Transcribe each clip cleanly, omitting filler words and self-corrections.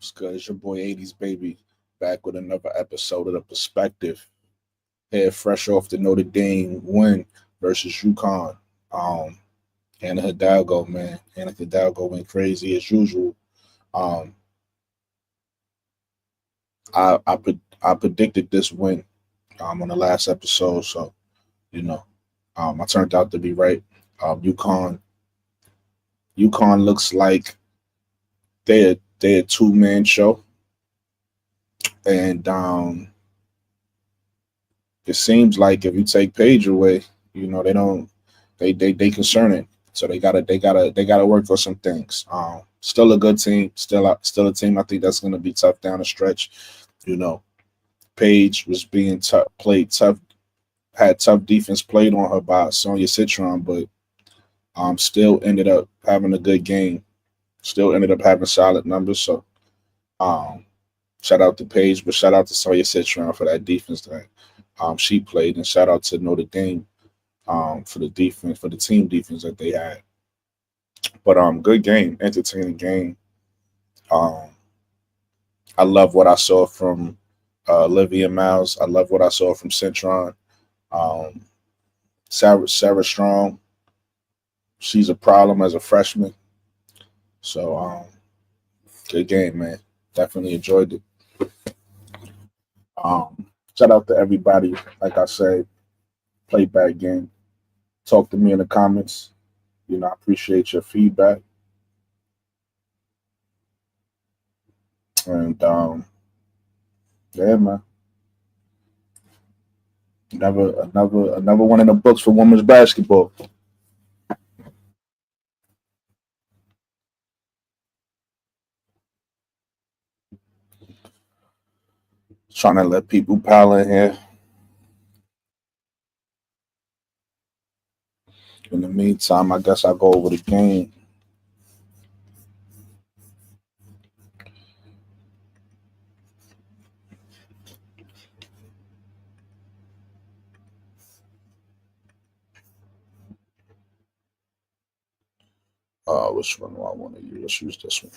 It's good. It's your boy 80s baby back with another episode of The Perspective. Head fresh off the Notre Dame win versus Uconn. Um, Hannah Hidalgo, man. Hannah Hidalgo went crazy as usual. Um, I predicted this win on the last episode, so you know I turned out to be right. UConn looks like they're a 2-man show, and it seems like if you take Page away, they don't they concerning. So they gotta work on some things. Still a good team, still a team. I think that's gonna be tough down the stretch. You know, Page was being played tough, had tough defense played on her by Sonia Citron, but still ended up having a good game. Still ended up having solid numbers. So um, shout out to Page, but shout out to Sonia Citron for that defense that she played, and shout out to Notre Dame for the defense, for the team defense that they had. But good game, entertaining game. Um, I love what I saw from Olivia Miles. I love what I saw from Citron. Um, Sarah Strong, she's a problem as a freshman. So good game, man. Definitely enjoyed it. Shout out to everybody. Like I said, play back game. Talk to me in the comments. I appreciate your feedback. And yeah, man. Another one in the books for women's basketball. Trying to let people pile in here. In the meantime, I guess I'll go over the game. Which one do I want to use? Let's use this one.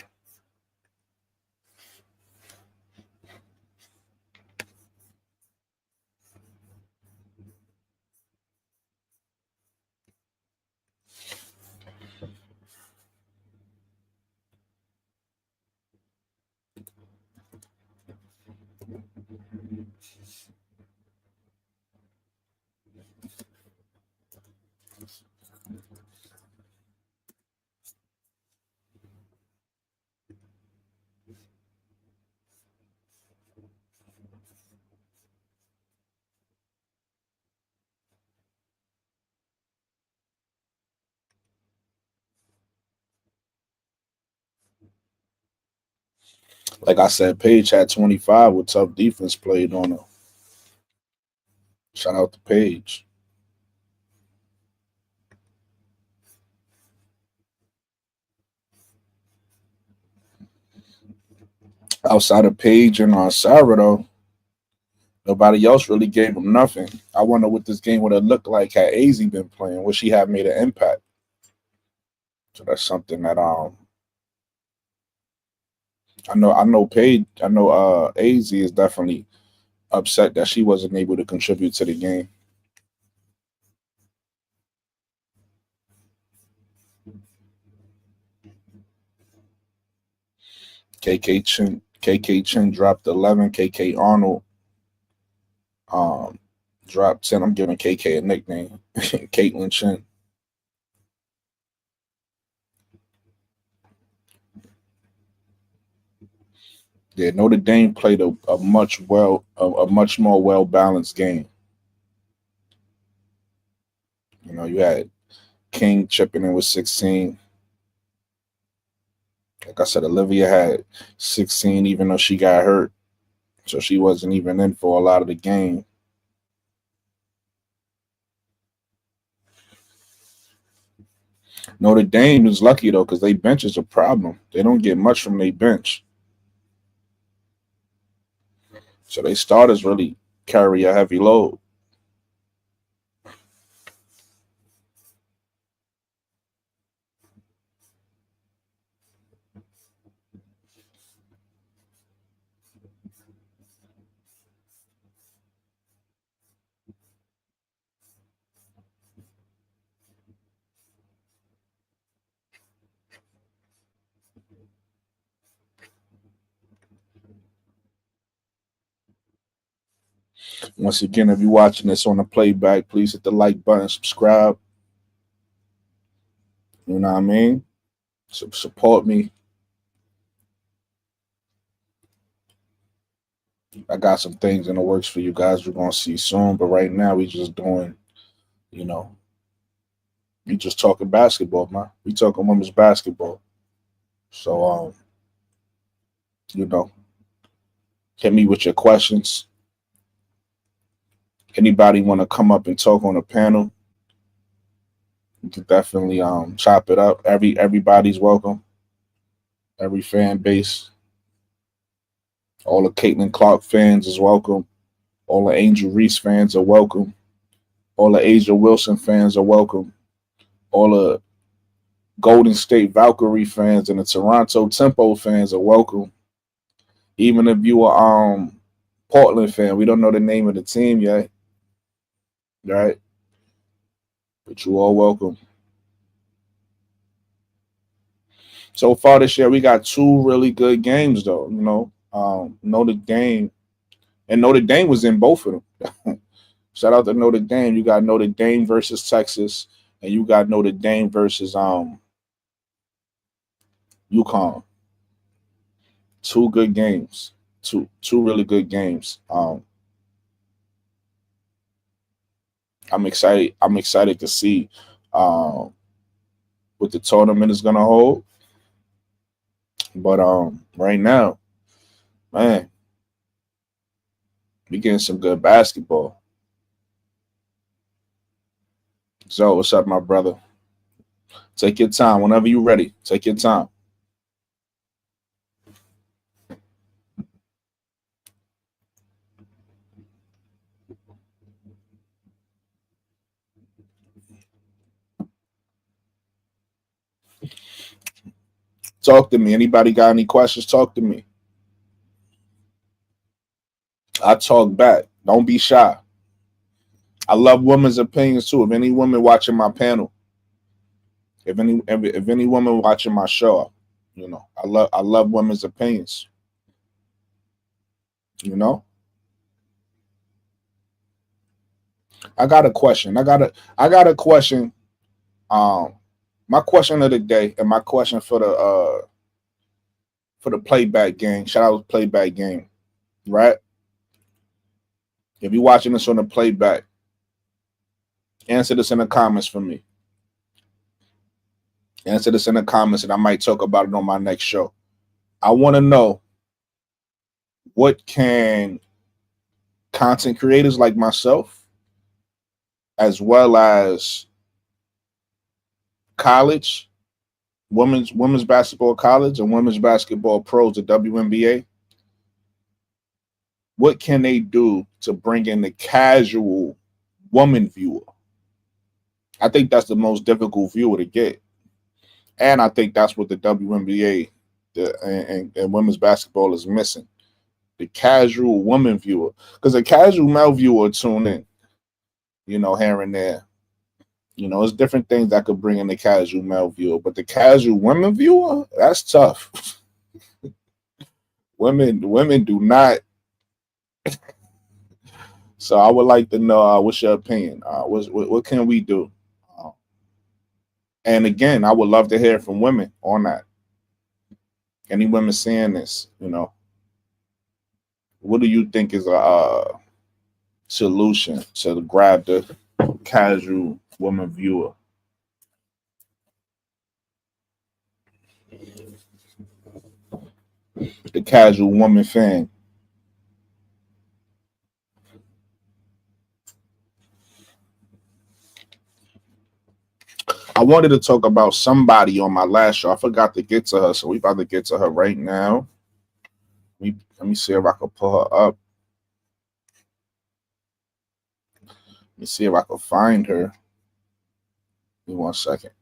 Like I said, Page had 25 with tough defense played on her. Shout out to Page. Outside of Page and Sarah, though, nobody else really gave him nothing. I wonder what this game would have looked like had AZ been playing. Would she have made an impact? So that's something that I know Paige, I know AZ is definitely upset that she wasn't able to contribute to the game. KK Chin dropped 11. KK Arnold um dropped 10. I'm giving KK a nickname. Caitlin Chin. Yeah, Notre Dame played a much more well balanced game. You had King chipping in with 16. Like I said, Olivia had 16, even though she got hurt, so she wasn't even in for a lot of the game. Notre Dame is lucky though, because they bench is a problem. They don't get much from their bench, so they starters really carry a heavy load. Once again, if you're watching this on the playback, please hit the like button, subscribe. You know what I mean? Support me. I got some things in the works for you guys we're gonna see soon, but right now we just doing, you know, we just talking basketball, man. We talking women's basketball. So you know, hit me with your questions. Anybody want to come up and talk on the panel? You can definitely chop it up. Everybody's welcome. Every fan base. All the Caitlin Clark fans is welcome. All the Angel Reese fans are welcome. All the Asia Wilson fans are welcome. All the Golden State Valkyrie fans and the Toronto Tempo fans are welcome. Even if you are Portland fan, we don't know the name of the team yet, right? But you all welcome. So far this year, we got two really good games, though. You know, Notre Dame, and Notre Dame was in both of them. Shout out to Notre Dame. You got Notre Dame versus Texas, and you got Notre Dame versus Uconn. Two good games. Two really good games. I'm excited. I'm excited to see what the tournament is gonna hold. But right now, man, we getting some good basketball. So what's up, my brother? Take your time. Whenever you're ready, take your time. Talk to me. Anybody got any questions? Talk to me. I talk back. Don't be shy. I love women's opinions too. If any woman watching my panel, if any woman watching my show, you know, I love women's opinions. You know, I got a question. I got a question. Um, my question of the day and my question for the playback game. Shout out to playback game, right? If you're watching this on the playback, answer this in the comments for me. Answer this in the comments, and I might talk about it on my next show. I want to know, what can content creators like myself, as well as college, women's basketball college and women's basketball pros, the WNBA, what can they do to bring in the casual woman viewer? I think that's the most difficult viewer to get. And I think that's what the WNBA and women's basketball is missing. The casual woman viewer. Because a casual male viewer tune in, you know, here and there. You know, it's different things that could bring in the casual male viewer. But the casual women viewer, that's tough. women do not. So I would like to know, what's your opinion? What can we do? And again, I would love to hear from women on that. Any women saying this, you know, what do you think is a solution to grab the casual woman viewer? The casual woman fan. I wanted to talk about somebody on my last show. I forgot to get to her, so we about to get to her right now. Let me see if I can pull her up. Let me see if I can find her. Give me 1 second.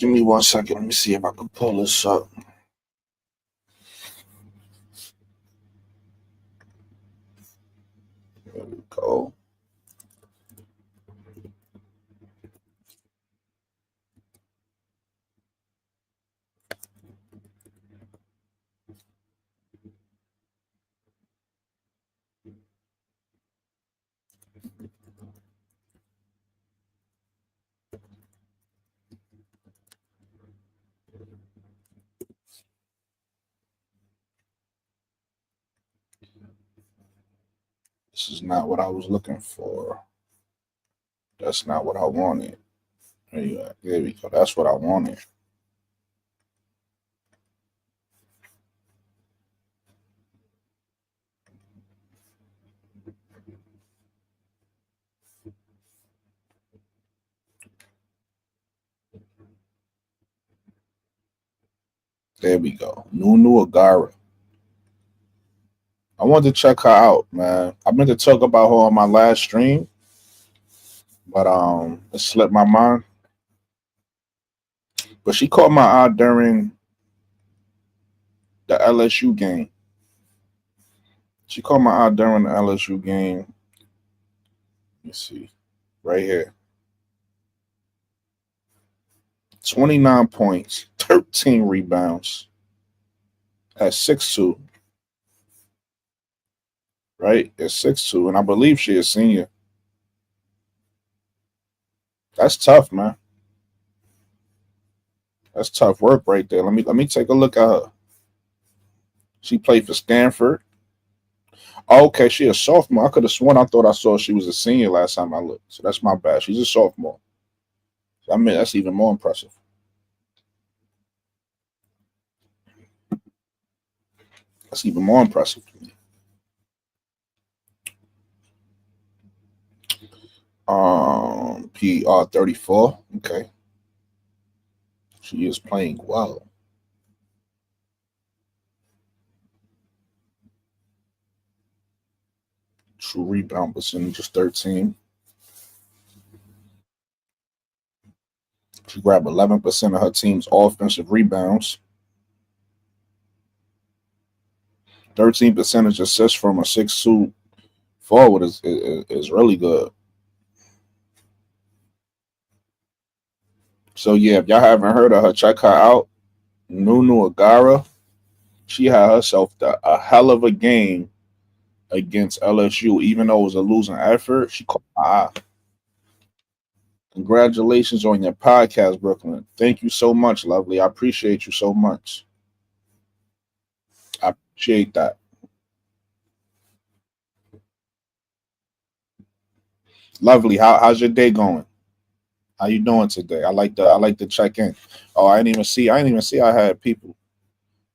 Give me 1 second. Let me see if I can pull this up. There we go. This is not what I was looking for. That's not what I wanted. There we go. That's what I wanted. There we go. Nnaaw. I wanted to check her out, man. I meant to talk about her on my last stream, but it slipped my mind. But she caught my eye during the LSU game. She caught my eye during the LSU game. Let me see. Right here. 29 points, 13 rebounds. At 6'2". Right? At 6'2", and I believe she is senior. That's tough, man. That's tough work right there. Let me take a look at her. She played for Stanford. Oh, okay, she a sophomore. I could have sworn I thought I saw she was a senior last time I looked. So that's my bad. She's a sophomore. I mean, that's even more impressive. That's even more impressive to me. PR 34. Okay. She is playing well. True rebound percentage is 13. She grabbed 11% of her team's offensive rebounds. 13% assists from a 6'2" forward is really good. So yeah, if y'all haven't heard of her, check her out. Nnaaw. She had herself a hell of a game against LSU, even though it was a losing effort. She caught my eye. Congratulations on your podcast, Brooklyn. Thank you so much, lovely. I appreciate you so much. I appreciate that. Lovely. How's your day going? How you doing today? I like to check in. Oh, I didn't even see I had people.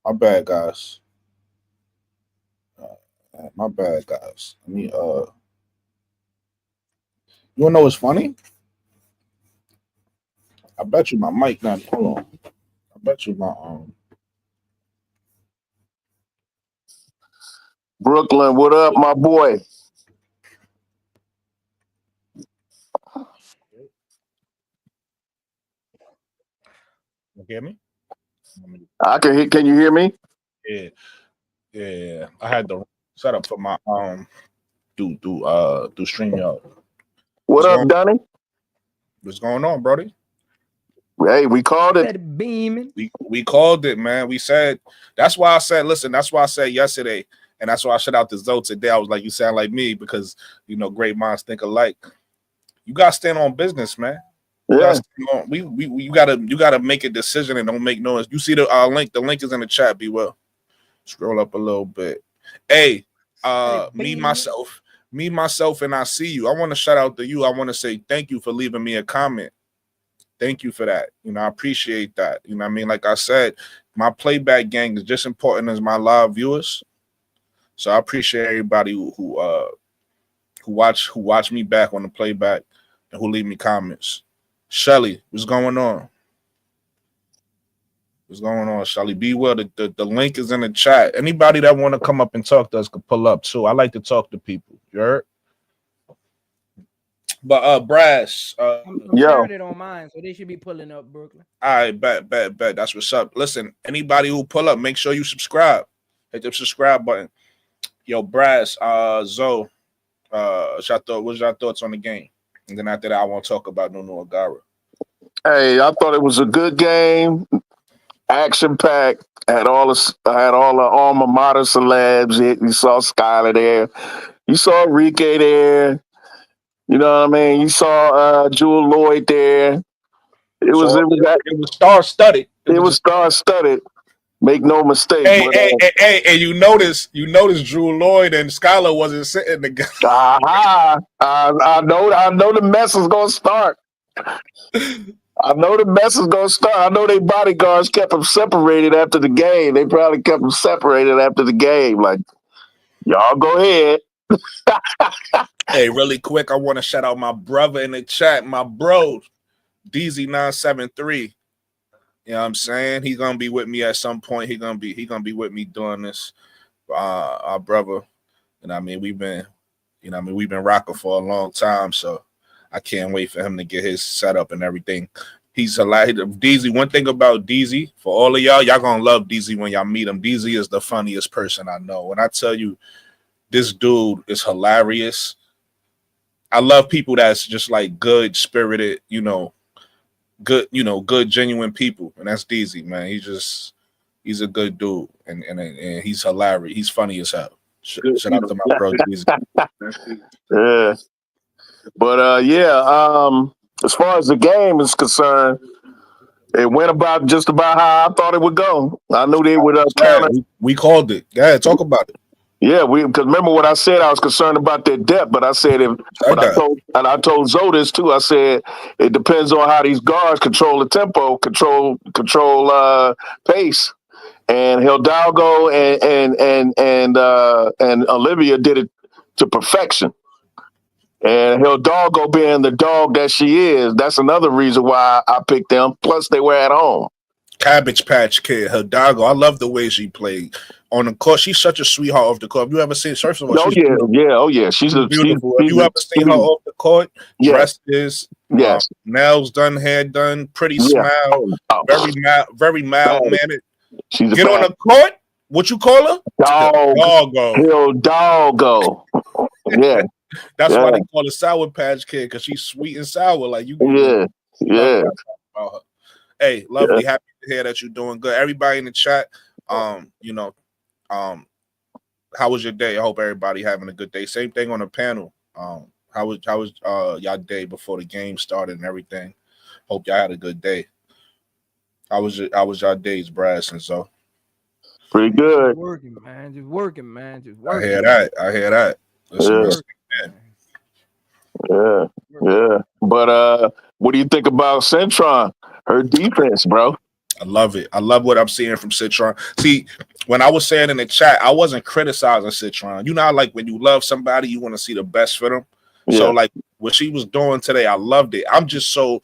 My bad, guys. My bad, guys. Let me you wanna know what's funny? I bet you my mic not hold on. I bet you my Brooklyn, what up, my boy? You hear me? I can hear. Can you hear me? Yeah. I had the setup for my do StreamYard. What up, Donnie? What's going on, Brody? Hey, we called it. We called it, man. We said that's why I said, listen, that's why I said yesterday, and that's why I shut out the Zoe today. I was like, you sound like me because great minds think alike. You gotta stand on business, man. Yeah. You gotta make a decision and don't make noise. You see the link. The link is in the chat. Be well. Scroll up a little bit. Hey, me myself, and I see you. I want to shout out to you. I want to say thank you for leaving me a comment. Thank you for that. I appreciate that. What I mean? Like I said, my playback gang is just important as my live viewers. So I appreciate everybody who watch me back on the playback and who leave me comments. Shelly, what's going on? What's going on, Shelly? Be well. The link is in the chat. Anybody that want to come up and talk to us could pull up too. I like to talk to people. You heard? But Brass, I'm sharing it on mine, so they should be pulling up Brooklyn. I bet. That's what's up. Listen, anybody who pull up, make sure you subscribe. Hit the subscribe button. Yo, Brass, Zoe, what's your thoughts on the game? And then after that, I want to talk about Nnaaw. Hey, I thought it was a good game, action packed. Had all the alma mater celebs. You saw Skylar there. You saw Enrique there. You know what I mean? You saw Jewel Lloyd there. It was star studded. It was star studded. Make no mistake. Hey, and you notice Drew Lloyd and Skylar wasn't sitting together. I know the mess is gonna start. I know their bodyguards kept them separated after the game. They probably kept them separated after the game. Like, y'all go ahead. Hey, really quick, I want to shout out my brother in the chat, my bro, DZ973. You know what I'm saying? He's gonna be with me at some point. He's gonna be with me doing this. Our brother. And I mean, we've been rocking for a long time, so I can't wait for him to get his setup and everything. He's hilarious. DZ, one thing about DZ, for all of y'all gonna love DZ when y'all meet him. DZ is the funniest person I know. When I tell you, this dude is hilarious. I love people that's just like good spirited, good, genuine people, and that's DZ, man. He's a good dude, and he's hilarious. He's funny as hell. Shout out to my bro DZ. Yeah, but as far as the game is concerned, it went about just about how I thought it would go. I knew they would counter. We called it. Yeah, talk about it. Yeah, because remember what I said. I was concerned about their depth, but I said I told Zoe this too. I said it depends on how these guards control the tempo, control pace, and Hidalgo and Olivia did it to perfection. And Hidalgo being the dog that she is, that's another reason why I picked them. Plus, they were at home. Cabbage Patch Kid, Hidalgo. I love the way she played on the court. She's such a sweetheart off the court. Have you ever seen? First of all, she's beautiful. Have you ever seen her off the court? Dresses, nails done, hair done, pretty smile, very mild mannered. Get on the court. What you call her? Hidalgo. Yeah. That's why they call her Sour Patch Kid, because she's sweet and sour. Like you. Yeah. About her. Hey, lovely. Happy to hear that you're doing good. Everybody in the chat, how was your day? I hope everybody having a good day. Same thing on the panel. How was y'all day before the game started and everything? Hope y'all had a good day. How was y'all days, Brass and so? Pretty good. Just working, man. I hear that. Listen, yeah. But what do you think about Centron? Her defense, bro. I love it. I love what I'm seeing from Citron. See, when I was saying in the chat, I wasn't criticizing Citron. You know how, like, when you love somebody, you want to see the best for them. Yeah. So, like, what she was doing today, I loved it. I'm so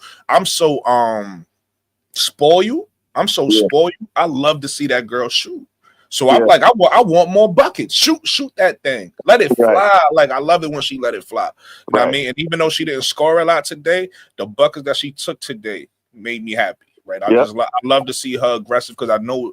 spoiled. I'm so spoiled. I love to see that girl shoot. So I'm like, I want more buckets. Shoot that thing. Let it fly. Like, I love it when she let it fly. You know what I mean? And even though she didn't score a lot today, the buckets that she took today made me happy. Right, I love to see her aggressive because I know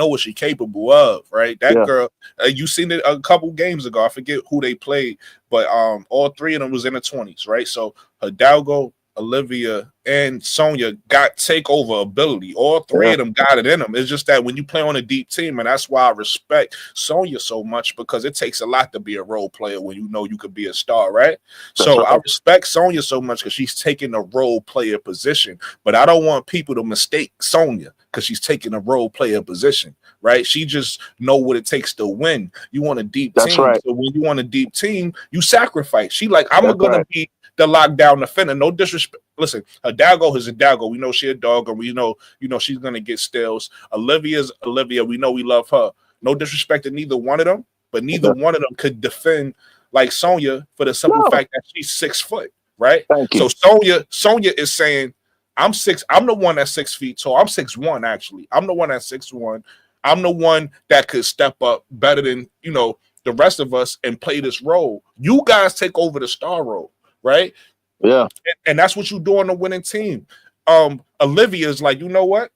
what she's capable of. Right, that girl, you seen it a couple games ago. I forget who they played, but all three of them was in the 20s. Right, so Hidalgo, Olivia, and Sonia got takeover ability. All three of them got it in them. It's just that when you play on a deep team, and that's why I respect Sonia so much, because it takes a lot to be a role player when you know you could be a star, right? So I respect Sonia so much because she's taking a role player position, but I don't want people to mistake Sonia because she's taking a role player position, right? She just know what it takes to win. You want a deep team. Right. So when you want a deep team, you sacrifice. She like, I'm going to be the lockdown defender. No disrespect. Listen, Hidalgo is Hidalgo. We know she a dog, and we know, she's gonna get steals. Olivia's Olivia. We know we love her. No disrespect to neither one of them, but neither one of them could defend like Sonia for the simple fact that she's 6 foot, right? So Sonia is saying, I'm the one that's 6 feet tall. I'm 6'1", actually. I'm the one that's 6'1". I'm the one that could step up better than the rest of us and play this role. You guys take over the star role. Right? Yeah. And that's what you do on a winning team. Olivia's like, you know what?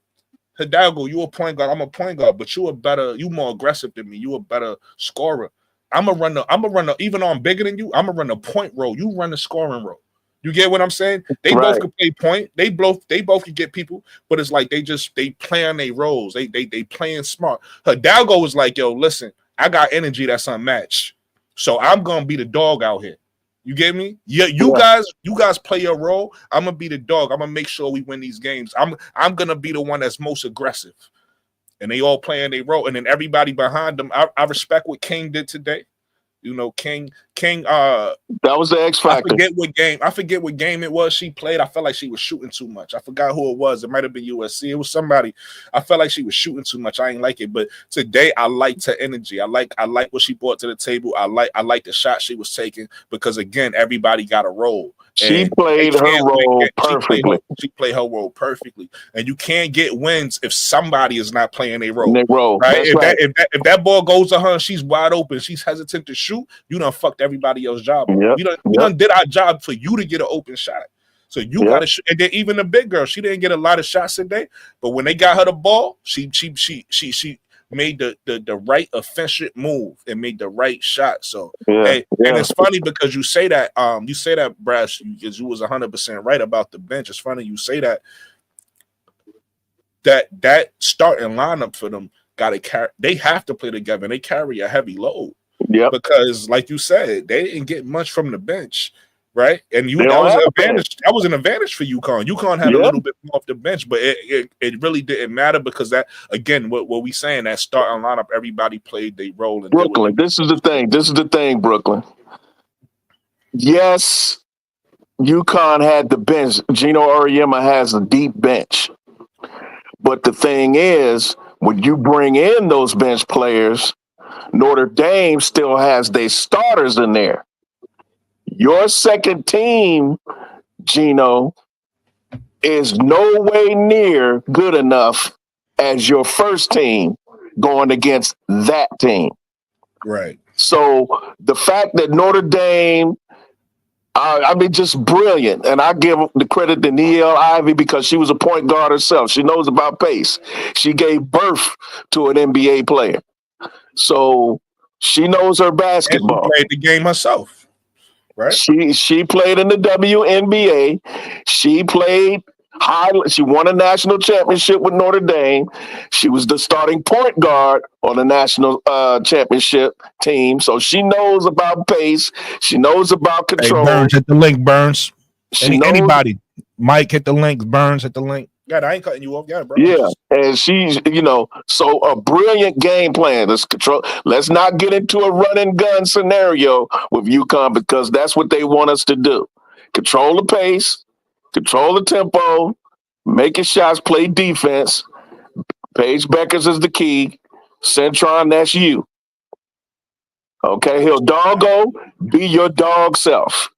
Hidalgo, you a point guard. I'm a point guard, but you more aggressive than me. You a better scorer. I'm a runner. Even though I'm bigger than you, I'm gonna run the point role. You run the scoring role. You get what I'm saying? They both can play point. They both can get people, but it's like they playing their roles. They playing smart. Hidalgo was like, yo, listen, I got energy that's unmatched. So I'm gonna be the dog out here. You get me? Yeah, you guys play your role. I'm gonna be the dog. I'm gonna make sure we win these games. I'm gonna be the one that's most aggressive. And they all playing their role. And then everybody behind them. I respect what King did today. You know, King, that was the X factor. I forget what game it was she played. I felt like she was shooting too much. I forgot who it was. It might have been USC. It was somebody. I felt like she was shooting too much. I ain't like it. But today I liked her energy. I like what she brought to the table. I like the shot she was taking because again, everybody got a role. She played her role perfectly. She played her role perfectly. And you can't get wins if somebody is not playing their role. Right? If that ball goes to her and she's wide open, she's hesitant to shoot, you done fucked everybody else's job up. We done did our job for you to get an open shot. So you gotta shoot. And then even the big girl, she didn't get a lot of shots today, but when they got her the ball, she made the right offensive move and made the right shot. So and it's funny because you say that Brass, because you was 100% right about the bench. It's funny you say that starting lineup for them gotta carry. They have to play together. And they carry a heavy load. Yeah, because like you said, they didn't get much from the bench. Right, and that was an advantage. That was an advantage for Uconn. Uconn had a little bit more off the bench, but it really didn't matter because that again, what we saying, that starting lineup, everybody played their role. In Brooklyn, this is the thing, Brooklyn. Yes, Uconn had the bench. Gino Auriemma has a deep bench, but the thing is, when you bring in those bench players, Notre Dame still has their starters in there. Your second team, Gino, is no way near good enough as your first team going against that team. Right. So the fact that Notre Dame, just brilliant. And I give the credit to Ncaaw because she was a point guard herself. She knows about pace. She gave birth to an NBA player. So she knows her basketball. And she played the game herself. Right. She played in the Wnba. She played high. She won a national championship with Notre Dame. She was the starting point guard on the national championship team. So she knows about pace. She knows about control. Hey, Burns, hit the link, Burns. Anybody. Mike, hit the link. Burns, hit the link. Yeah, I ain't cutting you off. Yeah, bro. Yeah, and she's, so a brilliant game plan. Let's not get into a run and gun scenario with Uconn because that's what they want us to do. Control the pace, control the tempo, making shots, play defense. Paige Beckers is the key. Centron, that's you. Okay, Hidalgo, be your dog self.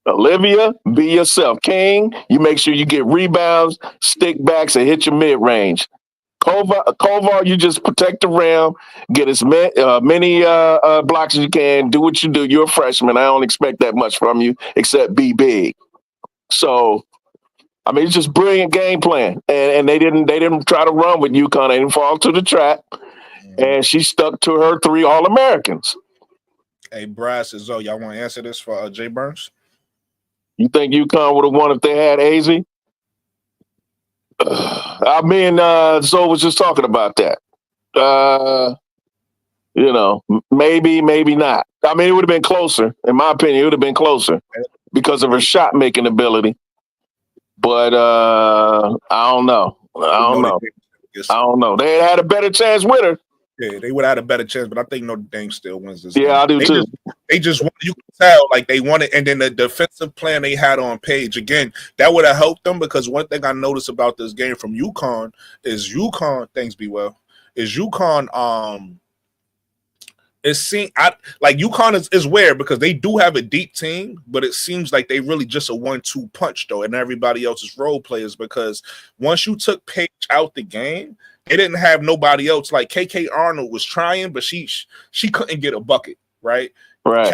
Olivia, be yourself. King, you make sure you get rebounds, stick backs, and hit your mid-range. Kovar, you just protect the rim, get as many blocks as you can, do what you do. You're a freshman. I don't expect that much from you, except be big. So, it's just brilliant game plan. And they didn't try to run with Uconn. They didn't fall to the trap. And she stuck to her 3 All-Americans. Hey, Brass and Zoe, y'all want to answer this for Jay Burns? You think UConn would have won if they had AZ? Zoe was just talking about that. Maybe, maybe not. It would have been closer. In my opinion, it would have been closer because of her shot-making ability. But I don't know. I don't know. They had a better chance with her. Yeah, they would have had a better chance, but I think Notre Dame still wins this. Yeah, game. I do too. They just you can tell like they wanted, and then the defensive plan they had on Page again that would have helped them because one thing I noticed about this game from UConn is thanks be well is UConn it seems like UConn is weird because they do have a deep team, but it seems like they really just a 1-2 punch though, and everybody else is role players because once you took Page out the game. They didn't have nobody else. Like KK Arnold was trying, but she couldn't get a bucket, right? Right.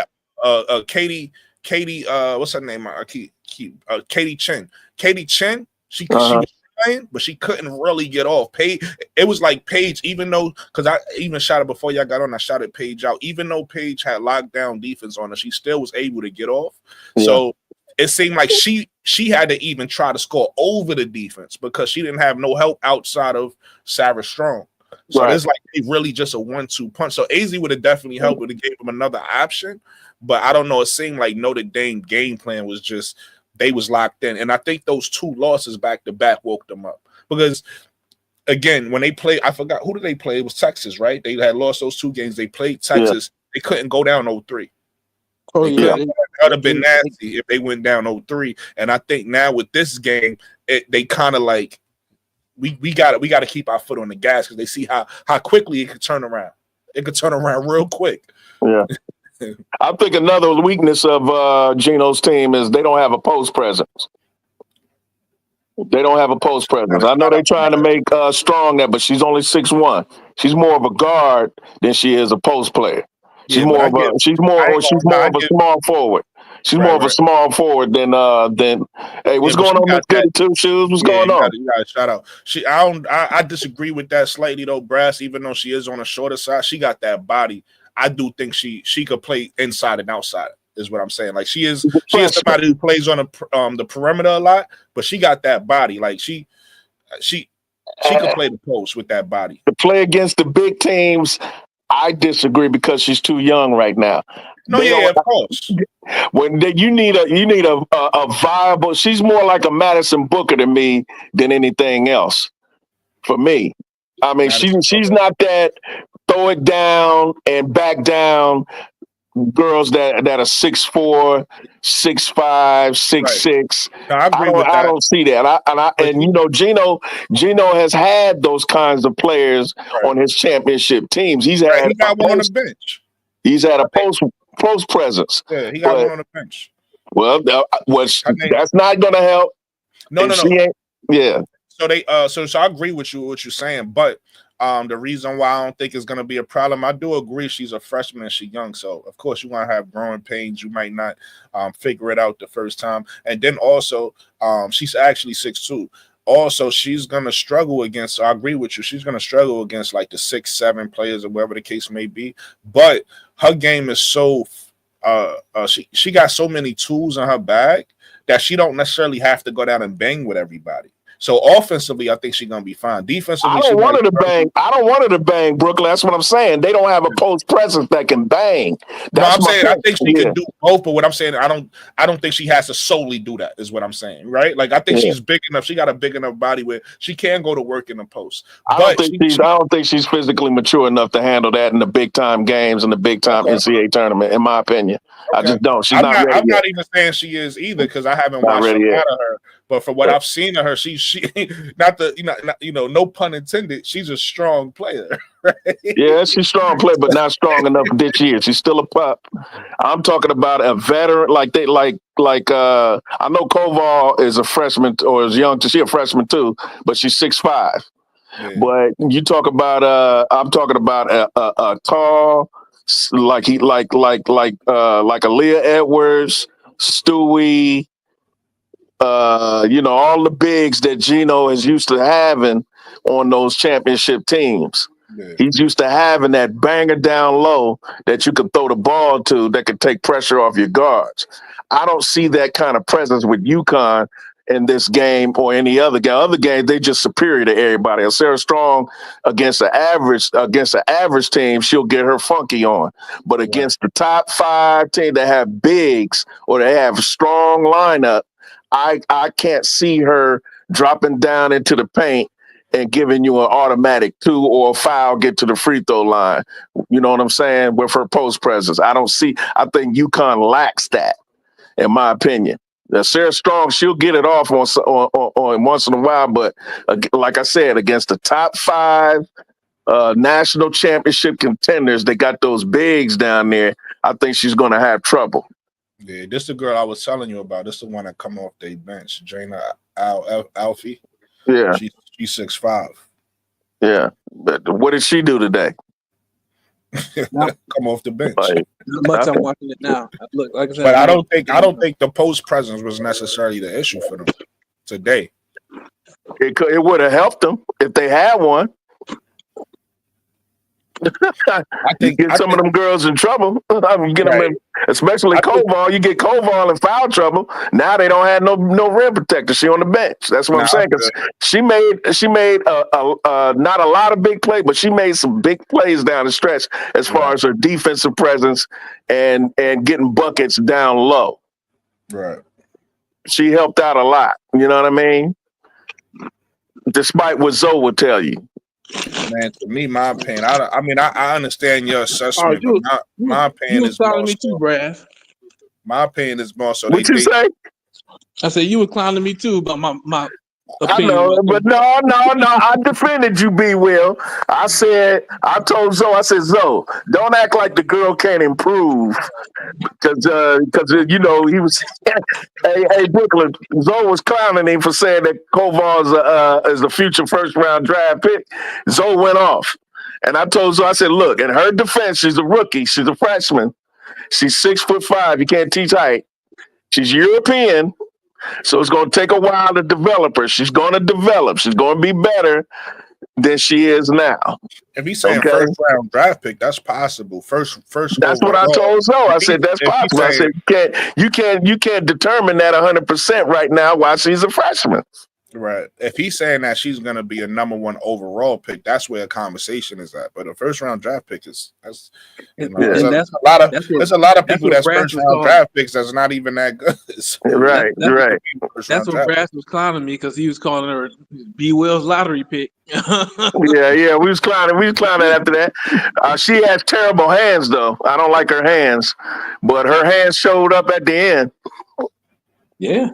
Katie Katie, what's her name? Katie Chen. Katie Chen. She was trying, but she couldn't really get off. It was like Paige, even though, because I even shouted before y'all got on, I shouted Paige out. Even though Paige had lockdown defense on her, she still was able to get off. Yeah. So it seemed like she had to even try to score over the defense because she didn't have no help outside of Sarah Strong. So it's like really just a 1-2 punch. So AZ would have definitely helped with it, gave him another option. But I don't know. It seemed like Notre Dame game plan was just they was locked in. And I think those 2 losses back to back woke them up. Because again, when they played, I forgot who did they play? It was Texas, right? They had lost those 2 games. They played Texas. Yeah. They couldn't go down 0-3. Oh, yeah. That would have been nasty if they went down 0-3. And I think now with this game, they kind of like we got to keep our foot on the gas because they see how quickly it could turn around. It could turn around real quick. Yeah. I think another weakness of Gino's team is they don't have a post presence. They don't have a post presence. I know they're trying to make Strong that, but she's only 6'1". She's more of a guard than she is a post player. She's more of a small forward. She's more of a small forward than hey, what's going on, Miss Goody Two Shoes? What's going on? You got to shout out. I disagree with that slightly though, Brass, even though she is on the shorter side, she got that body. I do think she could play inside and outside, is what I'm saying. Like she is somebody who plays on the perimeter a lot, but she got that body. Like she could play the post with that body. To play against the big teams, I disagree because she's too young right now. No, of course. When you need a viable, she's more like a Madison Booker to me than anything else. For me, I mean, she's not that throw it down and back down girls that are 6'4", 6'5", 6'6". No, I agree with that. I don't see that. And you know, Gino has had those kinds of players on his championship teams. He got one on the bench. He's had a post presence. Yeah, he got one on the bench. Well, that's not going to help. No. Yeah. So I agree with you what you're saying, but the reason why I don't think it's going to be a problem, I do agree she's a freshman and she's young, so of course you're going to have growing pains. You might not figure it out the first time, and then also she's actually 6'2". Also, she's going to struggle against, I agree with you, she's going to struggle against like the 6'7" players or whatever the case may be, but her game is so she got so many tools in her bag that she don't necessarily have to go down and bang with everybody. So offensively, I think she's gonna be fine. Defensively, I don't want her to bang, Brooklyn. That's what I'm saying. They don't have a post presence that can bang. That's what I'm saying. I think she can do both, but what I'm saying, I don't think she has to solely do that, is what I'm saying, right? Like I think she's big enough. She got a big enough body where she can go to work in the post. I don't think she's physically mature enough to handle that in the big time games and the big time NCAA tournament, in my opinion. Okay. I just don't. She's not ready. I'm not even saying she is either because I haven't watched a lot of her. But from what I've seen of her, she no pun intended, she's a strong player. Right? Yeah, she's a strong player, but not strong enough this year. She's still a pup. I'm talking about a veteran I know Koval is a freshman or is young. She's a freshman too, but she's 6'5". Yeah. But you talk about I'm talking about a tall, like Aaliyah Edwards, Stewie. All the bigs that Gino is used to having on those championship teams. Yeah. He's used to having that banger down low that you could throw the ball to that could take pressure off your guards. I don't see that kind of presence with Uconn in this game or any other game. Other games, they're just superior to everybody. And Sarah Strong against the average team, she'll get her funky on. But against the top 5 team that have bigs or they have a strong lineup, I can't see her dropping down into the paint and giving you an automatic 2 or a foul, get to the free throw line. You know what I'm saying? With her post presence. I think Uconn lacks that, in my opinion. Now, Sarah Strong, she'll get it off on once in a while, but like I said, against the top 5 national championship contenders, they got those bigs down there. I think she's going to have trouble. Yeah, this is the girl I was telling you about. This is the one that come off their bench, Jana Alfie. Yeah, she's 6'5". Yeah, but what did she do today? come off the bench. Like, Much I'm watching it now. Look, like I said, But I don't think the post presence was necessarily the issue for them today. it would have helped them if they had one. I think some of them girls in trouble. You get them in, especially Koval. You get Koval in foul trouble. Now they don't have no rim protector. She on the bench. That's what I'm saying. Because she made not a lot of big plays, but she made some big plays down the stretch as far as her defensive presence and getting buckets down low. Right. She helped out a lot. You know what I mean? Despite what Zoe would tell you. Man, to me, my opinion. I understand your assessment, but my opinion is more me too, Brad. My opinion is more so. What you say? I said you were clowning me too about my opinion. I know, but no. I defended you, B. Will. I told Zoe, I said, Zoe, don't act like the girl can't improve. Because he was, hey, Brooklyn, Zoe was clowning him for saying that Koval is a future first-round draft pick. Zoe went off. And I told Zoe, I said, look, in her defense, she's a rookie. She's a freshman. She's 6'5". You can't teach height. She's European. So it's going to take a while to develop her. She's going to develop. She's going to be better than she is now. If he's saying first round draft pick, that's possible. First. That's what I told Zoe. I said that's possible. I said you can't determine that 100% right now while she's a freshman. Right. If he's saying that she's going to be a number 1 overall pick, that's where a conversation is at. But a first round draft pick there's a lot of people that's first round draft picks that's not even that good. So right. That's what Brass was clowning me because he was calling her B. Will's lottery pick. yeah. We was clowning after that. She has terrible hands though. I don't like her hands, but her hands showed up at the end. Yeah.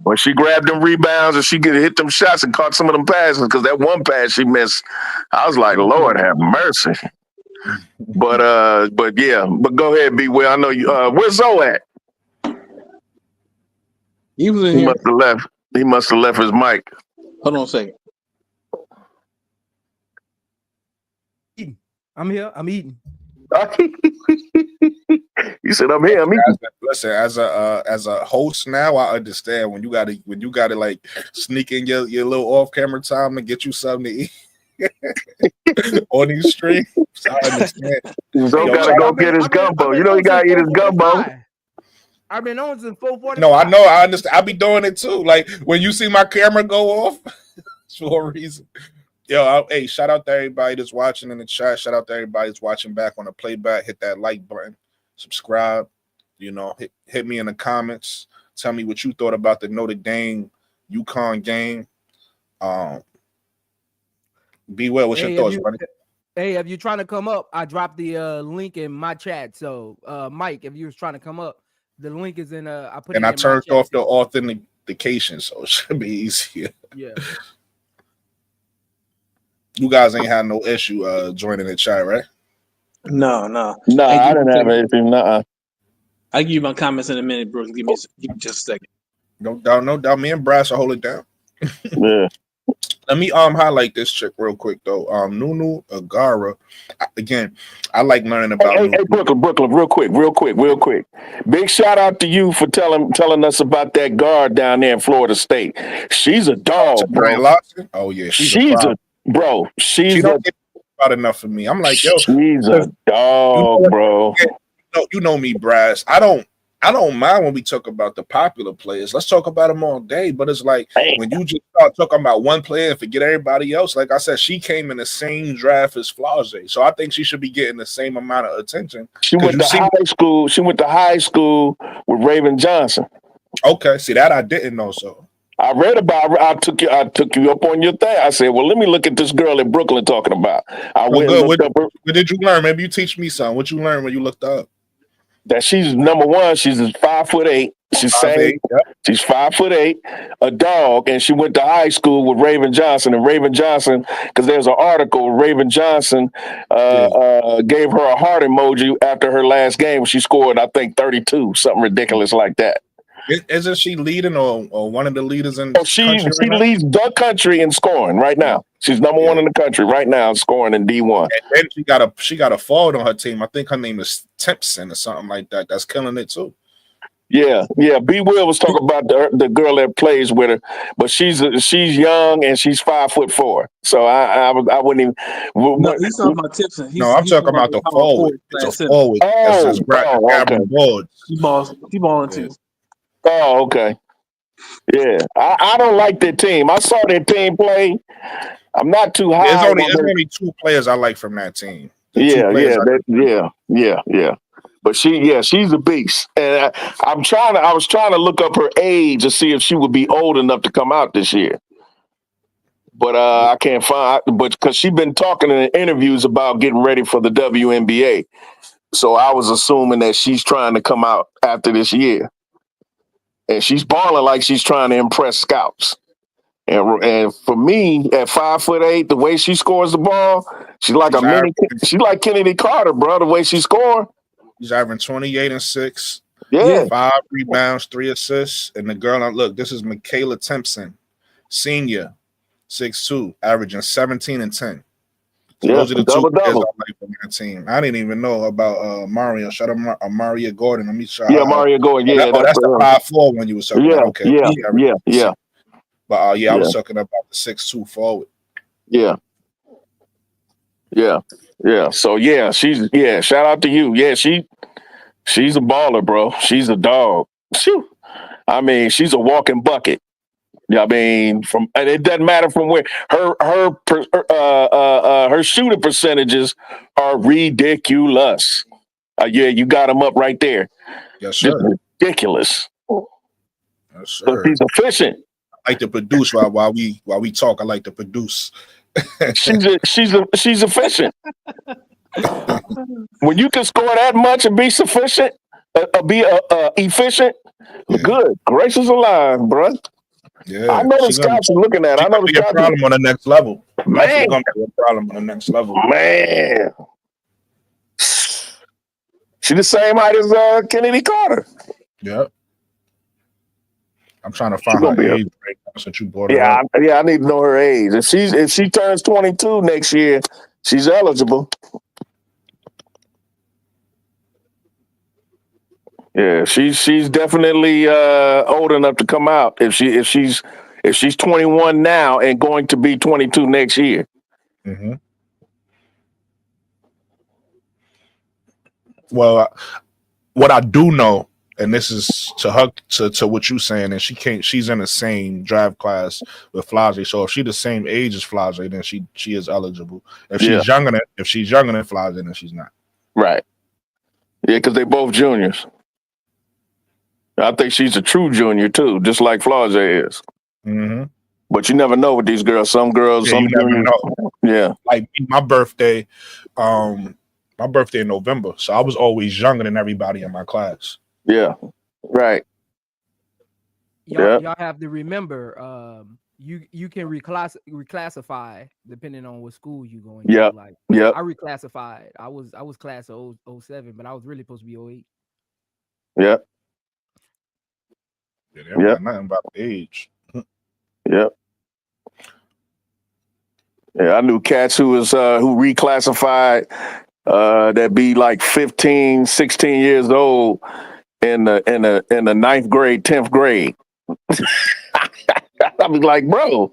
When she grabbed them rebounds and she could hit them shots and caught some of them passes, because that one pass she missed, I was like, Lord have mercy. But go ahead, B. Will. I know you. Where's Zoe at? He was in here. He must have left his mic. Hold on a second. I'm here. I'm eating. You said I'm here. I'm eating. Listen, as a host now, I understand when you gotta like sneak in your little off camera time and get you something to eat on these streams. I understand. Zoe gotta go get his gumbo. You know he gotta eat his gumbo. I've been on since 4:45. No, I know. I understand. I be doing it too. Like when you see my camera go off for a reason. Yo, hey, shout out to everybody that's watching in the chat. Shout out to everybody that's watching back on the playback. Hit that like button, subscribe. Hit me in the comments. Tell me what you thought about the Notre Dame Uconn game. Be well. What's your thoughts, buddy? Hey, if you're trying to come up, I dropped the link in my chat. So, Mike, if you was trying to come up, the link is in. I put. And I turned off the authentication, so it should be easier. Yeah. You guys ain't had no issue joining the chat, right? No. I didn't have anything. I'll give you my comments in a minute, bro. Give me just a second. No doubt. Me and Brass will hold it down. Yeah. Let me highlight this chick real quick though. Ncaaw. Again, I like learning about. Hey, Brooklyn, real quick. Big shout out to you for telling us about that guard down there in Florida State. She's a dog, bro. Oh yeah, she don't get about enough for me. I'm like, yo, she's a dog, bro. You know me, Brass. I don't mind when we talk about the popular players. Let's talk about them all day. But it's like when you just start talking about one player and forget everybody else. Like I said, she came in the same draft as Flage, so I think she should be getting the same amount of attention. She went to high school with Raven Johnson. Okay, see that I didn't know. So I read about her. I took you up on your thing. I said, well, let me look at this girl in Brooklyn talking about. What did you learn? Maybe you teach me something. What you learned when you looked up? That she's number one. She's 5'8". She's 5'8", a dog, and she went to high school with Raven Johnson. And Raven Johnson, because there's an article, Raven Johnson gave her a heart emoji after her last game. She scored, I think, 32, something ridiculous like that. Isn't she leading or one of the leaders in She country right now? leads the country in scoring right now. She's number one in the country right now, scoring in D1. And then she got a forward on her team. I think her name is Timpson or something like that. That's killing it too. Yeah. B. Will was talking about the girl that plays with her, but she's young and she's 5'4". So I wouldn't even. No, he's talking about Tipson. I'm talking about the forward. It's a forward. Okay. She balling too. Oh, okay. Yeah, I don't like their team. I saw their team play. I'm not too high. There's only 2 players I like from that team. Yeah. But she's a beast. And I was trying to look up her age to see if she would be old enough to come out this year. But I can't find. But because she's been talking in interviews about getting ready for the WNBA, so I was assuming that she's trying to come out after this year. And she's balling like she's trying to impress scouts. And for me, at 5'8", the way she scores the ball, she's like she's like Kennedy Carter, bro. The way she scoring. She's averaging 28 and 6. Yeah. 5 rebounds, 3 assists. And the girl, look, this is Michaela Timpson, senior, 6'2", averaging 17 and 10. So those are the 2 players I like from that team. I didn't even know about Mario. Shout out Maria Gordon. Let me shout out. Mario Gordon. Yeah, that's the 5'4" when you were talking about. Okay. Yeah. But I was talking about the 6'2" forward. Yeah. So shout out to you. Yeah, she's a baller, bro. She's a dog. Phew. I mean, she's a walking bucket. Yeah, I mean, and it doesn't matter from where her shooting percentages are ridiculous. You got them up right there. Yes, sir. Just ridiculous. Yes, sir. But she's efficient. I like to produce while we talk. I like to produce. she's efficient. When you can score that much and be efficient, good gracious alive, bro. Yeah, I know the scouts are looking at. I know the scouts. Problem on the next level. Man, gonna be a problem on the next level. Man, she the same height as Kennedy Carter. Yep. I'm trying to find her age right now since you brought her up. I need to know her age. If she turns 22 next year, she's eligible. Yeah, she's definitely old enough to come out if she's 21 now and going to be 22 next year. Mm-hmm. Well, what I do know, and this is to what you're saying, and she's in the same draft class with Flage. So if she's the same age as Flage, then she is eligible. If she's younger than Flage, then she's not. Right. Yeah, because they both juniors. I think she's a true junior too, just like Flage is. Mm-hmm. But you never know with these girls. Some girls, some you never know. Yeah. Like my birthday in November, so I was always younger than everybody in my class. Yeah. Right. Y'all have to remember, you can reclassify depending on what school you going to. Yeah. Like, yeah. I reclassified. I was class of 07, but I was really supposed to be 08. Yeah. Yeah, they don't got nothing about the age. Yeah. Yeah, I knew cats who reclassified that be like 15, 16 years old in the 9th grade, 10th grade. I'd be like, bro,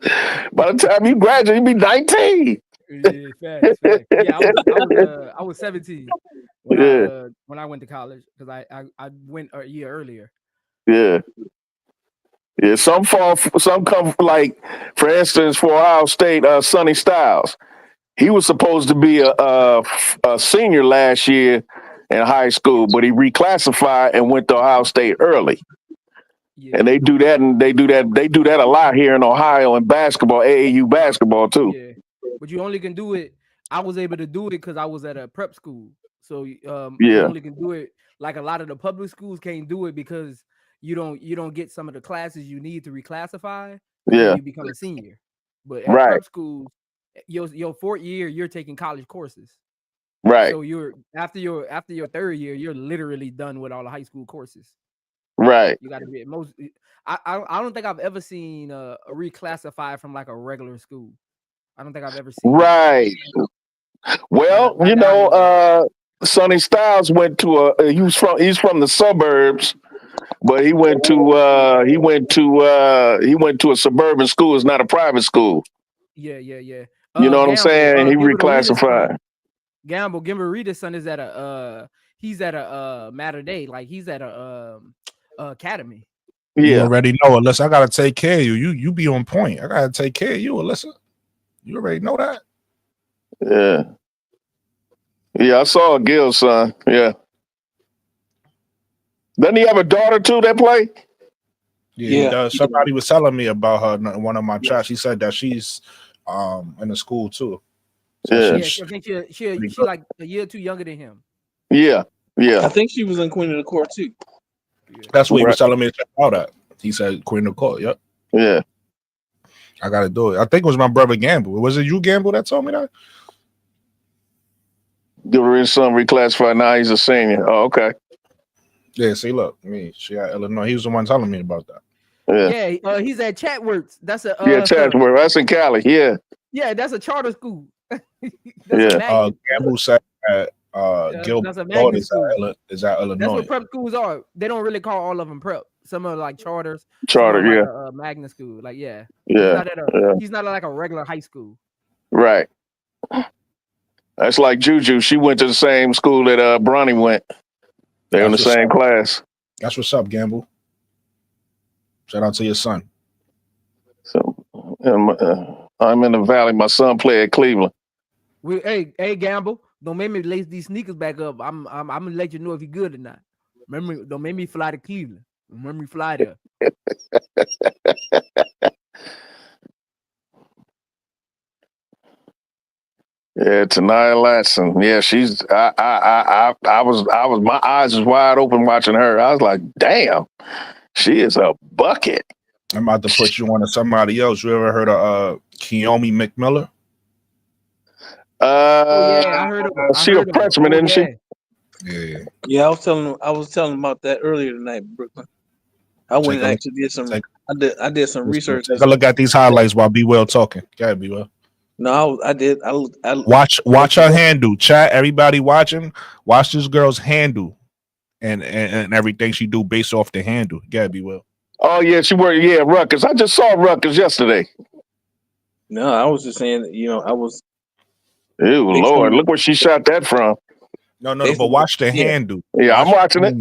by the time you graduate, you be 19. Yeah, facts. Yeah, I was 17 when I went to college because I went a year earlier. Yeah. Yeah, some come like, for instance, for Ohio State, Sonny Styles. He was supposed to be a senior last year in high school, but he reclassified and went to Ohio State early. Yeah. And they do that a lot here in Ohio in basketball, AAU basketball too. Yeah, but you only can do it. I was able to do it because I was at a prep school, so you only can do it. Like a lot of the public schools can't do it because you don't get some of the classes you need to reclassify. You become a senior. But at prep schools, your 4th year, you're taking college courses. Right. So you're after your 3rd year, you're literally done with all the high school courses. Right. You got to be at most. I don't think I've ever seen a reclassified from like a regular school. I don't think I've ever seen that. Right. Well, Sonny Styles went to he's from the suburbs, but he went to a suburban school. It's not a private school. Yeah. You know what I'm saying? He reclassified. Gimble Reed's son is at he's at a Matter Day, like he's at a academy. Yeah. You already know, Alyssa. I gotta take care of you. You be on point. I gotta take care of you, Alyssa. You already know that. Yeah. Yeah, I saw Gil's son. Yeah. Doesn't he have a daughter too that play? Yeah, he does. Somebody was telling me about her in one of my chats. She said that she's in the school too. So I think she like a year or two younger than him. Yeah. I think she was in Queen of the Court too. That's what he was telling me to check out at. He said Queen of the Court. Yep. Yeah. I gotta do it. I think it was my brother Gamble. Was it you, Gamble, that told me that? His son reclassified. Now he's a senior. Oh, okay. Yeah, see, look, she at Illinois. He was the one telling me about that. Yeah, he's at Chatworth. That's a Chatworth. That's in Cali. Yeah. Yeah, that's a charter school. Gamble said that Gilbert is at Illinois. That's what prep schools are. They don't really call all of them prep. Some are like charters. Charter, magnet school. Like, yeah. He's not like a regular high school. Right. That's like Juju. She went to the same school that Bronny went. They're in the same class. That's what's up, Gamble. Shout out to your son. So I'm in the Valley. My son play at Cleveland. Hey, Gamble, don't make me lace these sneakers back up. I'm gonna let you know if you're good or not. Remember, don't make me fly to Cleveland. Remember me fly there. Yeah, Tanaya Latson. Yeah, she's. I was. My eyes was wide open watching her. I was like, damn, she is a bucket. I'm about to put you on to somebody else. You ever heard of Keomi McMiller? I heard of her. She a freshman, isn't she? Yeah. I was telling about that earlier tonight, Brooklyn. I went and actually did some. I did some research. Take a look at these highlights while Be Well talking. Gotta Be Well. No, I did. I watch her handle. Chat, everybody watching. Watch this girl's handle, and everything she do based off the handle. Gotta Be Well. Oh yeah, she worked. Yeah, Rutgers. I just saw Rutgers yesterday. No, I was just saying. I was. Ew, Lord! Look where she shot that from. No, but watch the handle. Yeah, I'm watching it.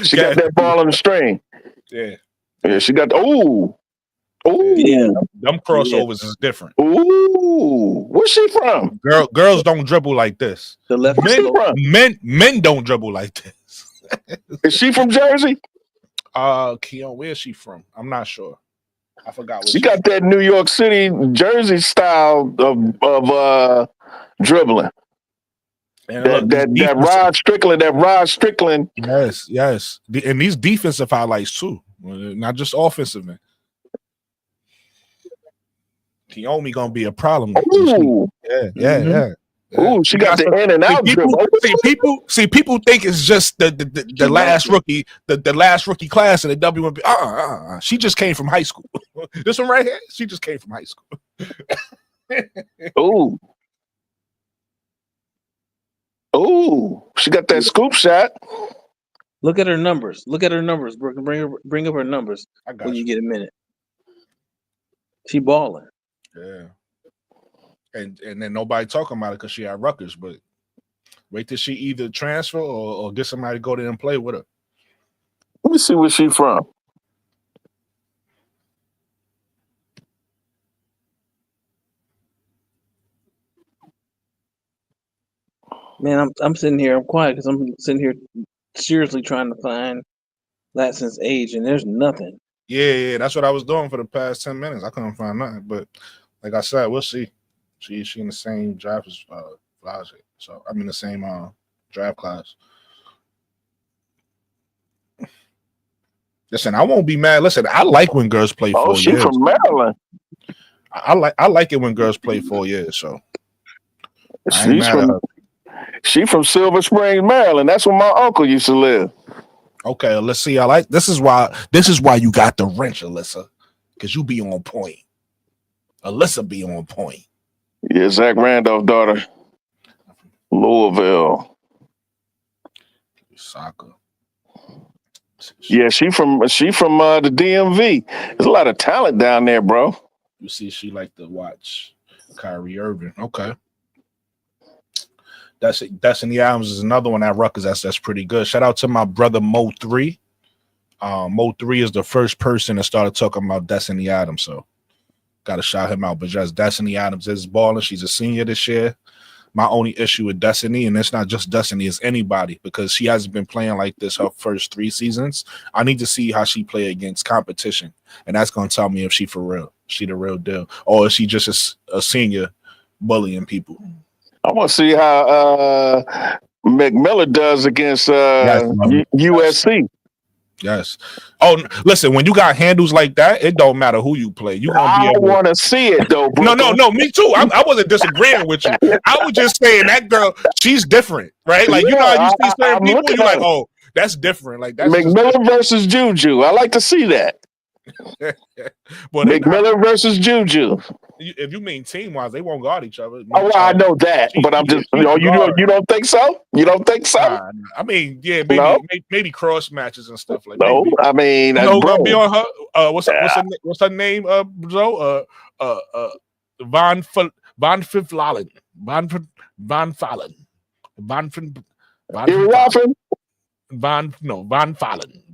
She got that ball on the string. Yeah, she got. Ooh. Yeah, them crossovers is different. Ooh, where's she from? Girls don't dribble like this. The left men don't dribble like this. Is she from Jersey? Keon, where is she from? I'm not sure. I forgot. She got that New York City, Jersey style of dribbling. That Rod Strickland. Yes. And these defensive highlights too, not just offensive. Man. Keomi gonna be a problem. Ooh. Yeah. Ooh, she got the in and out dribble. People think it's just the last rookie, the last rookie class in the Wnba. She just came from high school. This one right here, she just came from high school. Ooh, she got that scoop shot. Look at her numbers. Brooke. Bring up her numbers when you get a minute. She balling. Yeah. And then nobody talking about it because she had Rutgers, but wait till she either transfer or get somebody to go there and play with her. Let me see where she from. Man, I'm sitting here. I'm quiet because I'm sitting here seriously trying to find Latson's age, and there's nothing. Yeah, that's what I was doing for the past 10 minutes. I couldn't find nothing, but like I said, we'll see. She in the same draft as Flage, so I'm in the same draft class. Listen, I won't be mad. Listen, I like when girls play 4 years. Oh, she's from Maryland. I like it when girls play 4 years. So She from Silver Springs, Maryland. That's where my uncle used to live. Okay, Alyssa, I like this is why you got the wrench, Alyssa, because you be on point. Alyssa be on point. Yeah, Zach Randolph's daughter, Louisville. Soccer. Yeah, she from the DMV. There's a lot of talent down there, bro. You see, she like to watch Kyrie Irving. Okay. Destiny Adams is another one at Rutgers. That's pretty good. Shout out to my brother Mo 3. Mo 3 is the first person that started talking about Destiny Adams, so gotta shout him out. But just Destiny Adams is balling. She's a senior this year. My only issue with Destiny, and it's not just Destiny, it's anybody, because she hasn't been playing like this her first 3 seasons. I need to see how she play against competition, and that's gonna tell me if she for real, she the real deal, or is she just a senior bullying people. I want to see how McMillan does against USC. Yes. Oh, listen, when you got handles like that, it don't matter who you play. You're gonna be I able want to see it though, bro. No, me too. I wasn't disagreeing with you. I was just saying that girl, she's different, right? Like, you know how you see certain people, you're like, oh, that's different. Like, that's McMillan versus Juju. I like to see that. Well, McMillan versus Juju. If you mean team wise, they won't guard each other. Oh, well, I know that, but I'm just you don't think so? You don't think so? Nah. I mean, yeah, maybe cross matches and stuff like that. No, maybe. I mean, bro, gonna be on her. What's her name? Bro, Von Fiflalen. Von Fallen. Von Fallen.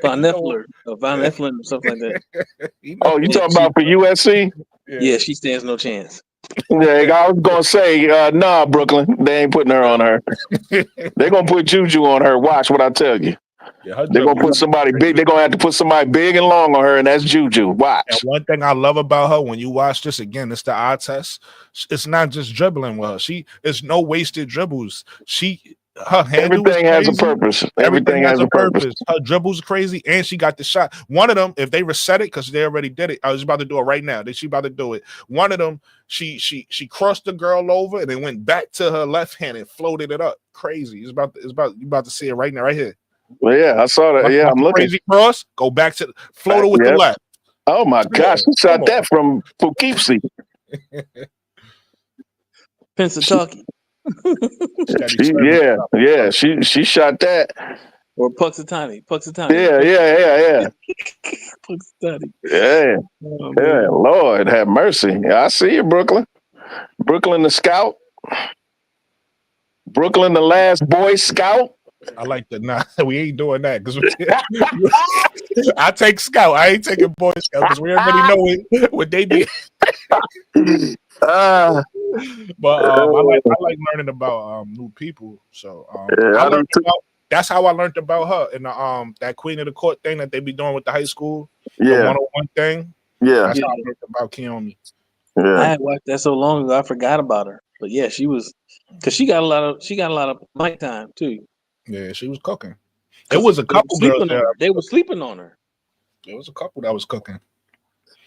Von Neffler, Von Eflin, or something like that. Oh, you talking about for USC? Yeah, she stands no chance. Yeah, I was gonna say, nah, Brooklyn. They ain't putting her on her. They're gonna put Juju on her. Watch what I tell you. Yeah, they're gonna put somebody big. They're gonna have to put somebody big and long on her, and that's Juju. Watch. And one thing I love about her, when you watch this again, it's the eye test. It's not just dribbling with her. It's no wasted dribbles. Her everything has a purpose. Everything has a purpose. Her dribble's crazy, and she got the shot. One of them, if they reset it, because they already did it. I was about to do it right now. She about to do it. One of them, she crossed the girl over and then went back to her left hand and floated it up. Crazy. You about to see it right now, right here. Well, yeah, I saw that. Yeah, I'm looking. Crazy cross. Go back to floater with the left. Oh my gosh, she shot that from Poughkeepsie. Pennsylvania. She shot that. Or Puxatani. Yeah. Puxatani. Yeah. Lord have mercy. I see you, Brooklyn. Brooklyn the scout. Brooklyn the last Boy Scout. I like that. Nah, we ain't doing that because I take Scout. I ain't taking Boy Scout because we already know what they did. But I like learning about new people. So that's how I learned about her in the that Queen of the Court thing that they be doing with the high school. The 101 thing. Yeah, that's how I learned about Keone. Yeah, I had watched that so long ago I forgot about her. But yeah, she was because she got a lot of mic time too. Yeah, she was cooking. It was a couple girls there. They were sleeping on her. There was a couple that was cooking.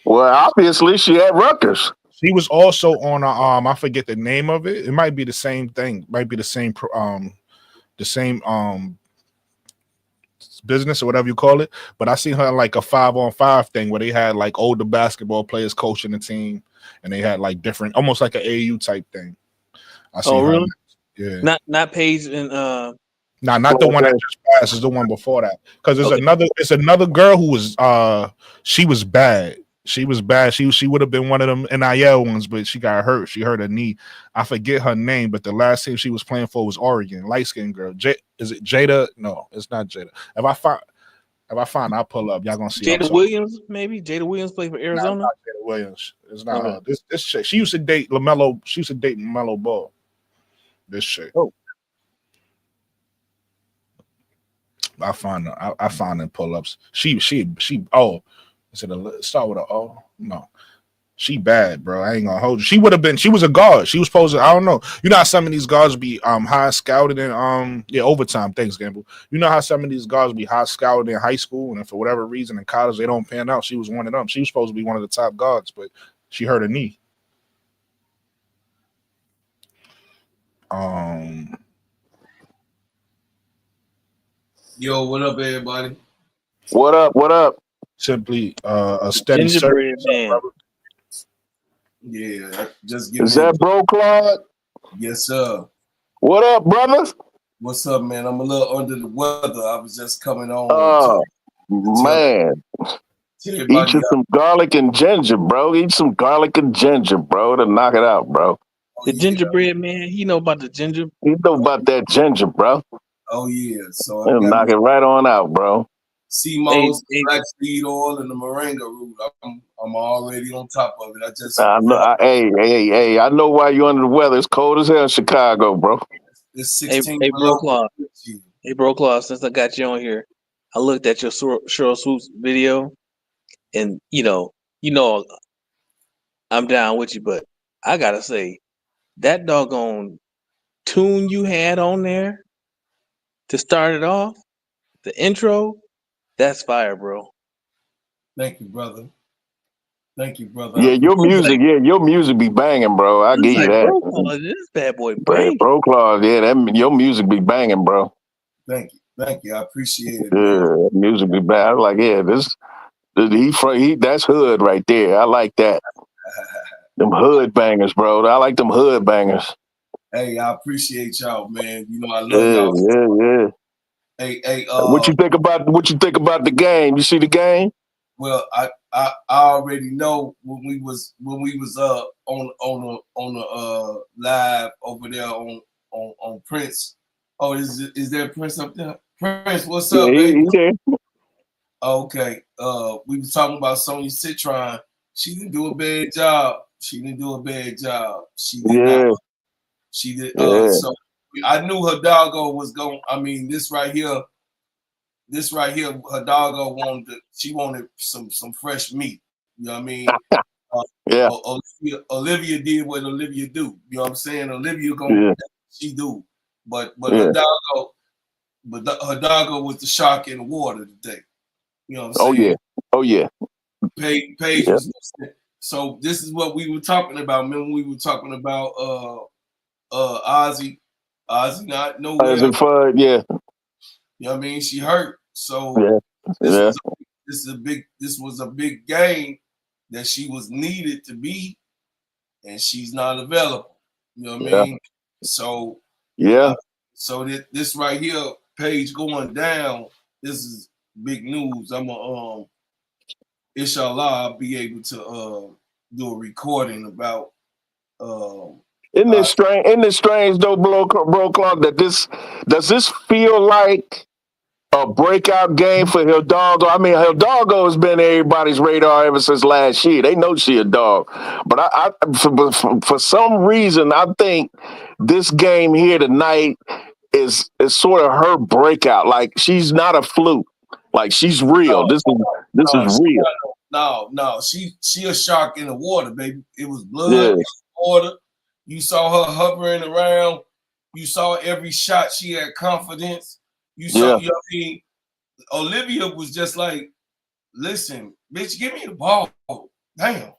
Well, obviously she had Rutgers. She was also on a I forget the name of it. It might be the same thing. Might be the same business or whatever you call it. But I seen her in like a 5-on-5 thing where they had like older basketball players coaching the team, and they had like different, almost like an AU type thing. I seen her. Really? Yeah. Not Paige and not the one that just passed. Is the one before that, because there's another girl who was she was bad. She was bad. She would have been one of them NIL ones, but she got hurt. She hurt her knee. I forget her name, but the last team she was playing for was Oregon. Light skinned girl. Is it Jada? No, it's not Jada. If I find, I'll pull up. Y'all gonna see. Jada Williams, maybe. Jada Williams played for Arizona. Not Jada Williams. It's not her. This chick. She used to date LaMelo. She used to date LaMelo Ball. This chick. Oh. I find them pull-ups. She oh, is it start with a O? No. She bad, bro. I ain't gonna hold you. She was a guard. She was supposed to, I don't know. You know how some of these guards be high scouted in overtime. Thanks, Gamble. You know how some of these guards be high scouted in high school, and for whatever reason in college they don't pan out. She was one of them. She was supposed to be one of the top guards, but she hurt her knee. Yo, what up, everybody? What up? What up? Simply a steady Gingerbread service, man. brother. Yeah, just give Is me. that bro, Claude? Yes, sir. What up, brother? What's up, man? I'm a little under the weather. I was just coming on Oh, to tell man. Eat everybody. you some garlic and ginger, bro. Eat some garlic and ginger, bro, to knock it out, bro. Oh The yeah, gingerbread man, he know about the ginger. You know about that ginger, bro. oh yeah. So I It'll got knock it right on out, bro. sea Hey, moss, hey, black seed oil, and the moringa root. I'm already on top of it. I just I know, hey, I know why you under the weather. It's cold as hell in Chicago, bro. it's hey, 16 bro, below. Claude. Hey, bro, Claude. Since I got you on here, I looked at your Cheryl Swoops video, and I'm down with you, but I gotta say that doggone tune you had on there to start it off, the intro, that's fire, bro. Thank you, brother. Thank you, brother. I Yeah, appreciate your music be banging, bro. I I was give you like, that. bro, Claude, this bad boy But bang. bro, Claude, yeah, your music be banging, bro. Thank you. Thank you. I appreciate it, man. Yeah, music be banging. I was like, yeah, that's hood right there. I like that. Them hood bangers, bro. I like them hood bangers. Hey, I appreciate y'all, man. You know I love Yeah, y'all. yeah. Hey, What you think about the game? You see the game? well, I already know when we was on the live over there on Prince. Oh, is there Prince up there? Prince, what's Yeah, up, baby? he there. Okay. We was talking about Sonya Citron. She didn't do a bad job. She didn't do a bad job. She did not. Yeah, She did. yeah, So I knew her doggo was going. I mean, this right here, her doggo she wanted some fresh meat. You know what I mean? Uh, yeah, Olivia did what Olivia do. You know what I'm saying? Olivia yeah, she do, but yeah. her doggo was the shark in the water today. You know what I'm Oh saying? yeah, oh yeah, Paige yeah. was. So this is what we were talking about. Remember we were talking about Ozzy not As nowhere. in fun, yeah, You know what I mean? She hurt. So yeah, this yeah, was this was a big game that she was needed to be, and she's not available. You know what I yeah, mean? So yeah. this right here, Paige going down. This is big news. I'm a inshallah I'll be able to do a recording about Isn't this strange? Isn't it strange though, bro, Clark, that does this feel like a breakout game for Hidalgo? I mean, Hidalgo has been everybody's radar ever since last year. They know she a dog, but for some reason, I think this game here tonight is sort of her breakout. Like she's not a fluke. Like she's real. This is real. No. She a shark in the water, baby. It was blood Yeah, in the water. You saw her hovering around. You saw every shot. She had confidence. You saw, yeah, you know what I mean? Olivia was just like, listen, bitch, give me the ball. Damn.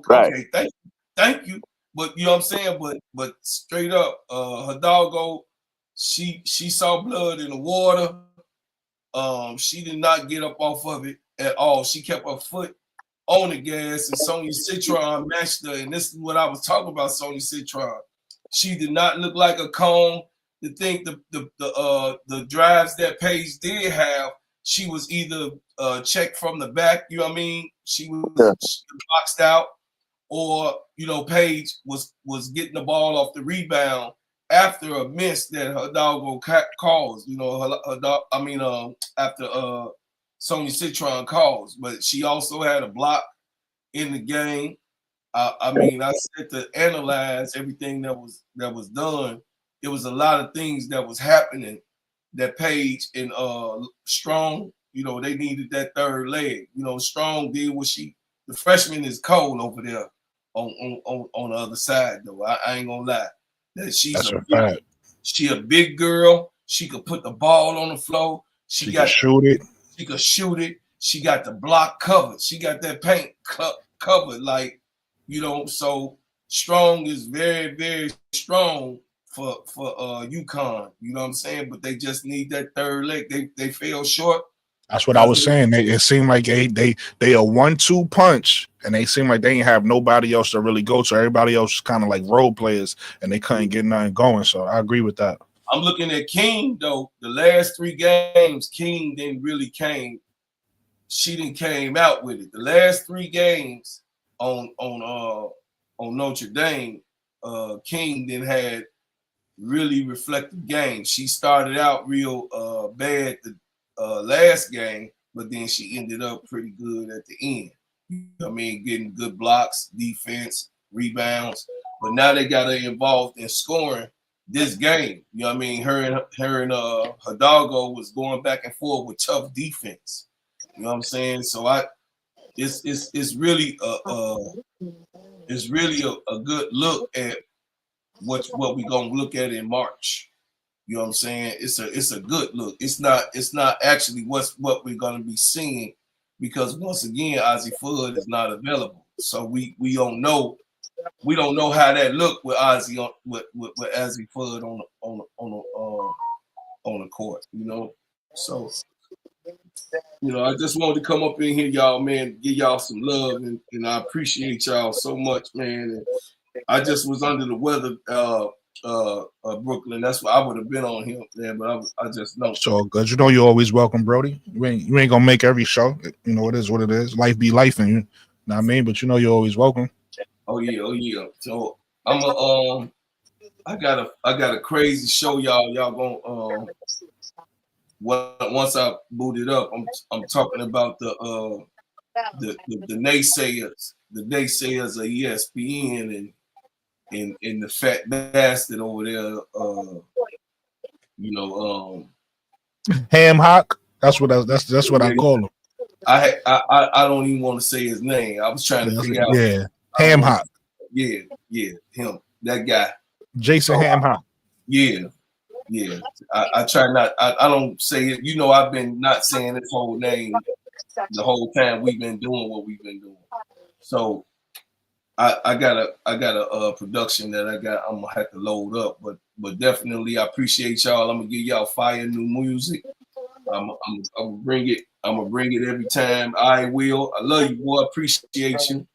right. Okay, thank you. But you know what I'm saying? But straight up, Hidalgo, she saw blood in the water. She did not get up off of it at all. She kept her foot on the gas, and Sonya Citron matched her. And this is what I was talking about, Sonya Citron. She did not look like a cone. To think the drives that Paige did have, she was either checked from the back, you know what I mean? She Yeah, was boxed out, or Paige was getting the ball off the rebound after a miss that her doggo caused. Her dog. I mean, after Sonya Citron caused, but she also had a block in the game. I mean, I said to analyze everything that was done. There was a lot of things that was happening that Paige and Strong, they needed that third leg. Strong did what the freshman is cold over there on the other side, though. I ain't gonna lie. That That's a fact. she a big girl. She could put the ball on the floor. She can shoot it. She could shoot it. She got the block covered. She got that paint covered. So Strong is very, very strong for Uconn. You know what I'm saying? But they just need that third leg. They fell short. That's what I was saying. It seemed like they a 1-2 punch, and they seemed like they didn't have nobody else to really go to. Everybody else was kind of like role players, and they couldn't get nothing going. So I agree with that. I'm looking at King though. The last 3 games, King didn't really came. She didn't came out with it. The last 3 games on Notre Dame, King then had really reflective game. She started out real bad the last game, but then she ended up pretty good at the end. You know what I mean, getting good blocks, defense, rebounds. But now they got her involved in scoring this game. You know what I mean? Her and Hidalgo was going back and forth with tough defense. You know what I'm saying? So it's really a good look at what we're gonna look at in March. You know what I'm saying? It's a good look. It's not actually what we're gonna be seeing, because once again, Ozzie Fudd is not available. So we don't know how that look with Ozzie with Ozzie Fudd on the court, you know. So I just wanted to come up in here, y'all, man, give y'all some love, and I appreciate y'all so much, man. And I just was under the weather, Brooklyn. That's why I would have been on him, man, but I just know. So good. You know you're always welcome, Brody. You ain't gonna make every show. You know, it is what it is. Life be life, and you know what I mean? But you know you're always welcome. Oh yeah. So I got a crazy show, y'all. Y'all gonna once I boot it up, I'm talking about the naysayers, of ESPN and the fat bastard over there, Ham Hock. That's what I call him. I don't even want to say his name. I was trying to figure out. Yeah, Ham Hock. Yeah, him, that guy. Jason Ham Hock. Yeah. I try not. I don't say it. You know, I've been not saying his whole name the whole time we've been doing what we've been doing. So I got a production that I'm gonna have to load up, but definitely I appreciate y'all. I'm gonna give y'all fire new music. I'm gonna bring it. I'm gonna bring it every time. I will. I love you, boy. Appreciate you.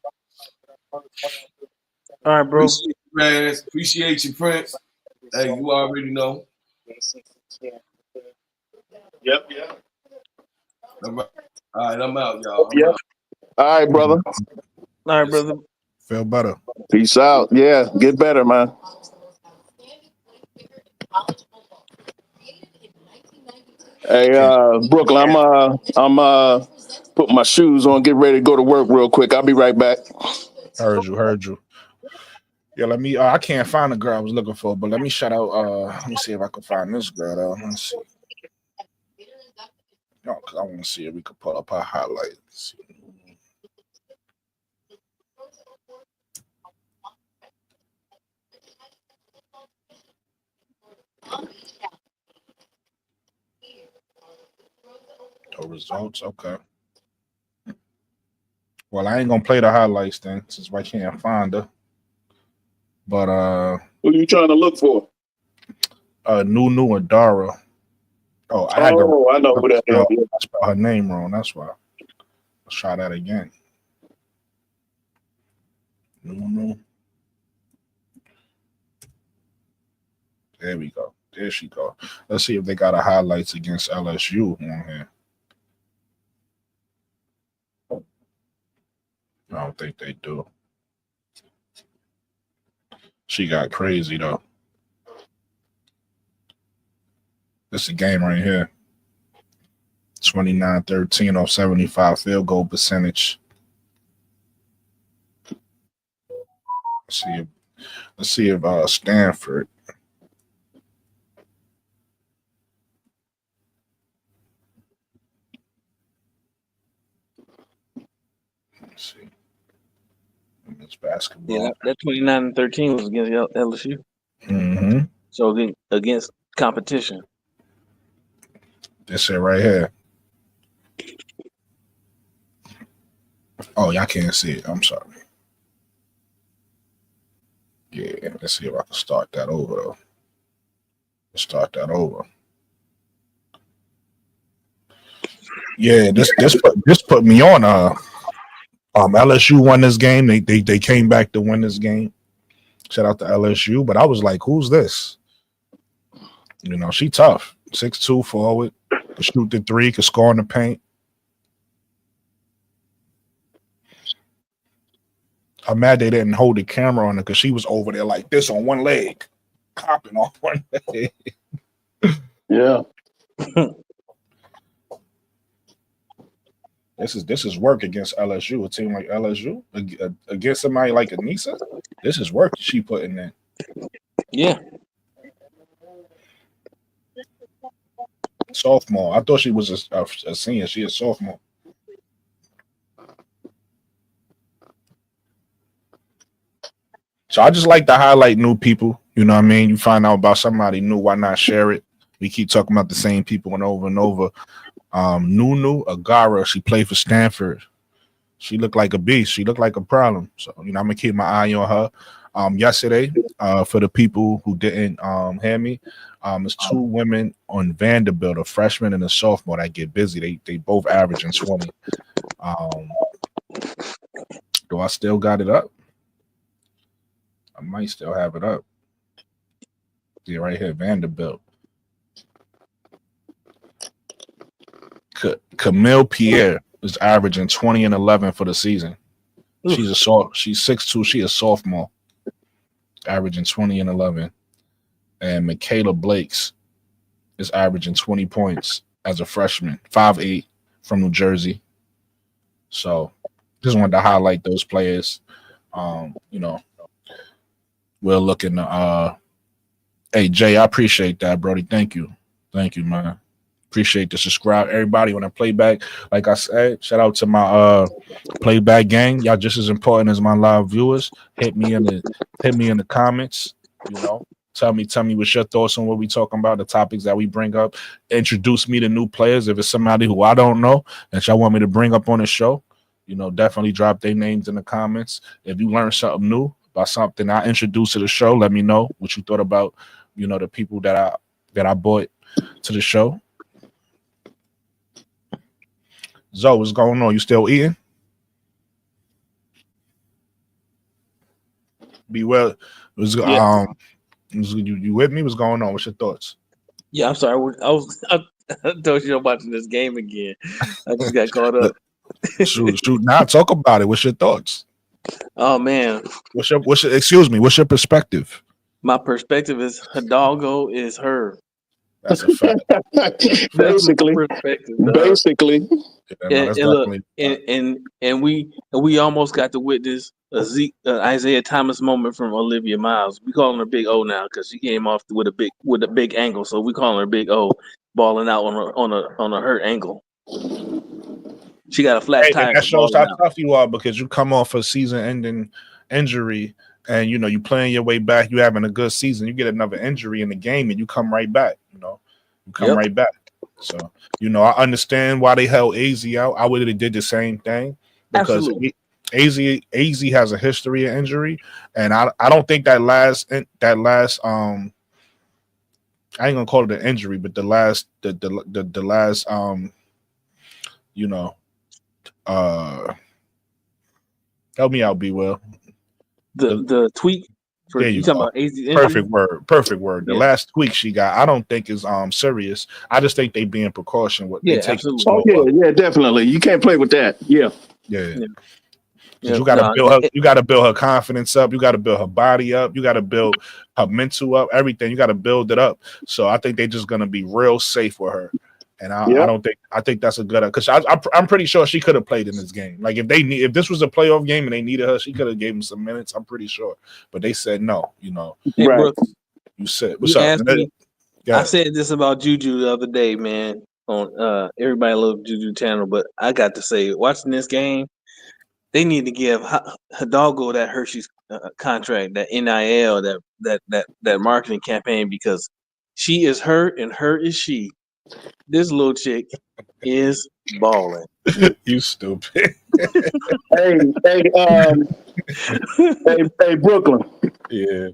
All right, bro. Appreciate you, Raz. Appreciate you, Prince. Hey, you already know. Yep. All right, I'm out, y'all. All right, brother. All right, brother. Feel better. Peace out. Yeah, get better, man. Hey, Brooklyn, I'm put my shoes on, get ready to go to work real quick. I'll be right back. Heard you. Yeah, let me. I can't find the girl I was looking for, but let me shout out. Let me see if I can find this girl. Though. Let's see. No, because I want to see if we could pull up her highlights. The results, okay. Well, I ain't gonna play the highlights then, since I can't find her. But What are you trying to look for? New Adara. Oh, I know who that is. I spelled her name wrong. That's why. Let's try that again. New. There we go. There she go. Let's see if they got a highlights against LSU on here. I don't think they do. She got crazy though. This is a game right here. 29-13 off 75 field goal percentage. Let's see if Stanford. Let's see. It's basketball. Yeah, that 29-13 was against LSU. Mm-hmm. So against competition. This it right here. Oh, y'all can't see it. I'm sorry. Yeah, let's see if I can start that over though. start that over. Yeah, this put me on. LSU won this game. They came back to win this game. Shout out to LSU. But I was like, who's this? You know, she tough. 6'2" forward. Could shoot the three. Could score in the paint. I'm mad they didn't hold the camera on her because she was over there like this on one leg, hopping on one leg. Yeah. This is work against LSU. A team like LSU against somebody like Anissa. This is work she putting in. Yeah. Sophomore. I thought she was a senior. She a sophomore. So I just like to highlight new people. You know what I mean? You find out about somebody new, why not share it? We keep talking about the same people and over. Ncaaw, she played for Stanford. She looked like a beast. She looked like a problem. So, you know, I'm going to keep my eye on her. Yesterday, for the people who didn't hear me, there's two women on Vanderbilt, a freshman and a sophomore, that get busy. They both averaging 20. Do I still got it up? I might still have it up. Yeah, right here, Vanderbilt. Camille Pierre is averaging 20 and 11 for the season. She's 6'2". She a sophomore, averaging 20 and 11. And Michaela Blakes is averaging 20 points as a freshman, 5'8", from New Jersey. So just wanted to highlight those players. You know, we're looking to hey Jay, I appreciate that, Brody. Thank you, man. Appreciate the subscribe, everybody. When I play back, like I said, shout out to my playback gang. Y'all just as important as my live viewers. Hit me in the comments. You know, tell me what's your thoughts on what we talking about, the topics that we bring up. Introduce me to new players. If it's somebody who I don't know that y'all want me to bring up on the show, you know, definitely drop their names in the comments. If you learn something new about something I introduced to the show, let me know what you thought about, you know, the people that I brought to the show. Zoe, what's going on? You still eating? Be well. You with me? What's going on? What's your thoughts? Yeah, I'm sorry. I told you I'm watching this game again. I just got caught up. shoot. Now talk about it. What's your thoughts? Oh man. What's your excuse me, what's your perspective? My perspective is Hidalgo is her. That's a fact. Basically. Yeah, and we almost got to witness a Isaiah Thomas moment from Olivia Miles. We calling her Big O now because she came off with a big angle, so we calling her Big O, balling out on a hurt ankle. She got a flat tire. That shows how tough you are because you come off a season-ending injury, and you know you playing your way back. You having a good season. You get another injury in the game, and you come right back. You know, right back. So you know, I understand why they held AZ out. I would have did the same thing because AZ has a history of injury, and I don't think that last I ain't gonna call it an injury, but the last you know. Help me out, be well. The tweak for there you talking go. About AZ injury? Perfect word. The last tweak she got, I don't think is serious. I just think they being precaution. Absolutely. Yeah, definitely. You can't play with that. Yeah. You gotta build her confidence up. You gotta build her body up. You gotta build her mental up. Everything. You gotta build it up. So I think they're just gonna be real safe with her. And I think that's a good because I'm pretty sure she could have played in this game. Like if this was a playoff game and they needed her, she could have gave them some minutes. I'm pretty sure, but they said no. You know, hey, Brooks, you said what's up? I said this about Juju the other day, man. On everybody loves Juju channel, but I got to say, watching this game, they need to give Hidalgo that Hershey's contract, that NIL, that marketing campaign because she is her and her is she. This little chick is balling. You stupid. hey, Brooklyn. Yeah.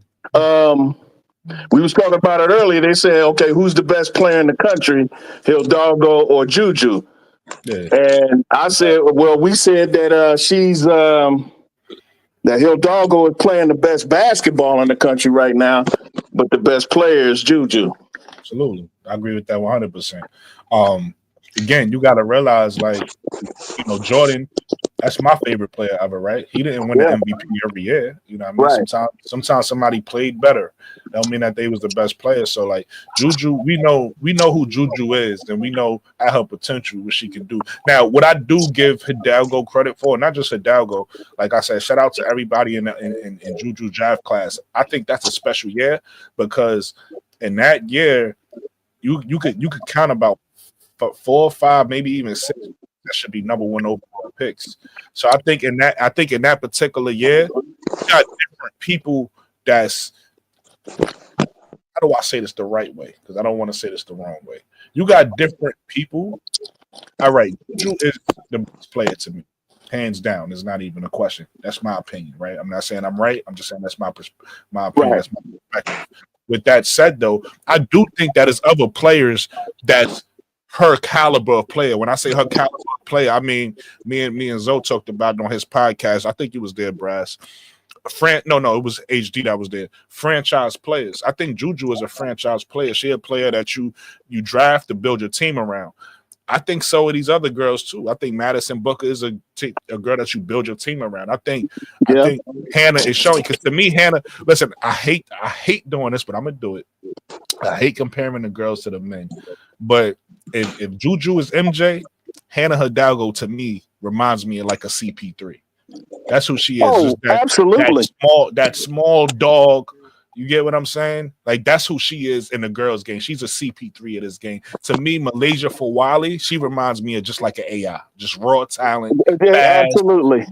We was talking about it earlier. They said, okay, who's the best player in the country, Hidalgo or Juju? Yeah. And I said, well, we said that she's that Hidalgo is playing the best basketball in the country right now, but the best player is Juju. Absolutely. I agree with that 100%. Again, you got to realize, like, Jordan, that's my favorite player ever, right? He didn't win the MVP every year. You know what I mean? Right. Sometimes somebody played better. That don't mean that they was the best player. So, like, Juju, we know who Juju is, and we know at her potential what she can do. Now, what I do give Hidalgo credit for, not just Hidalgo, like I said, shout out to everybody in Juju draft class. I think that's a special year because in that year, you could count about 4 or 5, maybe even 6 that should be number 1 overall picks. So I think in that particular year, you got different people that's, how do I say this the right way? Because I don't want to say this the wrong way. You got different people. All right, Juju is the best player to me, hands down. It's not even a question. That's my opinion, right? I'm not saying I'm right. I'm just saying that's my opinion. Right. That's my perspective. With that said, though, I do think that there's other players that's her caliber of player. When I say her caliber of player, I mean me and Zoe talked about it on his podcast. I think he was there, Brass. No, it was HD that was there. Franchise players. I think Juju is a franchise player. She a player that you draft to build your team around. I think so are these other girls too. I think Madison Booker is a girl that you build your team around. I think Hannah is showing, because to me, Hannah, listen, I hate doing this, but I'm gonna do it. I hate comparing the girls to the men. But if Juju is MJ, Hannah Hidalgo to me reminds me of like a CP3. That's who she is. Oh, absolutely. That small dog. You get what I'm saying? Like, that's who she is in the girls' game. She's a CP3 of this game. To me, Malaysia Fawali, she reminds me of just like an AI, just raw talent. Yeah, absolutely.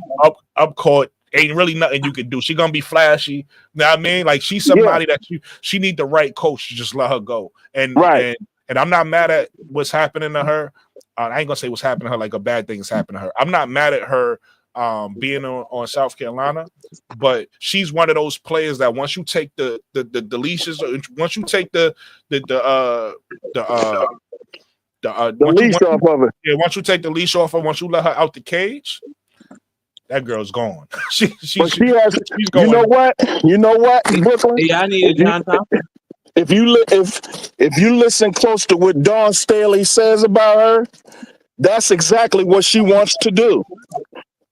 Up court, ain't really nothing you can do. She gonna be flashy. You know what I mean? Like, she's somebody that she need the right coach to just let her go. And I'm not mad at what's happening to her. I ain't gonna say what's happening to her like a bad thing is happening to her. I'm not mad at her being on South Carolina, but she's one of those players that once you take the leashes, once you take the leash off of her. Yeah, once you take the leash off her, once you let her out the cage, that girl's gone. She's going. You know what, Brooklyn? Yeah, I need a John Thompson. If you listen close to what Dawn Staley says about her, that's exactly what she wants to do.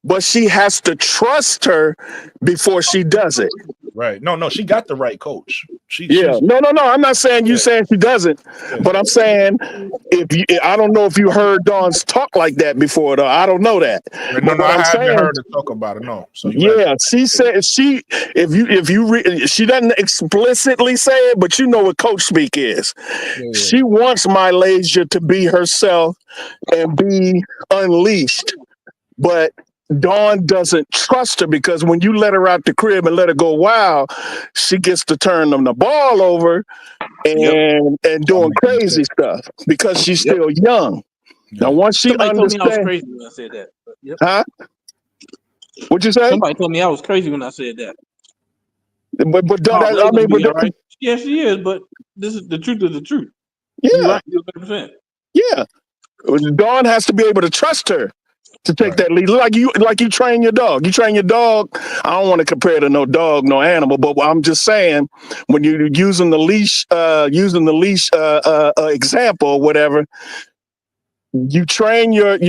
But she has to trust her before she does it. Right. No, she got the right coach. No. I'm not saying you saying she doesn't, but I'm saying I don't know if you heard Dawn's talk like that before, though. I don't know that. No, I haven't heard her talk about it. No. So she said she doesn't explicitly say it, but you know what coach speak is. Yeah. She wants Malaysia to be herself and be unleashed, but Dawn doesn't trust her because when you let her out the crib and let her go wild, she gets to turn them the ball over and doing crazy stuff because she's still young. Now, once she understands, told me I was crazy when I said that. Huh? What'd you say? Somebody told me I was crazy when I said that. But Dawn, right? Yeah, she is. But this is the truth of the truth. Yeah, you're right, 100%. Yeah, Dawn has to be able to trust her to take that lead, like you train your dog. You train your dog. I don't want to compare to no dog, no animal, but I'm just saying when you're using the leash example or whatever, you train your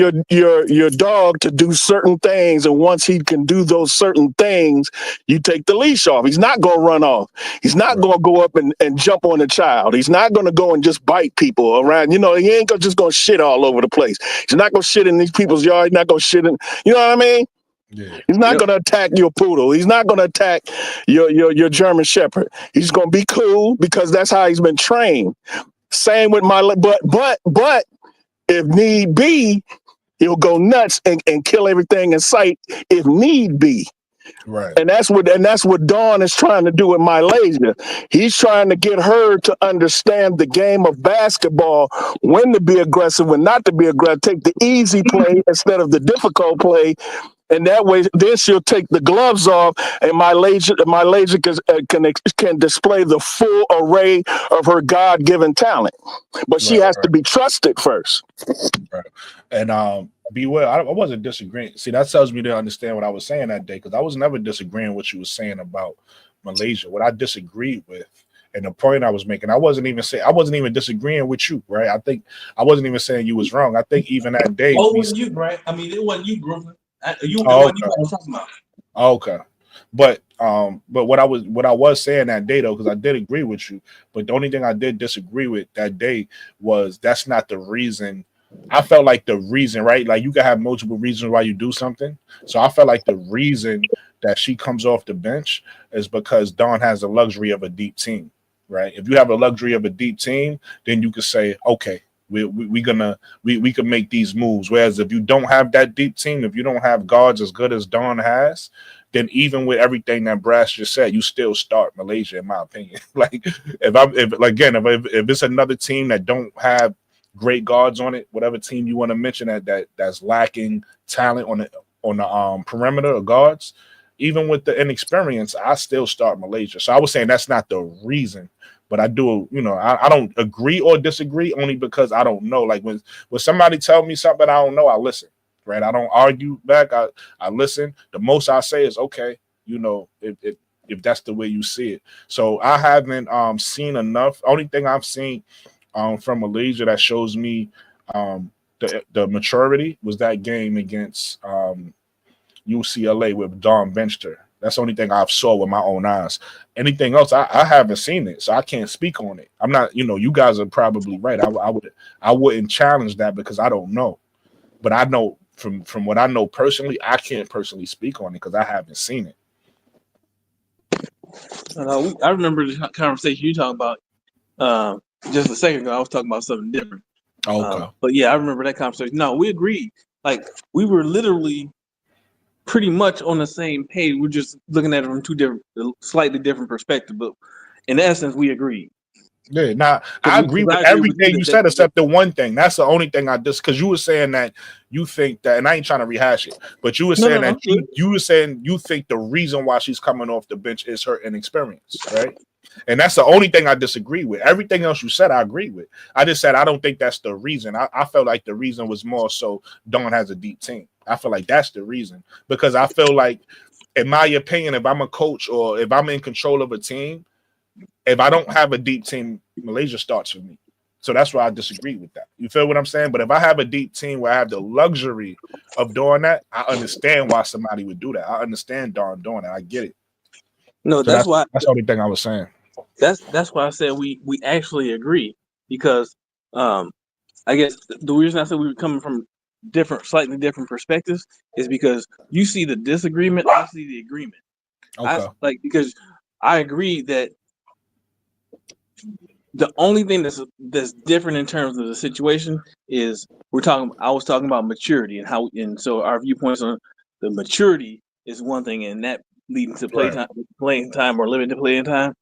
dog to do certain things, and once he can do those certain things, you take the leash off. He's not going to run off. He's not going to go up and jump on a child. He's not going to go and just bite people around. He ain't just going to shit all over the place. He's not going to shit in these people's yard. He's not going to shit in, you know what I mean? Yeah. He's not going to attack your poodle. He's not going to attack your German Shepherd. He's going to be cool because that's how he's been trained. Same with but if need be, he'll go nuts and kill everything in sight if need be. Right. And that's what Dawn is trying to do with Malaysia. He's trying to get her to understand the game of basketball, when to be aggressive, when not to be aggressive, take the easy play instead of the difficult play, And that way, then she'll take the gloves off, and my laser can display the full array of her God-given talent. But she has to be trusted first. Right. And be well. I wasn't disagreeing. See, that tells me to understand what I was saying that day, because I was never disagreeing what you were saying about Malaysia. What I disagreed with, and the point I was making, I wasn't even disagreeing with you, right? I think I wasn't even saying you was wrong. I think even that day. Oh, it wasn't you, Brad. I mean, it wasn't you, Brooklyn. You Oh, wasn't you I was talking about. Okay. But what I was saying that day, though, because I did agree with you, but the only thing I did disagree with that day was that's not the reason. I felt like the reason, right? Like, you can have multiple reasons why you do something. So I felt like the reason that she comes off the bench is because Dawn has the luxury of a deep team, right? If you have a luxury of a deep team, then you could say, okay, we can make these moves. Whereas if you don't have that deep team, if you don't have guards as good as Dawn has, then even with everything that Brass just said, you still start Malaysia, in my opinion. Like, if it's another team that don't have great guards on it, whatever team you want to mention that's lacking talent on the perimeter of guards, even with the inexperience, I still start Malaysia. So I was saying that's not the reason, but I do, I don't agree or disagree only because I don't know. Like, when somebody tell me something I don't know, I listen, right? I don't argue back. I listen. The most I say is, okay, if that's the way you see it. So I haven't seen enough. Only thing I've seen from Malaysia that shows me the maturity was that game against UCLA with Dawn benched her. That's the only thing I've saw with my own eyes. Anything else, I haven't seen it, so I can't speak on it. I'm not, you guys are probably right. I wouldn't challenge that because I don't know, but I know from what I know personally, I can't personally speak on it because I haven't seen it. I remember the conversation you talking about just a second ago. I was talking about something different. Okay. But yeah, I remember that conversation. No, we agreed. Like, we were literally pretty much on the same page. We're just looking at it from slightly different perspectives. But in essence, we agreed. Yeah, now I agree with everything you said except the one thing. That's the only thing because you were saying that you think that, and I ain't trying to rehash it, but you were saying that you were saying you think the reason why she's coming off the bench is her inexperience, right? And that's the only thing I disagree with. Everything else you said, I agree with. I just said I don't think that's the reason. I felt like the reason was more so Dawn has a deep team. I feel like that's the reason, because I feel like, in my opinion, if I'm a coach or if I'm in control of a team, if I don't have a deep team, Malaysia starts for me. So that's why I disagree with that. You feel what I'm saying? But if I have a deep team where I have the luxury of doing that, I understand why somebody would do that. I understand Dawn doing it. I get it. No, so that's the only thing I was saying. That's why I said we actually agree, because I guess the reason I said we were coming from slightly different perspectives is because you see the disagreement, I see the agreement. Okay. Because I agree that the only thing that's different in terms of the situation is I was talking about maturity and so our viewpoints on the maturity is one thing, and that leading to playing time or limited playing time.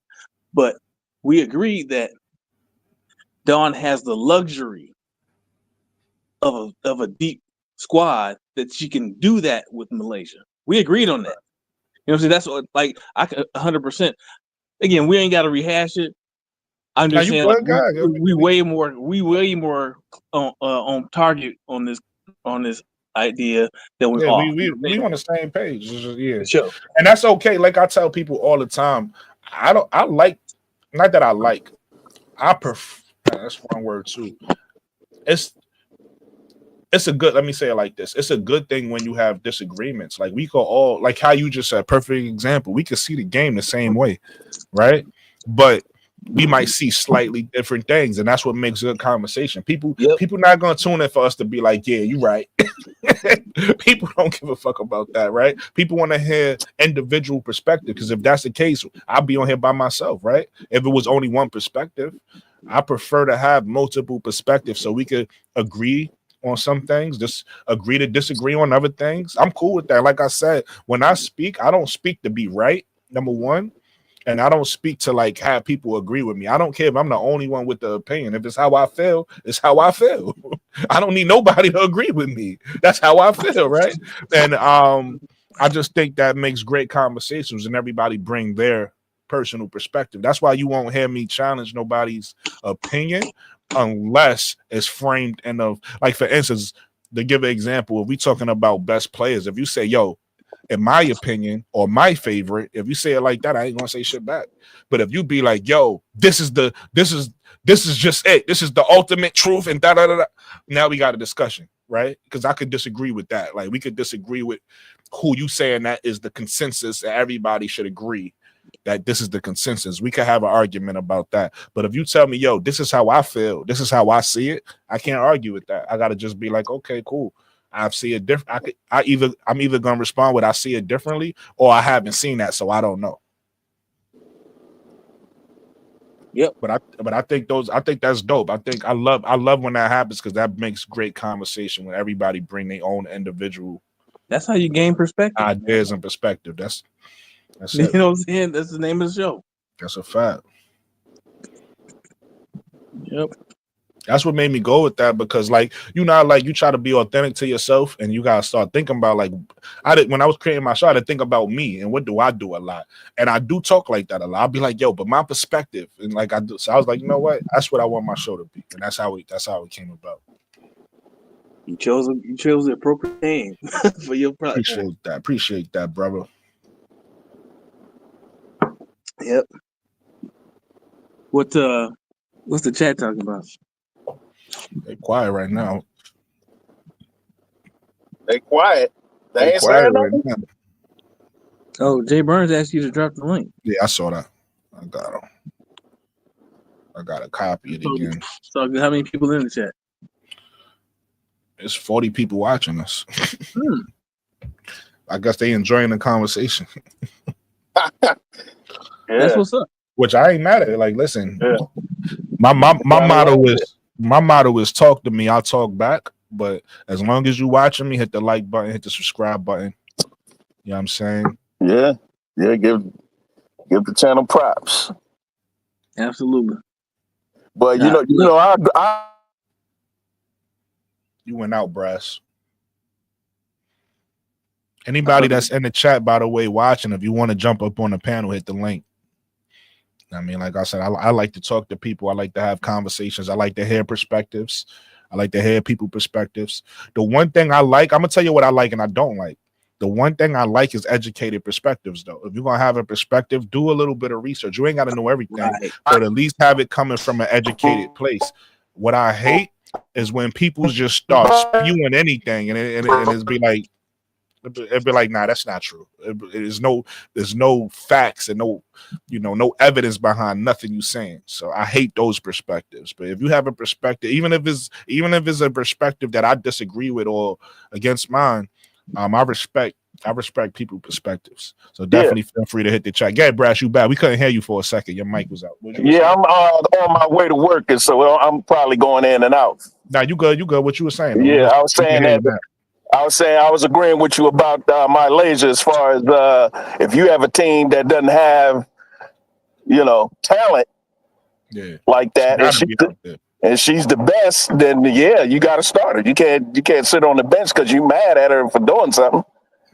But we agreed that Dawn has the luxury of a deep squad that she can do that with Malaysia. We agreed on that. You know what I'm saying? That's what, like, I could 100%. Again, we ain't got to rehash it. I'm just saying, like, we way more on target on this idea than we're off. We on the same page. Yeah, sure. And that's okay. Like I tell people all the time, I prefer. That's one word too. It's a good, let me say it like this. It's a good thing when you have disagreements. Like, we could all, like how you just said, perfect example. We could see the game the same way, right? But we might see slightly different things, and that's what makes good conversation. People not gonna tune in for us to be like, yeah, you're right. People don't give a fuck about that, right? People want to hear individual perspective, because if that's the case, I'll be on here by myself, right? If it was only one perspective, I prefer to have multiple perspectives so we could agree on some things, just agree to disagree on other things. I'm cool with that. Like I said, when I speak, I don't speak to be right, number one. And I don't speak to like have people agree with me. I don't care if I'm the only one with the opinion. If it's how I feel, it's how I feel. I don't need nobody to agree with me. That's how I feel, right? And I just think that makes great conversations and everybody bring their personal perspective. That's why you won't hear me challenge nobody's opinion unless it's framed in of, like, for instance, to give an example, if we talking about best players, if you say, yo, in my opinion or my favorite, if you say it like that, I ain't gonna say shit back. But if you be like, yo, this is just it, this is the ultimate truth, and now we got a discussion, right? Because I could disagree with that. Like, we could disagree with who you saying that is the consensus that everybody should agree that this is the consensus. We could have an argument about that. But if you tell me, yo, this is how I feel, this is how I see it, I can't argue with that. I gotta just be like, okay, cool. I see it different. I'm either gonna respond with I see it differently, or I haven't seen that, so I don't know. Yep. But I think that's dope. I love when that happens, because that makes great conversation when everybody bring their own individual. That's how you gain perspective. Ideas and perspective. That's you it. know what I'm saying? That's the name of the show. That's a fact. Yep. That's what made me go with that, because like, you know, like you try to be authentic to yourself, and you gotta start thinking about, like, when I was creating my show, I had to think about me and what do I do a lot, and I do talk like that a lot. I'll be like, yo, but my perspective, and like I do. So I was like, you know what? That's what I want my show to be, and that's how it came about. You chose the appropriate name for your project. Appreciate that, brother. Yep. What's the chat talking about? They quiet right now. They quiet. They ain't quiet saying right nothing. now. Oh, Jay Burns asked you to drop the link. Yeah, I saw that. I got to copy it again. So how many people in the chat? It's 40 people watching us. I guess they enjoying the conversation. Yeah. That's what's up. Which I ain't mad at it. Like, listen, my motto is talk to me, I'll talk back. But as long as you watching me, hit the like button, hit the subscribe button. You know what I'm saying? Yeah. Give the channel props. Absolutely. But you know, I you went out, Brass. Anybody that's in the chat, by the way, watching, if you want to jump up on the panel, hit the link. I mean, like I said, I like to talk to people. I like to have conversations. I like to hear perspectives. I like to hear people's perspectives. The one thing I like, I'm going to tell you what I like and I don't like. The one thing I like is educated perspectives, though. If you're going to have a perspective, do a little bit of research. You ain't got to know everything, but at least have it coming from an educated place. What I hate is when people just start spewing anything and it's be like, it'd be like, nah, that's not true. There's no facts and no evidence behind nothing you saying. So I hate those perspectives. But if you have a perspective, even if it's a perspective that I disagree with or against mine, I respect people's perspectives. So definitely feel free to hit the chat. Yeah, Brass, you back. We couldn't hear you for a second. Your mic was out. Yeah, I'm on my way to work, and so I'm probably going in and out. Nah, you good. What you were saying? Yeah, I was saying that. I was agreeing with you about my laser as far as if you have a team that doesn't have, talent like that, and she's the best, then yeah, you got to start her. You can't sit on the bench because you mad at her for doing something.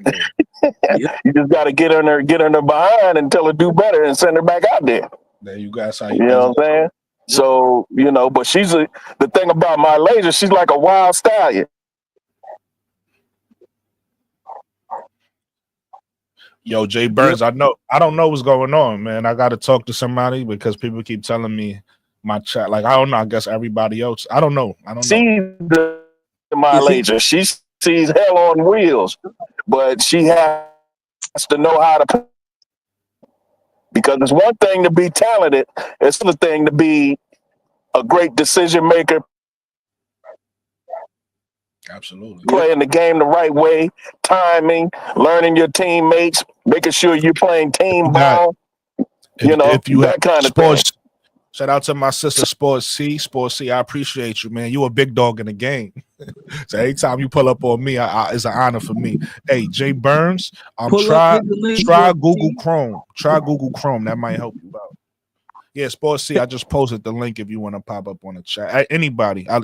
You just got to get in her behind and tell her do better and send her back out there. There you guys, how you know what I'm saying? So but the thing about my laser, she's like a wild stallion. Yo, Jay Burns, I don't know what's going on, man. I got to talk to somebody because people keep telling me my chat. Like, I don't know. I guess everybody else. I don't know. See my laser. She sees hell on wheels, but she has to know how to. Because it's one thing to be talented. It's another thing to be a great decision maker. Absolutely. Playing the game the right way, timing, learning your teammates, making sure you're playing team ball. If you that kind of thing. Shout out to my sister Sports C. Sports C, I appreciate you, man. You a big dog in the game. So anytime you pull up on me, it's an honor for me. Hey, Jay Burns, try Google Chrome. Try Google Chrome. That might help you out. Yeah, Sports C, I just posted the link if you want to pop up on the chat. Anybody, I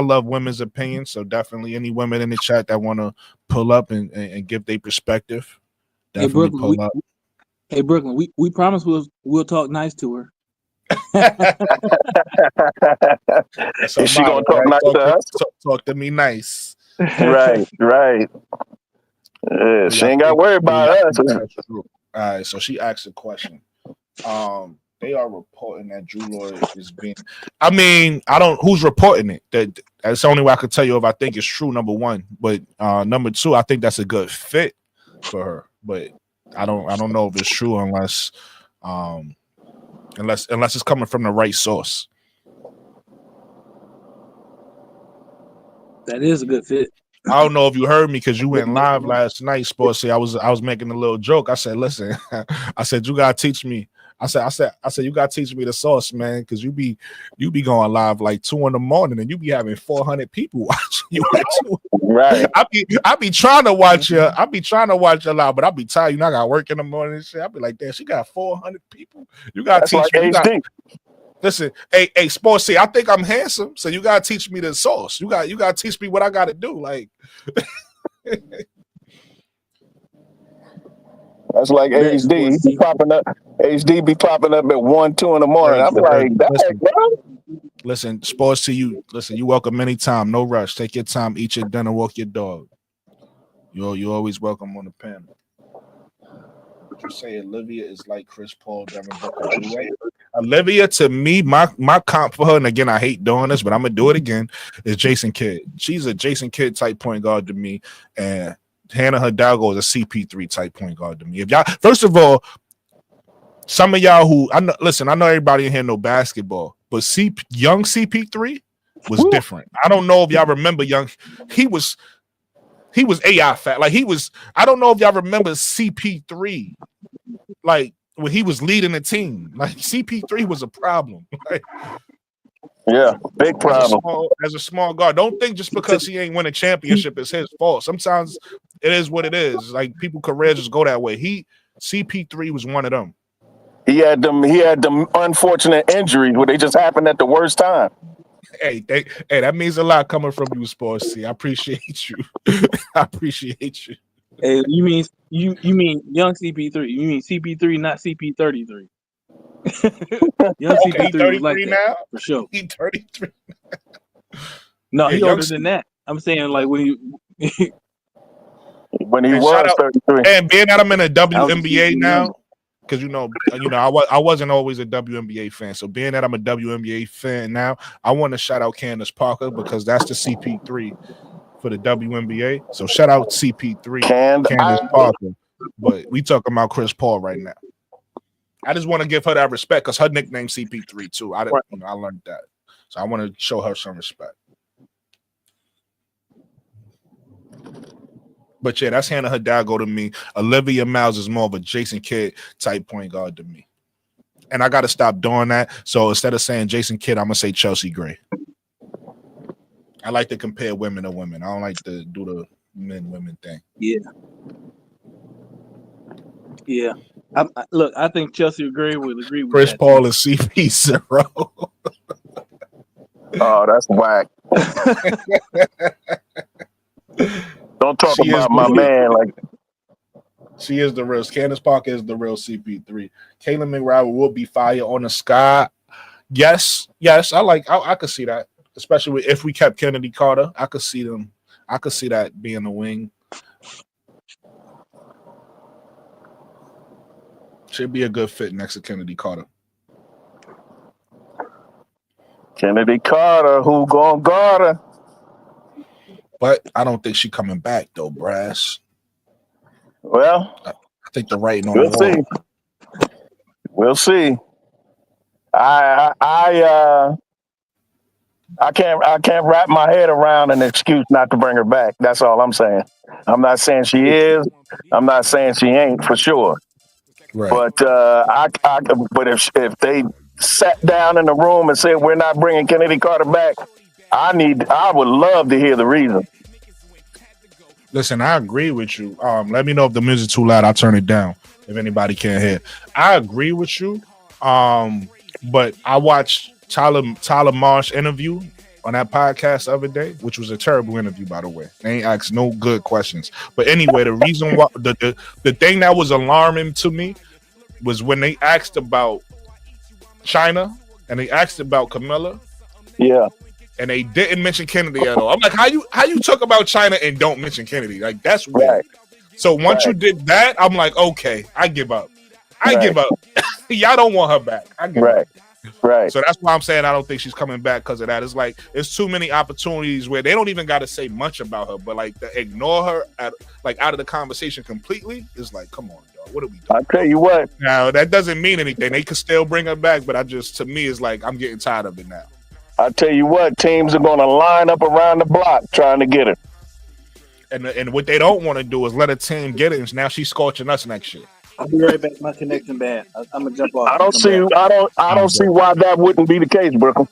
love women's opinions, so definitely any women in the chat that want to pull up and give their perspective, definitely pull up. Hey, Brooklyn, we promise we'll talk nice to her. Is she gonna talk nice to us? Talk to me nice. Right. She ain't got to worry about us. All right, so she asked a question. They are reporting that Drew Lloyd is being. I mean, I don't. Who's reporting it? That's the only way I could tell you if I think it's true. Number one, but number two, I think that's a good fit for her. But I don't know if it's true unless it's coming from the right source. That is a good fit. I don't know if you heard me because you went live last night, Sports. See, I was making a little joke. I said, listen, I said you gotta teach me. I said you gotta teach me the sauce, man, because you be going live like 2 a.m. and you be having 400 people watching you. Right. I be trying to watch you. I be trying to watch you live, but I be tired. I got work in the morning and shit. I be like, damn, she got 400 people. You gotta teach me. Listen, hey, Sports C, I think I'm handsome, so you gotta teach me the sauce. You gotta teach me what I gotta do. Like that's like HD. He be popping up. HD be popping up at 1, 2 in the morning. I'm like, listen, Sports C, you welcome anytime. No rush. Take your time, eat your dinner, walk your dog. You're always welcome on the panel. Would you say Olivia is like Chris Paul, Devin Booker? Olivia, to me, my comp for her, and again, I hate doing this, but I'm gonna do it again, is Jason Kidd. She's a Jason Kidd type point guard to me, and Hannah Hidalgo is a CP3 type point guard to me. If y'all, first of all, some of y'all who I know everybody in here know basketball, but young CP3 was different. I don't know if y'all remember young. He was AI fat. Like he was. I don't know if y'all remember CP3. Like when he was leading the team. Like CP3 was a problem. Like, yeah, big problem. As a small guard, don't think just because he ain't win a championship it's his fault. Sometimes it is what it is. Like people careers just go that way. CP3 was one of them. He had them unfortunate injuries where they just happened at the worst time. Hey, that means a lot coming from you, Sports C. I appreciate you. I appreciate you. Hey, you mean young CP3? You mean CP3, not CP33? Young CP3 was like that, now for sure. He 33. No, he older than that. I'm saying like when he was 33. And being that I'm in a WNBA now, because I wasn't always a WNBA fan. So being that I'm a WNBA fan now, I want to shout out Candace Parker because that's the CP3 for the WNBA. So shout out CP3, Candace Parker. But we talking about Chris Paul right now. I just want to give her that respect because her nickname CP3 too. I learned that, so I want to show her some respect. But yeah, that's Hannah Hidalgo to me. Olivia Miles is more of a Jason Kidd type point guard to me. And I got to stop doing that. So instead of saying Jason Kidd, I'm going to say Chelsea Gray. I like to compare women to women. I don't like to do the men-women thing. Yeah. Yeah. I think Chelsea Gray would agree with Chris Paul and CP0. Oh, that's whack. Don't talk about my man like. She is the real. Candace Parker is the real CP3. Caitlin McRae will be fire on the sky. Yes. I could see that, especially if we kept Kennedy Carter. I could see them. I could see that being a wing. Should be a good fit next to Kennedy Carter. Kennedy Carter, who gonna guard her? But I don't think she's coming back though, Brass. Well, I think the writing on the wall. We'll see. I can't wrap my head around an excuse not to bring her back. That's all I'm saying. I'm not saying she is. I'm not saying she ain't for sure. Right. But but if they sat down in the room and said, we're not bringing Kennedy Carter back, I would love to hear the reason. Listen, I agree with you. Let me know if the music too loud. I'll turn it down if anybody can't hear. I agree with you. But I watched Tyler Marsh interview on that podcast the other day, which was a terrible interview, by the way. They ain't asked no good questions. But anyway, the reason why the thing that was alarming to me was when they asked about China and they asked about Camilla. Yeah. And they didn't mention Kennedy at all. I'm like, how you talk about China and don't mention Kennedy? Like, that's weird. Right. So once you did that, I'm like, okay, I give up. I give up. Y'all don't want her back. I give up. Right. So that's why I'm saying I don't think she's coming back because of that. It's like it's too many opportunities where they don't even got to say much about her, but like to ignore her out of the conversation completely is like, come on, y'all. What are we doing? I'll tell you what. Now that doesn't mean anything. They could still bring her back, but to me, it's like I'm getting tired of it now. I tell you what, teams are going to line up around the block trying to get her. And what they don't want to do is let a team get it. And now she's scorching us next year. I'll be right back. My connection bad. I'm gonna jump off. I don't see why that wouldn't be the case, Brooklyn.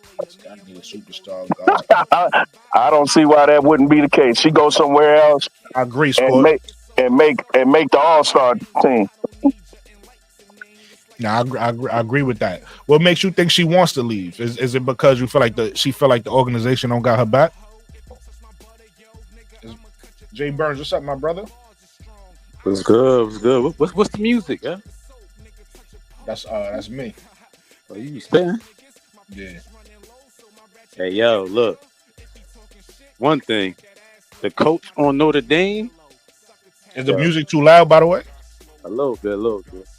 I don't see why that wouldn't be the case. She goes somewhere else. I agree, and make the All-Star team. No, I agree with that. What makes you think she wants to leave? Is it because you feel like the organization don't got her back? Jay Burns, what's up, my brother? What's good? What's good? What's the music? Yeah, that's me. Oh, you spitting? Yeah. Hey, yo, look. One thing, the coach on Notre Dame. Is the music too loud? By the way. A little bit.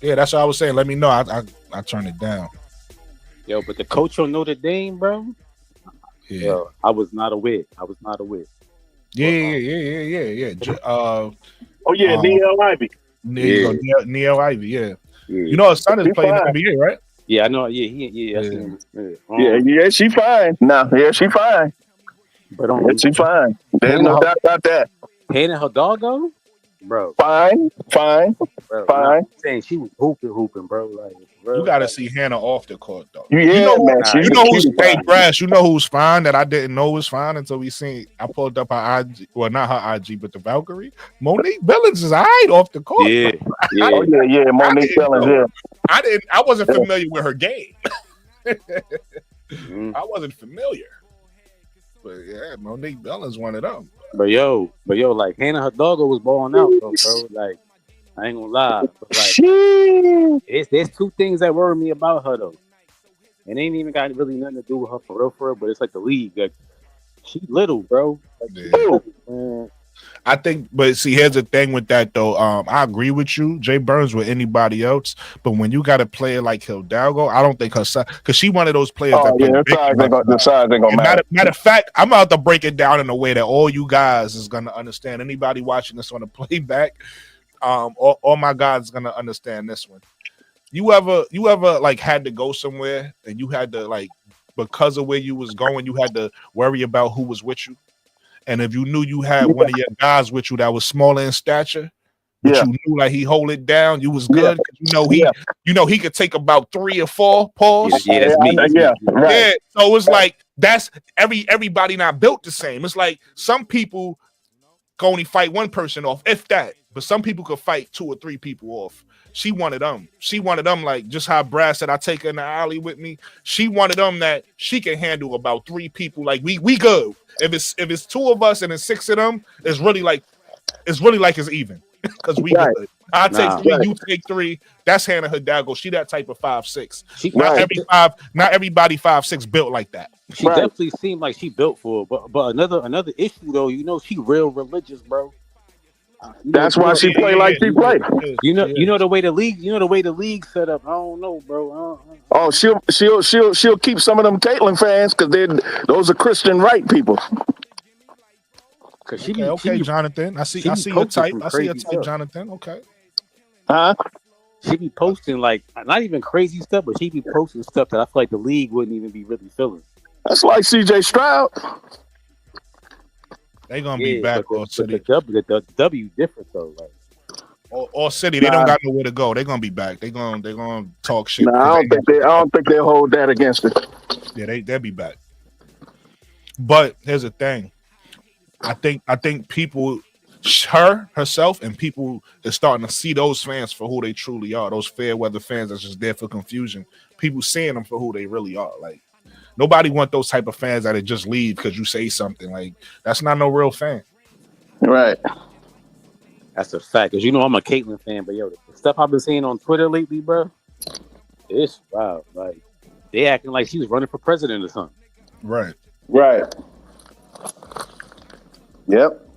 Yeah, that's what I was saying. Let me know. I turn it down. Yo, but the coach on Notre Dame, bro. Yeah. Yo, I was not aware. Yeah. Oh yeah, Ncaaw Ivy. Ncaaw Ivy. Yeah. You know, his son is playing in the NBA, right? Yeah, I know. Yeah, she fine. She fine. But she fine. There's no doubt about that. Hannah her doggo, bro. Fine. Bro, I'm saying she was hooping, bro. Like, bro, you gotta see Hannah off the court, though. Yeah, you know who's fine. Brass. You know who's fine that I didn't know was fine until we seen. I pulled up her IG. Well, not her IG, but the Valkyrie. Monique Billings is alright off the court. Yeah. Monique Billings. Yeah. I wasn't familiar with her game. I wasn't familiar. But yeah, Monique Billings one of them. But yo, like Hannah her doggo was balling out, though, bro. Like, I ain't gonna lie, but like, there's two things that worry me about her though, and they ain't even got really nothing to do with her for real. But it's like the league, like she little, bro. Like, man. I think, but see, here's the thing with that though. I agree with you, Jay Burns, with anybody else, but when you got a player like Hidalgo, I don't think her size, because she one of those players the size ain't gonna matter. Matter of fact, I'm about to break it down in a way that all you guys is gonna understand. Anybody watching this on the playback, all my guys is gonna understand this one. You ever like had to go somewhere and you had to, like, because of where you was going, you had to worry about who was with you? And if you knew you had one of your guys with you that was smaller in stature, but you knew like he hold it down, you was good. You know he could take about 3 or 4 pause. Yeah, that's me. Right. So it's like that's everybody not built the same. It's like some people can only fight one person off, if that. But some people could fight 2 or 3 people off. She wanted them. Like just how Brad said, I take her in the alley with me. She wanted them that she can handle about 3 people. Like we good. If it's 2 of us and it's 6 of them, it's really like it's even because we good. I take 3, you take 3. That's Hannah Hidalgo. She that type of 5'6". Not everybody 5'6" built like that. She definitely seemed like she built for it. But another issue though, you know, she real religious, bro. That's why she play like she play. You know the way the league set up. I don't know, bro. Oh, she'll keep some of them Caitlyn fans because those are Christian right people. Cause she Jonathan. I see your type. I see your type, Jonathan. Okay. Huh? She be posting like not even crazy stuff, but she be posting stuff that I feel like the league wouldn't even be really feeling. That's like CJ Stroud. They gonna be back on the W different though. Like, Or City, they don't got nowhere to go. They're gonna be back. They're gonna talk shit. Nah, I don't think they'll hold that against it. Yeah, they'll be back. But here's the thing. I think people, herself, and people is starting to see those fans for who they truly are. Those fair weather fans that's just there for confusion. People seeing them for who they really are. Like nobody want those type of fans that just leave because you say something. Like that's not no real fan. Right. That's a fact. Cause you know I'm a Caitlyn fan, but yo, the stuff I've been seeing on Twitter lately, bro, it's wild. Like they acting like she was running for president or something. Right. Right. Yep.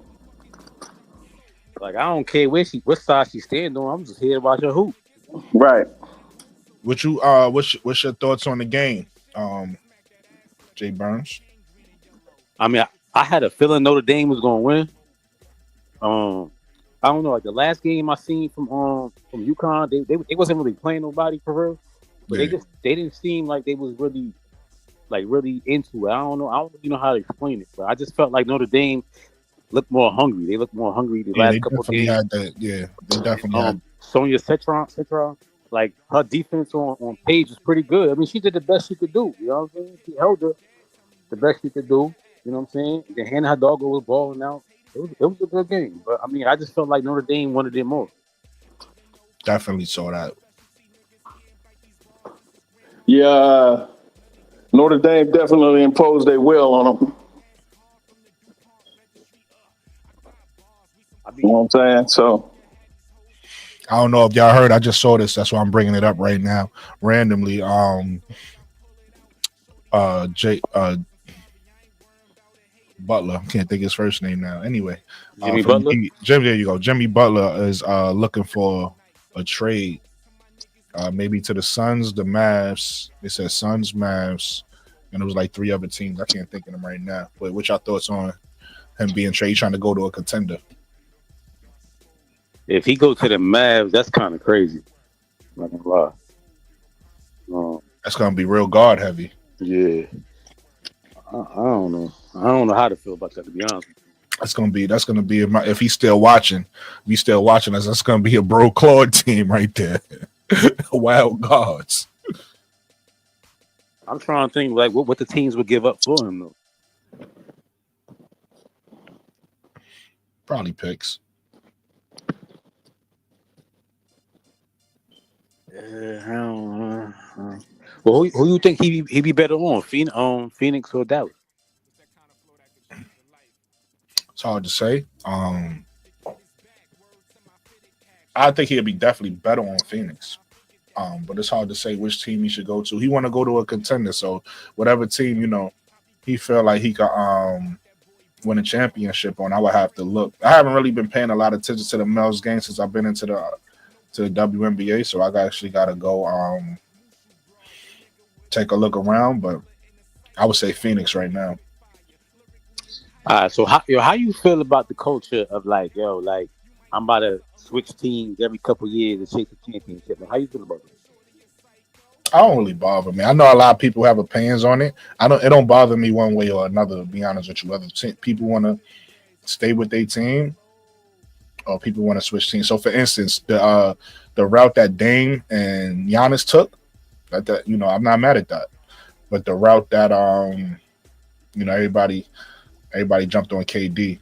Like I don't care what side she stand on. I'm just here to watch her hoop. Right. What's your thoughts on the game, Jay Burns? I mean, I had a feeling Notre Dame was gonna win. I don't know, like the last game I seen from Uconn, they wasn't really playing nobody for real, but they didn't seem like they was really into it. I don't really know how to explain it, but I just felt like Notre Dame looked more hungry. They looked more hungry the last couple of games. They definitely had. Sonia Citron, like her defense on page was pretty good. I mean, she did the best she could do. You know what I'm saying? She held her the best she could do. You know what I'm saying? The Hannah Hidalgo was balling out. It was a good game, but I mean, I just felt like Notre Dame wanted it more. Definitely saw that. Yeah, Notre Dame definitely imposed their will on them. You know what I'm saying? So I don't know if y'all heard. I just saw this. That's why I'm bringing it up right now, randomly. Butler. I can't think his first name now. Anyway, Jimmy Butler. There you go. Jimmy Butler is looking for a trade, maybe to the Suns, the Mavs. It says Suns, Mavs, and it was like 3 other teams. I can't think of them right now. But what's your thoughts on him being traded, trying to go to a contender? If he goes to the Mavs, that's kind of crazy. I'm not gonna lie. That's gonna be real guard heavy. Yeah. I don't know. I don't know how to feel about that, to be honest. That's gonna be if he's still watching. If he's still watching us, that's gonna be a bro Claude team right there. Wild guards. I'm trying to think like what the teams would give up for him though. Probably picks. I don't know. Well, who you think he be better on? Phoenix or Dallas? It's hard to say. I think he'll be definitely better on Phoenix. But it's hard to say which team he should go to. He want to go to a contender, so whatever team, he feel like he could win a championship on, I would have to look. I haven't really been paying a lot of attention to the Mels game since I've been into the WNBA, so I actually got to go take a look around, but I would say Phoenix right now. All right, so how you feel about the culture of like I'm about to switch teams every couple years to chase a championship? How you feel about it? I don't really bother me. I know a lot of people have opinions on it. It don't bother me one way or another, to be honest with you. Whether people want to stay with their team or people want to switch teams. So, for instance, the route that Dame and Giannis took, that I'm not mad at that. But the route that everybody jumped on KD,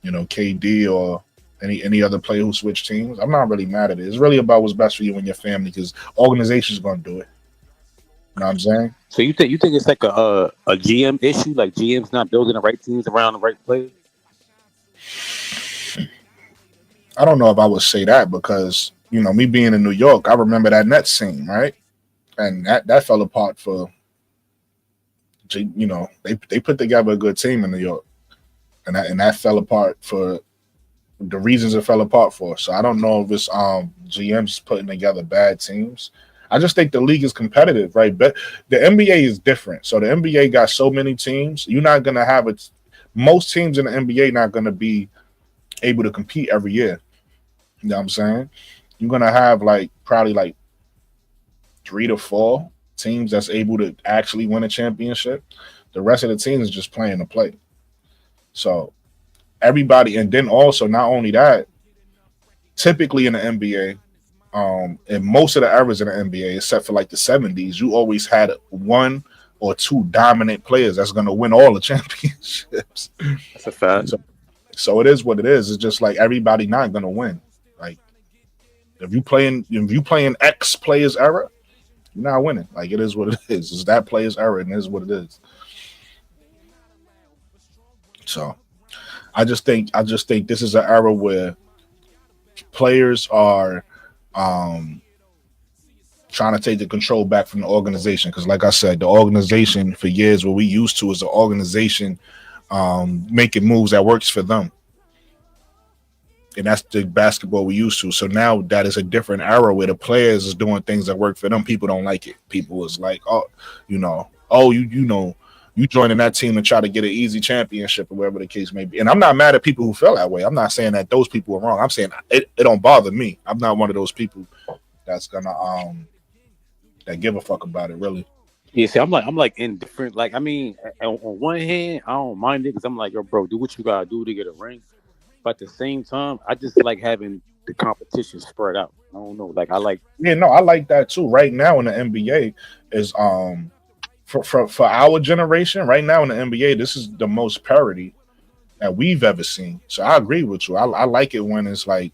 KD or any other player who switched teams, I'm not really mad at it. It's really about what's best for you and your family, because organization's going to do it. You know what I'm saying? So you think it's like a GM issue, like GM's not building the right teams around the right players? I don't know if I would say that, because me being in New York, I remember that Nets team, right? And that fell apart for they put together a good team in New York, and that fell apart for the reasons it fell apart for. So I don't know if it's GMs putting together bad teams. I just think the league is competitive, right? But the NBA is different. So the NBA got so many teams. You're not gonna have it. Most teams in the NBA not gonna be able to compete every year. You know what I'm saying? You're gonna have probably 3 to 4 teams that's able to actually win a championship. The rest of the teams is just playing to play. So everybody, and then also not only that, typically in the NBA, in most of the eras in the NBA, except for like the 70s, you always had one or two dominant players that's going to win all the championships. That's a fact. So it is what it is. It's just like everybody not going to win. Like if you playing X players era, you're not winning. Like it is what it is. It's that player's era, and it is what it is. So I just think this is an era where players are trying to take the control back from the organization. Because like I said, the organization for years, what we used to is the organization making moves that works for them. And that's the basketball we used to. So now that is a different era where the players is doing things that work for them. People don't like it. People is like, you joining that team and try to get an easy championship or whatever the case may be. And I'm not mad at people who feel that way. I'm not saying that those people are wrong. I'm saying it don't bother me. I'm not one of those people that's gonna that give a fuck about it, really. Yeah, see, I'm like indifferent. Like, I mean, on one hand, I don't mind it because I'm like, yo, bro, do what you gotta do to get a ring. But at the same time, I just like having the competition spread out. I don't know. Like, I like that too. Right now in the NBA is for our generation, right now in the NBA, this is the most parity that we've ever seen. So I agree with you. I like it when it's like,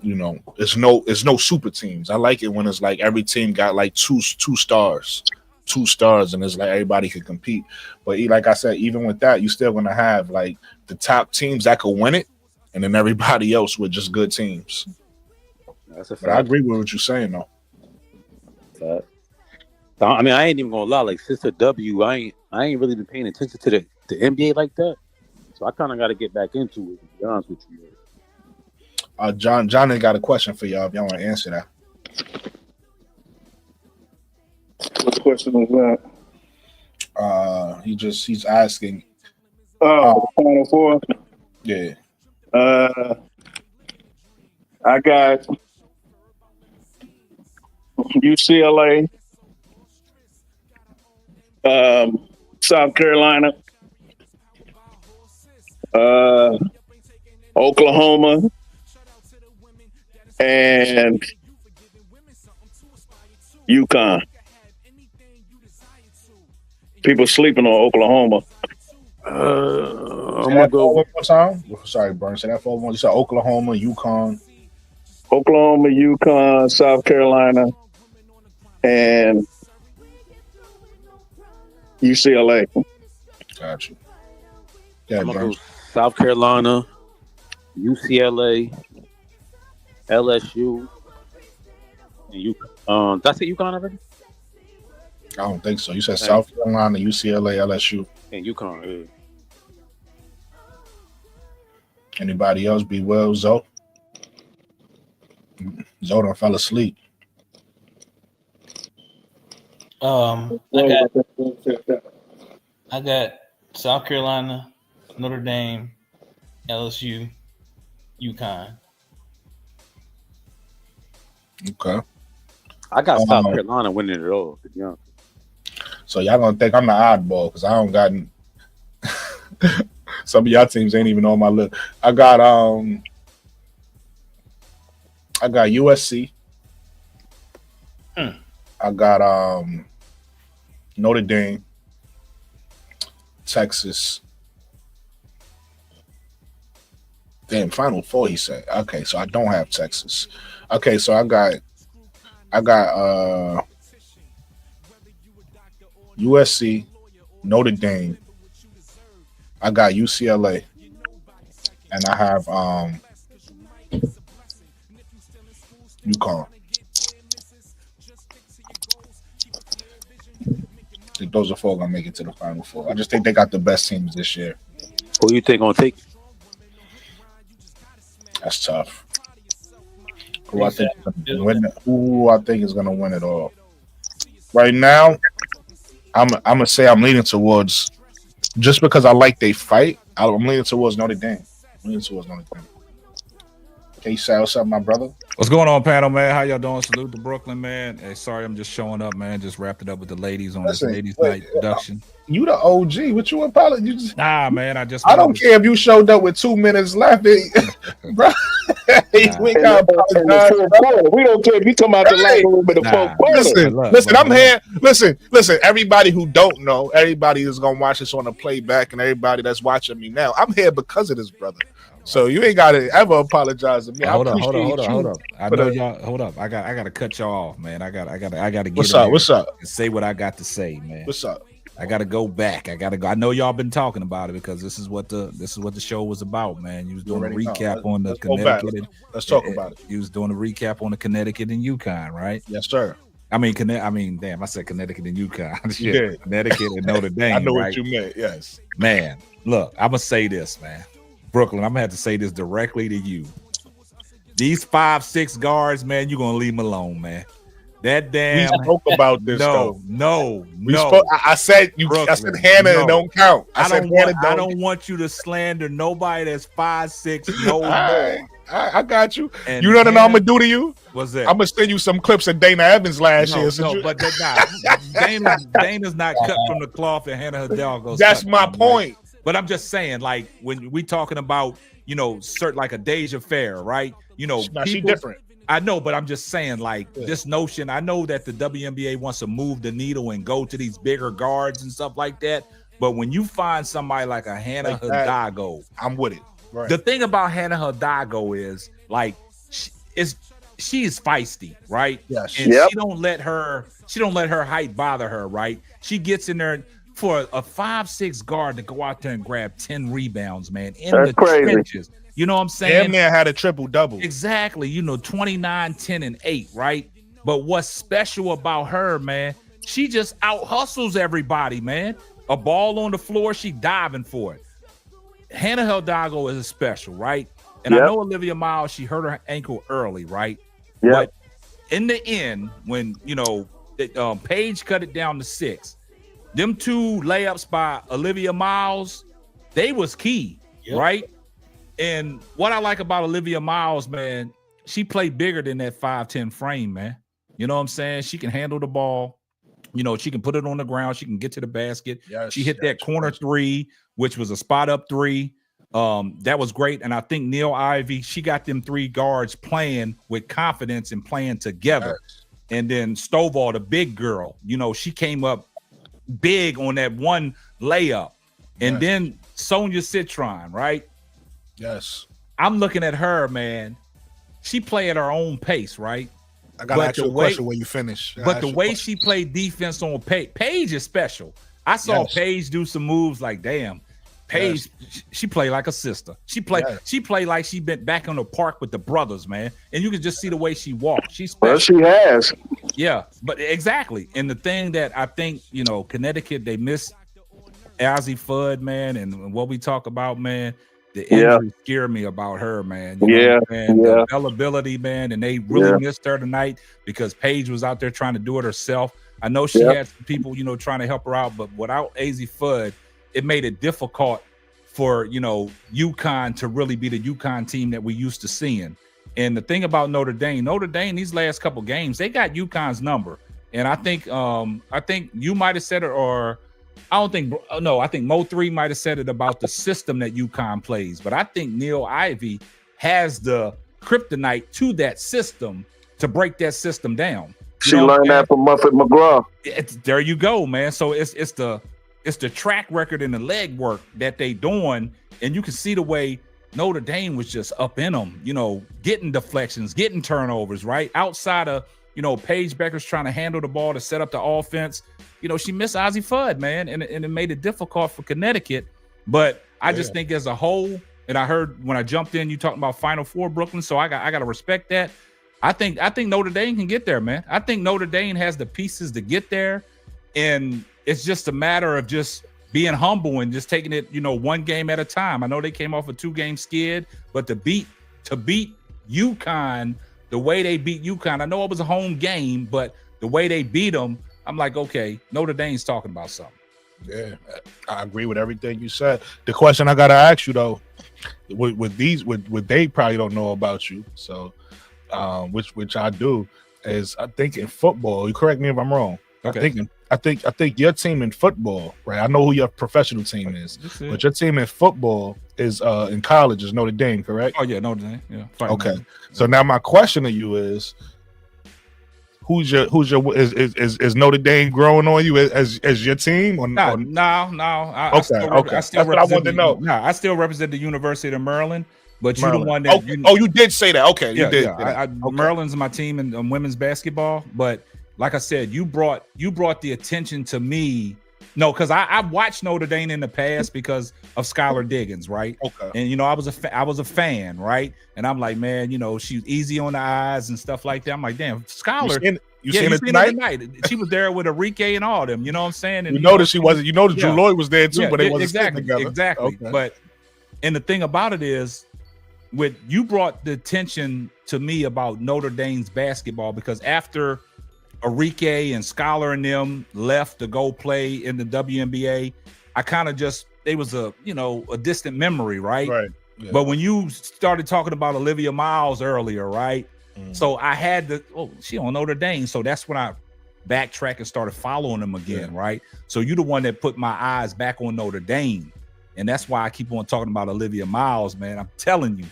it's no super teams. I like it when it's like every team got like two stars, and it's like everybody could compete. But like I said, even with that, you're still gonna have like the top teams that could win it, and then everybody else with just good teams. That's a fact. But I agree with what you're saying, though. I mean, I ain't even gonna lie. Like, since the W, I ain't really been paying attention to the NBA like that. So I kind of got to get back into it. To be honest with you. John ain't got a question for y'all. If y'all want to answer that. What question was that? He's asking. Final four. Yeah. I got UCLA, South Carolina, Oklahoma, and Uconn. People sleeping on Oklahoma. I'm gonna go one more time. Sorry, Burn. Say that for one. You said Oklahoma, Uconn, South Carolina, and UCLA. Got you. Yeah, I'm gonna go South Carolina, UCLA, LSU, and UConn. Did I say UConn already? I don't think so. You said South Carolina, UCLA, LSU, and UConn. Yeah. Anybody else? Be well, Zoe. Zoe done fell asleep. I got South Carolina, Notre Dame, LSU, UConn. Okay. I got South Carolina winning it all, to be honest. So y'all gonna think I'm the oddball because I don't got some of y'all teams ain't even on my list. I got USC. I got Notre Dame, Texas. Damn, Final Four, he said. Okay, so I don't have Texas. Okay, so I got USC, Notre Dame. I got UCLA, and I have Uconn. I think those are four gonna make it to the Final Four. I just think they got the best teams this year. Who you think gonna take it? That's tough. Who I think is gonna win it all? Right now, I'm gonna say I'm leaning towards, just because I like they fight. I'm leaning towards Notre Dame. Okay, Sal, what's up, my brother? What's going on, panel, man? How y'all doing? Salute to Brooklyn, man. Hey, sorry, I'm just showing up, man. Just wrapped it up with the ladies on this ladies' night production. You the OG. What you apologize? Nah, man. I don't care if you showed up with 2 minutes left, bro. We ain't got to in the fourth quarter. We don't care if you come out the locker room in the fourth quarter. Listen, I'm here. Listen. Everybody who don't know, everybody is gonna watch this on the playback, and everybody that's watching me now, I'm here because of this brother. So you ain't gotta ever apologize to me. Hold up. I know y'all. Hold up. I gotta cut y'all off, man. I gotta get What's up? And say what I got to say, man. What's up? I gotta go back. I know y'all been talking about it because this is what the show was about, man. You was doing a recap on the Connecticut. Let's talk about it. You was doing a recap on the Connecticut and Uconn, right? Yes, sir. I mean, damn, I said Connecticut and Uconn. Shit. Connecticut and Notre Dame. I know right? what you meant. Yes, man. Look, I'm gonna say this, man. Brooklyn, I'm gonna have to say this directly to you. These 5'6" guards, man, you're gonna leave them alone, man. That damn. We spoke about this. No. I said Brooklyn, I said Hannah don't count. I don't want you to slander nobody that's 5'6" no more. I got you. And you know what I'm gonna do to you? What's that? I'm gonna send you some clips of Dana Evans last year. But Dana's not cut from the cloth, and Hannah Hidalgo's. That's my point. Right? But I'm just saying, like when we talking about, certain like a Deja Fair, right? She different. I know, but I'm just saying, like this notion. I know that the WNBA wants to move the needle and go to these bigger guards and stuff like that. But when you find somebody like a Hannah Hidalgo, I'm with it. Right. The thing about Hannah Hidalgo is like she is feisty, right? Yes. And she don't let her height bother her, right? She gets in there for a 5'6" guard to go out there and grab 10 rebounds, man, in the trenches. You know what I'm saying? Damn near had a triple-double. Exactly. 29, 10, and 8, right? But what's special about her, man, she just out-hustles everybody, man. A ball on the floor, she diving for it. Hannah Hidalgo is special, right? And I know Olivia Miles, she hurt her ankle early, right? Yeah. But in the end, when, Paige cut it down to 6, them 2 layups by Olivia Miles, they was key, right? And what I like about Olivia Miles, man, she played bigger than that 5'10" frame, man. You know what I'm saying? She can handle the ball. She can put it on the ground. She can get to the basket. Yes, she hit that corner 3, which was a spot up 3. That was great. And I think Ivy, she got them 3 guards playing with confidence and playing together. Yes. And then Stovall, the big girl, she came up big on that one layup. And then Sonia Citron, right? Yes. I'm looking at her, man. She play at her own pace, right? I got to ask you a question when you finish. But the way she played defense on Paige is special. I saw Paige do some moves like, damn, Paige, she played like a sister. She played like she been back on the park with the brothers, man. And you can just see the way she walked. She's special. Well, she has. Yeah, but exactly. And the thing that I think, Connecticut, they miss Ozzie Fudd, man, and what we talk about, man. The injury scared me about her, man. The availability, man, and they really missed her tonight because Paige was out there trying to do it herself. I know she had some people, trying to help her out, but without Ozzie Fudd, it made it difficult for, Uconn to really be the Uconn team that we used to seeing. And the thing about Notre Dame, these last couple games, they got Uconn's number. And I think you might have said it, or I think Mo3 might have said it about the system that Uconn plays, but I think Ivy has the kryptonite to that system to break that system down. She learned that from Muffet McGraw. There you go, man. So it's the track record and the leg work that they doing, and you can see the way Notre Dame was just up in them, getting deflections, getting turnovers, right? Outside of, Paige Becker's trying to handle the ball to set up the offense. She missed Ozzie Fudd, man, and it made it difficult for Connecticut. But I just think as a whole, and I heard when I jumped in, you talking about Final Four Brooklyn, so I got to respect that. I think Notre Dame can get there, man. I think Notre Dame has the pieces to get there, and it's just a matter of just being humble and just taking it, one game at a time. I know they came off a 2-game skid, but to beat Uconn the way they beat Uconn, I know it was a home game, but the way they beat them, I'm like, okay, Notre Dame's talking about something. Yeah, I agree with everything you said. The question I gotta ask you though, with they probably don't know about you, so which I do, is I think in football, you correct me if I'm wrong. Okay. I think your team in football, right? I know who your professional team is, but your team in football is in college is Notre Dame, correct? Oh yeah, Notre Dame. Yeah. Okay. So now my question to you is, is Notre Dame growing on you as your team? No. I still That's what I wanted to know. No, I still represent the University of Maryland, but you're the one that. Okay. You did say that. Okay, you did. Yeah, Maryland's my team in women's basketball, but like I said, you brought the attention to me. No, because I watched Notre Dame in the past because of Skylar Diggins, right? Okay. And I was a fan, right? And I'm like, man, she's easy on the eyes and stuff like that. I'm like, damn, Skylar. You seen it tonight? She was there with Enrique and all them. You know what I'm saying? And you noticed she wasn't. You noticed Drew Lloyd was there too, but they wasn't exactly together. Exactly. Okay. But and the thing about it is, you brought the attention to me about Notre Dame's basketball because after Enrique and Skylar and them left to go play in the WNBA, I kind of it was a distant memory, right? Right. Yeah. But when you started talking about Olivia Miles earlier, right? So I had she on Notre Dame. So that's when I backtracked and started following them again, right? So you're the one that put my eyes back on Notre Dame. And that's why I keep on talking about Olivia Miles, man. I'm telling you,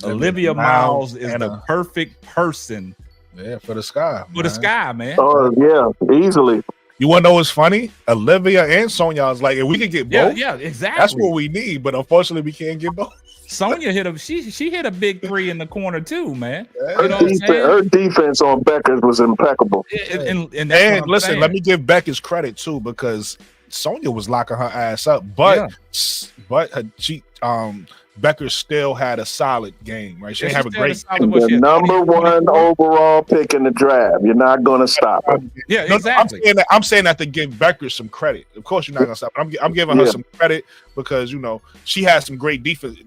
Olivia Miles is the perfect person. Yeah, for the Sky. For the Sky, man. Oh, yeah, easily. You want to know what's funny? Olivia and Sonya is like, if we could get both, yeah, exactly. That's what we need. But unfortunately, we can't get both. Sonya she hit a big three in the corner too, man. Her defense on Beckers was impeccable. And listen, let me give Beckers credit too, because Sonya was locking her ass up, but Becker still had a solid game, right? She didn't have a great the number one overall pick in the draft. You're not going to stop her. Yeah, exactly. I'm saying that to give Becker some credit. Of course, you're not going to stop her. I'm giving her some credit because she has some great defense.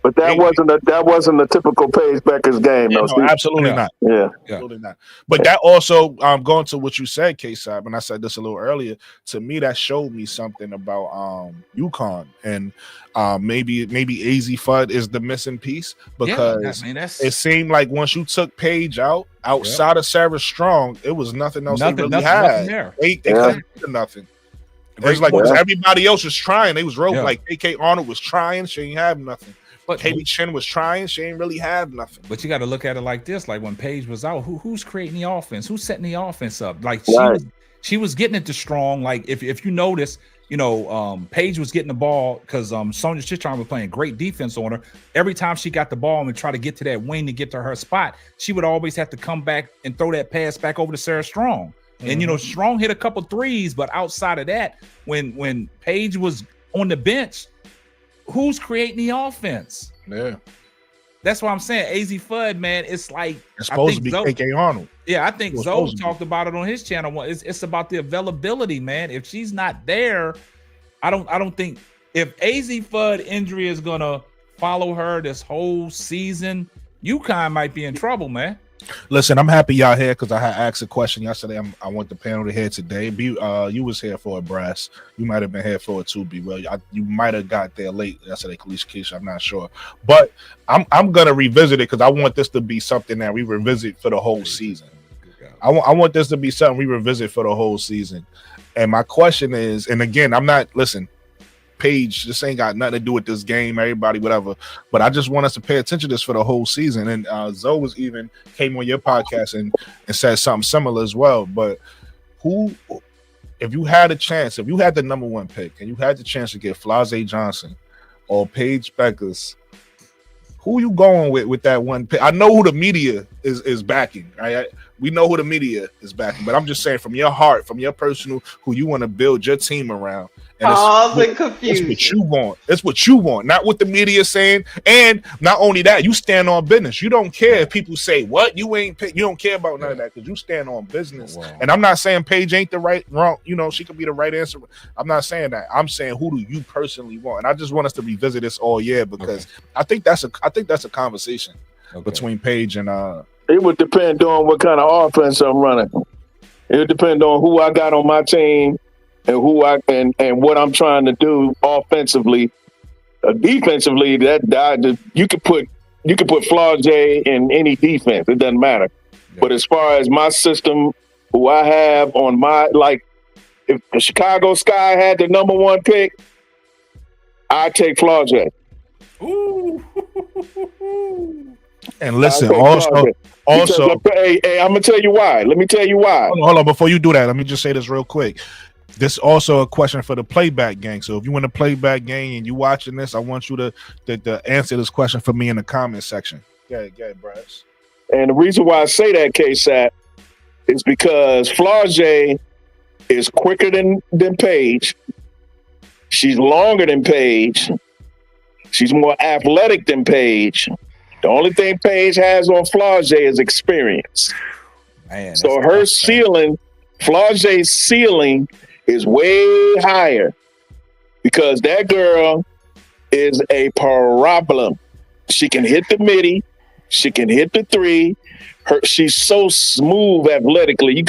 But that wasn't a typical Paige Becker's game, though. No, absolutely not. Yeah, absolutely not. But that also, going to what you said, K-Side, and I said this a little earlier. To me, that showed me something about Uconn, and maybe AZ Fudd is the missing piece because it seemed like once you took Paige outside of Sarah Strong, it was nothing else they really had. They couldn't do nothing. It was like everybody else was trying. They was like AK Arnold was trying. She ain't have nothing. But Katie Chen was trying. She ain't really have nothing. But you got to look at it like this: like when Paige was out, who's creating the offense? Who's setting the offense up? Like she was getting it to Strong. Like if you notice, Paige was getting the ball because Sonya Chitron was playing great defense on her. Every time she got the ball and try to get to that wing to get to her spot, she would always have to come back and throw that pass back over to Sarah Strong. And Strong hit a couple threes, but outside of that, when Paige was on the bench, who's creating the offense? Yeah, that's what I'm saying. AZ Fudd, man, it's like it's supposed to be KK Arnold. Yeah, I think Zoe talked about it on his channel. It's about the availability, man. If she's not there, I don't think if AZ Fudd injury is gonna follow her this whole season, Uconn might be in trouble, man. Listen, I'm happy y'all here because I had asked a question yesterday. I want the panel to hear today. You was here for a brass. You might have been here for it too. You might have got there late yesterday, Keisha. I'm not sure, but I'm gonna revisit it because I want this to be something that we revisit for the whole season. I want this to be something we revisit for the whole season. And my question is, and again, Paige, this ain't got nothing to do with this game, everybody, whatever. But I just want us to pay attention to this for the whole season. And Zoe came on your podcast and said something similar as well. But if you had the number one pick and you had the chance to get Flau'jae Johnson or Paige Beckers, who you going with that one pick? I know who the media is backing. Right? We know who the media is backing, but I'm just saying from your heart, from your personal, who you want to build your team around. And it's what you want. It's what you want, not what the media is saying. And not only that, you stand on business. You don't care if people say what you ain't pick. You don't care about none of that because you stand on business. Wow. And I'm not saying Paige ain't the wrong. She could be the right answer. I'm not saying that. I'm saying who do you personally want? And I just want us to revisit this all year because I think that's a conversation between Paige and It would depend on what kind of offense I'm running. It would depend on who I got on my team. And and what I'm trying to do offensively, defensively, that you could put Flau'jae in any defense. It doesn't matter. Yeah. But as far as my system, who I have on my if the Chicago Sky had the number 1 pick, I'd take Flau'jae. Ooh. And listen, also, hey, I'm gonna tell you why. Let me tell you why. Hold on. Before you do that, let me just say this real quick. This is also a question for the playback gang. So if you want to playback gang and you watching this, I want you to answer this question for me in the comment section. Go ahead, Bryce. And the reason why I say that, K-Sat, is because Flau'jae is quicker than Paige. She's longer than Paige. She's more athletic than Paige. The only thing Paige has on Flau'jae is experience. Man, so her ceiling, Flau'jae's ceiling, is way higher because that girl is a problem. She can hit the midi, she can hit the 3. She's so smooth athletically.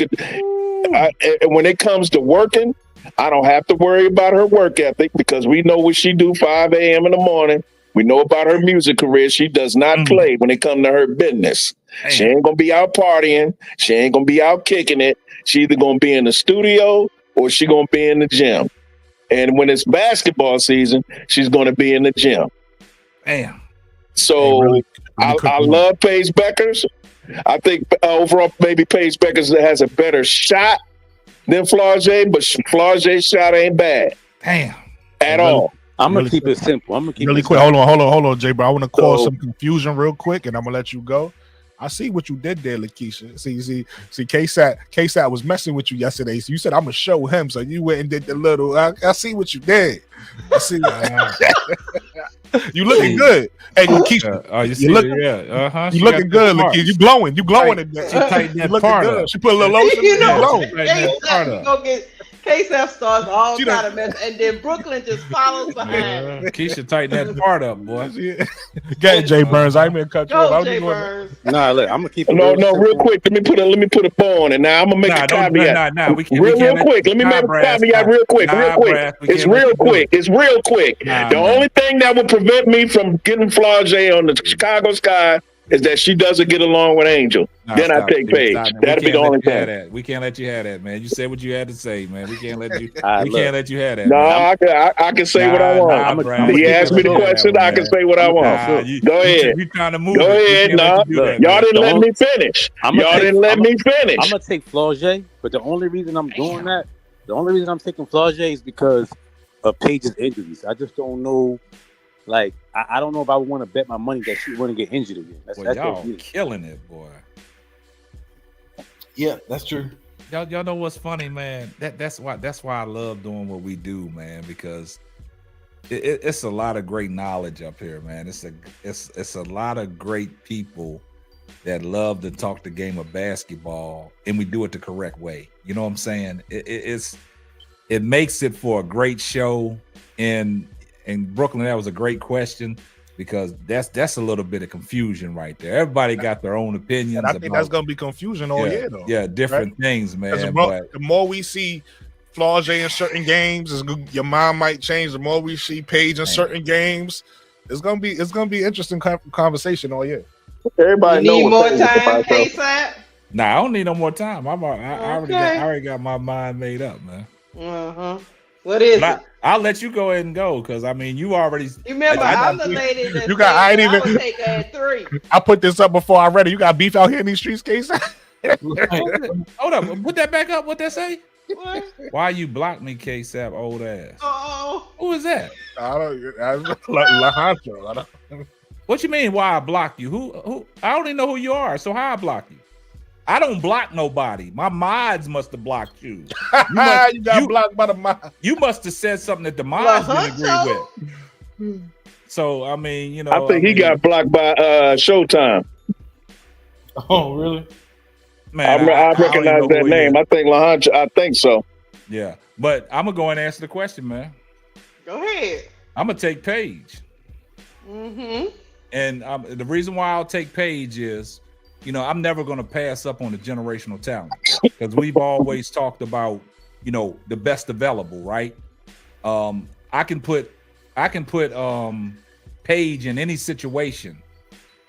When it comes to working, I don't have to worry about her work ethic because we know what she do 5 a.m. in the morning. We know about her music career. She does not play when it comes to her business. Damn. She ain't gonna be out partying. She ain't gonna be out kicking it. She either gonna be in the studio or she gonna be in the gym. And when it's basketball season, she's gonna be in the gym. Damn. So really I love Paige Beckers. I think overall maybe Paige Beckers has a better shot than Flau'jae, but Flau'jae's shot ain't bad. Damn. At all. I'm gonna keep it simple. I'm gonna keep really it quick. simple. Hold on, Jay, bro. I want to cause some confusion real quick, and I'm gonna let you go. I see what you did there, Lakeisha. See, K-Sat was messing with you yesterday. So you said I'm gonna show him, so you went and did the little. I see what you did. I see. You looking good. Hey, Lakeisha. You see You looking good, Lakeisha. You glowing. You glowing in there. She tightened that part up. She put a little lotion. You know, glowing. go get KSF starts all kind of mess, and then Brooklyn just follows behind. Keisha tighten that part up, boy. Get it, Jay Burns. I ain't gonna cut you off. Jay Burns. Nah, look, I'm gonna keep it. No, real quick. Let me put a bow on it. Now I'm gonna make a caveat. Real quick. Let me make a caveat real quick. It's real quick. The only thing that would prevent me from getting Flau'jae on the Chicago Sky is that she doesn't get along with Angel. Then I take Paige. That'd be the only thing. We can't let you have that, man. You said what you had to say, man. We can't let you. Can't let you have that. No, I can say what I want. He asked me the question. I can say what I want. Go ahead. You trying to move? Go ahead. No, y'all didn't let me finish. Y'all didn't let me finish. I'm gonna take Flau'jae, but the only reason I'm doing that, the only reason I'm taking Flau'jae is because of Paige's injuries. I just don't know. Like, I don't know if I would want to bet my money that she wouldn't get injured again. That's y'all killing it, boy. Yeah, that's true. Y'all know what's funny, man? That's why I love doing what we do, man, because it's a lot of great knowledge up here, man. It's a lot of great people that love to talk the game of basketball, and we do it the correct way. You know what I'm saying? It makes it for a great show. In Brooklyn, that was a great question because that's a little bit of confusion right there. Everybody got their own opinions. And I think that's gonna be confusion all year, though. Yeah, different things, man. The more we see Flau'jae in certain games, your mind might change. The more we see Paige in certain games, it's gonna be interesting conversation all year. Everybody need more time, KSAT? Nah, I don't need no more time. I already got my mind made up, man. What is it? I'll let you go ahead and go because I mean you already. You remember I'm the lady that I would take her at 3. I put this up before I read it. You got beef out here in these streets, Case? Hold up, put that back up. What that say? What? Why you blocked me, K-Sap, old ass? Who is that? I don't. What you mean? Why I blocked you? Who? I don't even know who you are. So how I block you? I don't block nobody. My mods must have blocked you. You got blocked by the mods. You must have said something that the mods didn't agree with. So I mean, you know, I think he got blocked by Showtime. Oh, really? Man, I recognize that name. I think LaHancha. I think so. Yeah, but I'm gonna go and answer the question, man. Go ahead. I'm gonna take Paige. And the reason why I'll take Paige is, you know, I'm never going to pass up on the generational talent because we've always talked about, you know, the best available, right? I can put Paige in any situation,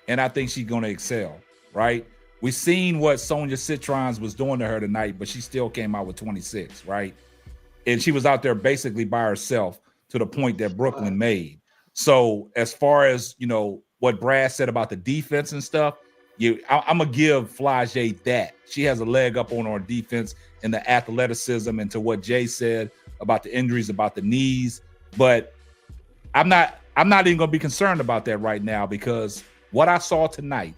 and I think she's going to excel, right? We've seen what Sonia Citrons was doing to her tonight, but she still came out with 26, right? and she was out there basically by herself to the point that Brooklyn made. So as far as what Brad said about the defense and stuff, I'm gonna give Flage that she has a leg up on our defense and the athleticism, and to what Jay said about the injuries, about the knees. But I'm not even gonna be concerned about that right now, because what I saw tonight,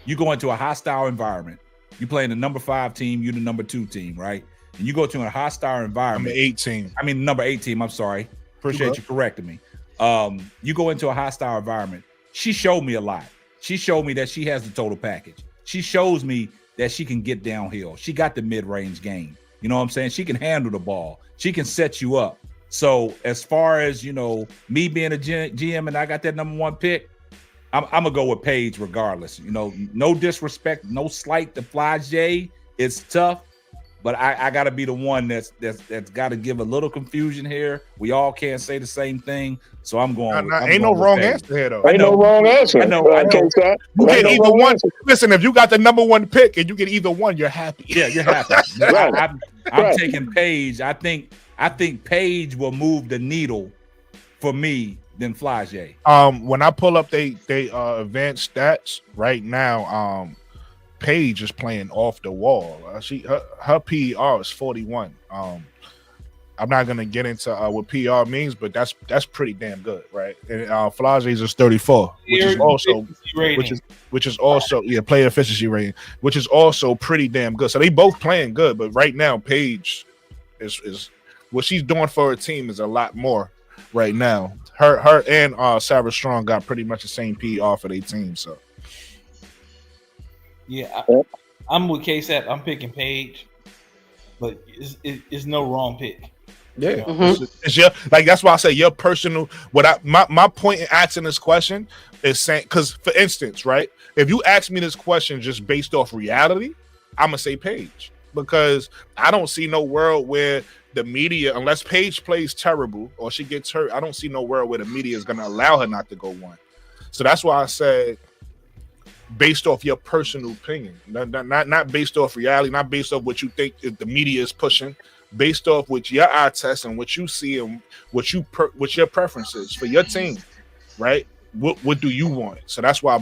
you go into a hostile environment. You playing the number 5 team, you the number 2 team, right? And you go to a hostile environment. Number 8 team. I'm sorry. Appreciate you correcting me. You go into a hostile environment. She showed me a lot. She showed me that she has the total package. She shows me that she can get downhill. She got the mid-range game. You know what I'm saying? She can handle the ball. She can set you up. So as far as, me being a GM and I got that number 1 pick, I'm going to go with Paige regardless. No disrespect, no slight to Flage. It's tough. But I got to be the one that's got to give a little confusion here. We all can't say the same thing, so I'm going. Ain't no wrong answer here, though. Ain't no wrong answer. I know. You get either one. Listen, if you got the number 1 pick and you get either one, you're happy. Yeah, you're happy. Right. I'm taking Paige. I think Paige will move the needle for me than Flage. When I pull up they advanced stats right now, Paige is playing off the wall. Her PER is 41. I'm not gonna get into what PR means, but that's pretty damn good, right? And Flage's is 34, which is also player efficiency rating, which is also pretty damn good. So they both playing good, but right now Paige is what she's doing for her team is a lot more right now. Her and Sarah Strong got pretty much the same PER for their team, so. Yeah, I'm with KSAP. I'm picking Paige, but it's no wrong pick. Yeah, it's your, that's why I say your personal. My point in asking this question is saying, because for instance, right, if you ask me this question just based off reality, I'm gonna say Paige, because I don't see no world where the media, unless Paige plays terrible or she gets hurt, I don't see no world where the media is gonna allow her not to go 1. So that's why I said, based off your personal opinion, not based off reality, not based off what you think the media is pushing, based off what your eye test and what you see and what your preferences for your team, right? What do you want? So that's why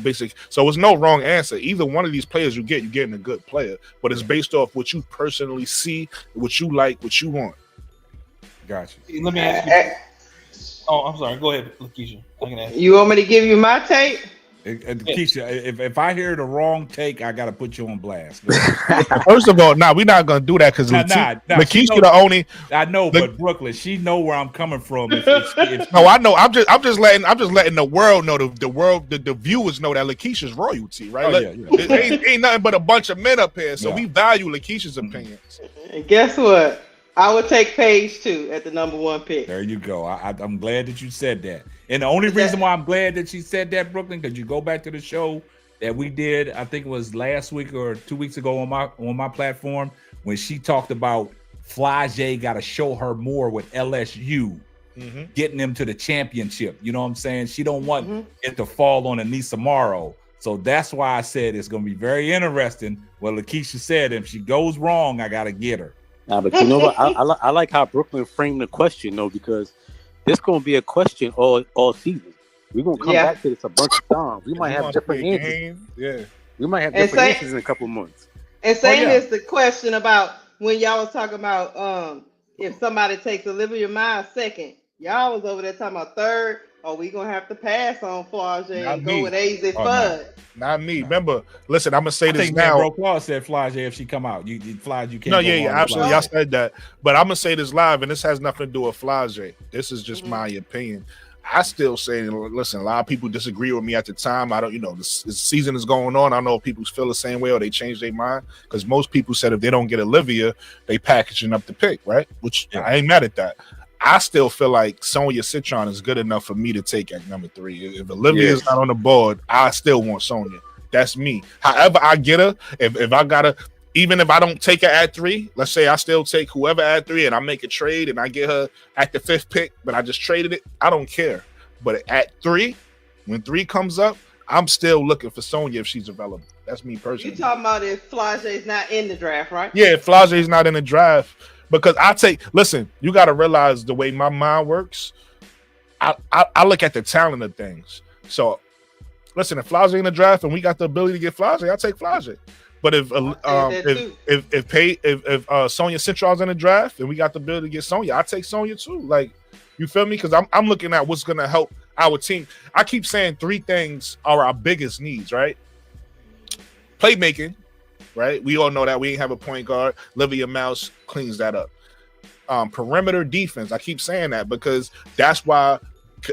so it's no wrong answer. Either one of these players you're getting a good player, but it's based off what you personally see, what you like, what you want. Gotcha. Let me ask you. Oh, I'm sorry. Go ahead, Lakeisha. I can ask you want me to give you my take? Keisha, if I hear the wrong take, I gotta put you on blast. First of all, we're not gonna do that because Lakeisha the only. I know, but Brooklyn, she know where I'm coming from. No, I know. I'm just letting the world know, the viewers know that Lakeisha's royalty, right? It ain't nothing but a bunch of men up here, so we value Lakeisha's opinions. And guess what? I would take Paige too at the number 1 pick. There you go. I'm glad that you said that. And the only reason why I'm glad that she said that, Brooklyn, because you go back to the show that we did, I think it was last week or 2 weeks ago on my platform, when she talked about Flage got to show her more with LSU, getting them to the championship. You know what I'm saying? She don't want it to fall on Anissa Morrow. So that's why I said it's going to be very interesting what Lakeisha said. If she goes wrong, I got to get her. Nah, but you know what? I like how Brooklyn framed the question, though, because this going to be a question all season. We're going to come back to this a bunch of times. We might have different answers. Yeah. We might have different answers in a couple of months. And same is the question about when y'all was talking about if somebody takes Olivia Miles second. Y'all was over there talking about third. Are we going to have to pass on Flage and go with AZ Fudd? Not me. Remember, listen, I'm going to say this now. Bro Claus said Flage if she come out. Flage, you can't. No, absolutely. Y'all said that. But I'm going to say this live, and this has nothing to do with Flage. This is just my opinion. I still say, listen, a lot of people disagree with me at the time. I don't, the season is going on. I don't know if people feel the same way or they change their mind, because most people said if they don't get Olivia, they packaging up the pick, right? Which I ain't mad at that. I still feel like Sonia Citron is good enough for me to take at number 3. If Olivia is not on the board, I still want Sonia. That's me. However I get her, if I got her, even if I don't take her at 3, let's say I still take whoever at 3 and I make a trade and I get her at the 5th pick, but I just traded it, I don't care. But at 3, when 3 comes up, I'm still looking for Sonia if she's available. That's me personally. You talking about if Flage is not in the draft, right? Yeah, if Flage is not in the draft. because listen, you got to realize the way my mind works. I look at the talent of things. So listen, if Flage in the draft and we got the ability to get Flage, I'll take Flage. But if Sonya Central's in the draft and we got the ability to get Sonya, I take Sonya too. Like, you feel me? Because I'm looking at what's gonna help our team. I keep saying 3 things are our biggest needs, right? Playmaking, right? We all know that we ain't have a point guard. Olivia Mouse cleans that up. Perimeter defense. I keep saying that because that's why.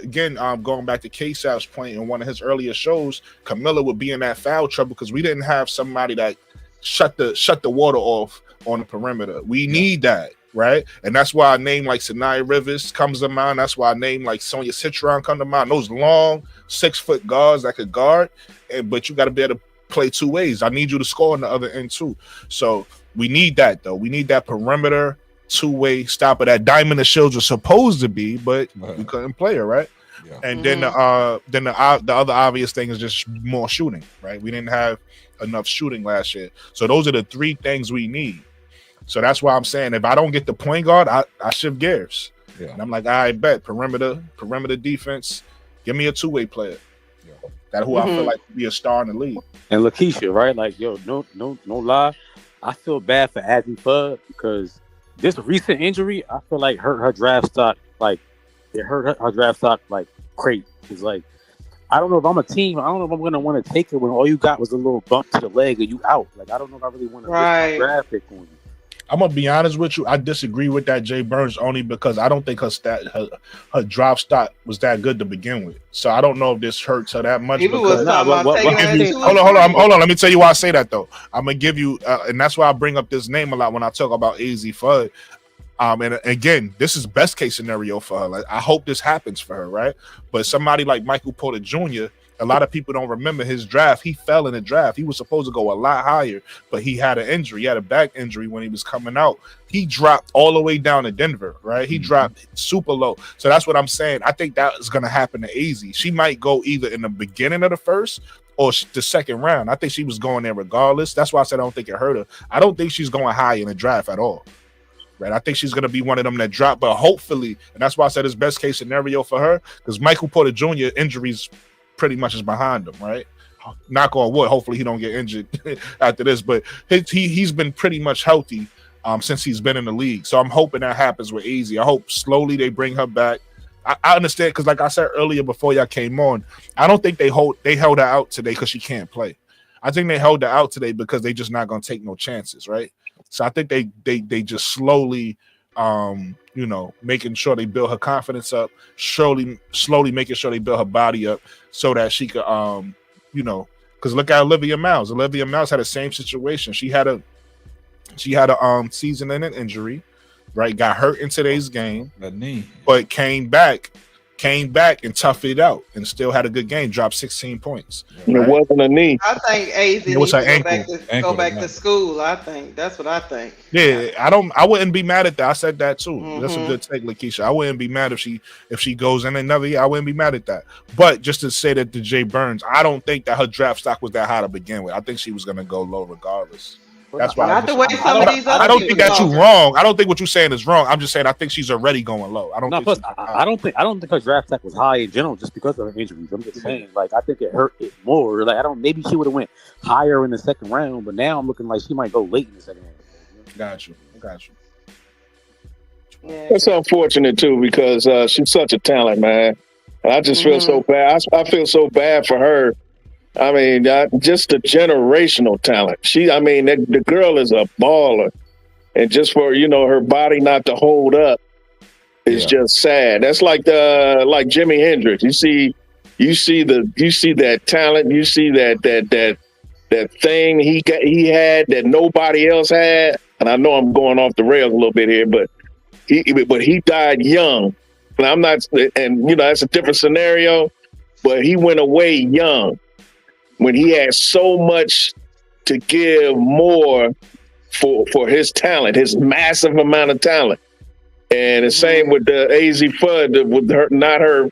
Again, going back to K-Sap's point in one of his earlier shows, Camilla would be in that foul trouble because we didn't have somebody that shut the water off on the perimeter. We need that, right? And that's why a name like Sanaya Rivers comes to mind. That's why a name like Sonya Citron come to mind. Those long 6-foot guards that could guard, but you got to be able to play 2 ways. I need you to score on the other end too. So we need that though. We need that perimeter 2-way stopper that Diamond and Shields were supposed to be, but we couldn't play her, right? Yeah. And then the other obvious thing is just more shooting, right? We didn't have enough shooting last year. So those are the 3 things we need. So that's why I'm saying if I don't get the point guard, I shift gears. Yeah. And I'm like, I bet perimeter defense, give me a 2-way player. Yeah. That who I feel like would be a star in the league. And Lakeisha, right? Like, yo, no lie. I feel bad for Azzy Fudd because this recent injury, I feel like hurt her draft stock. Like, it hurt her draft stock like crazy. It's like, I don't know if I'm a team. I don't know if I'm going to want to take it when all you got was a little bump to the leg and you out. Like, I don't know if I really want to risk my draft pick on you. I'm gonna be honest with you. I disagree with that, Jay Burns, only because I don't think her draft stock was that good to begin with. So I don't know if this hurts her that much. Hold on. Let me tell you why I say that though. I'm gonna give you, and that's why I bring up this name a lot when I talk about Azzy Fudd. And again, this is best case scenario for her. Like, I hope this happens for her, right? But somebody like Michael Porter Jr., a lot of people don't remember his draft. He fell in the draft. He was supposed to go a lot higher, but he had an injury. He had a back injury when he was coming out. He dropped all the way down to Denver, right? He dropped super low. So that's what I'm saying. I think that is going to happen to Azzy. She might go either in the beginning of the first or the second round. I think she was going there regardless. That's why I said I don't think it hurt her. I don't think she's going high in the draft at all. Right, I think she's going to be one of them that drop, but hopefully, and that's why I said it's best case scenario for her, because Michael Porter Jr. injuries pretty much is behind him, right? Knock on wood. Hopefully, he don't get injured after this, but he's been pretty much healthy since he's been in the league. So I'm hoping that happens with Azzy. I hope slowly they bring her back. I understand because, like I said earlier before y'all came on, I don't think they held her out today because she can't play. I think they held her out today because they just not going to take no chances, right? So I think they just slowly, making sure they build her confidence up, slowly making sure they build her body up so that she could, because look at Olivia Mouse. Olivia Mouse had the same situation. She had a season-ending injury, right? Got hurt in today's game, that knee, but came back and toughed it out and still had a good game, dropped 16 points. Right? It wasn't a knee. I think Azzy needs to go back to school. I think that's what I think. Yeah, I wouldn't be mad at that. I said that too. That's a good take, Lakeisha. I wouldn't be mad if she goes in another year. I wouldn't be mad at that. But just to say that to Jay Burns, I don't think that her draft stock was that high to begin with. I think she was gonna go low regardless. That's why I don't think that you're wrong. I don't think what you're saying is wrong. I'm just saying I think she's already going low. I don't think her draft stock was high in general just because of her injuries. I'm just saying, like, I think it hurt it more. Like, maybe she would have went higher in the second round, but now I'm looking like she might go late in the second round. Got you. Yeah. It's unfortunate too because she's such a talent, man. And I just feel so bad. I feel so bad for her. I mean, just the generational talent. The girl is a baller, and just for her body not to hold up is just sad. That's like Jimi Hendrix. You see that talent. You see that thing he had that nobody else had. And I know I'm going off the rails a little bit here, but he died young. And I'm not, and that's a different scenario. But he went away young, when he had so much to give more for his talent, his massive amount of talent. And the same with the Azzy Fudd, with her, not her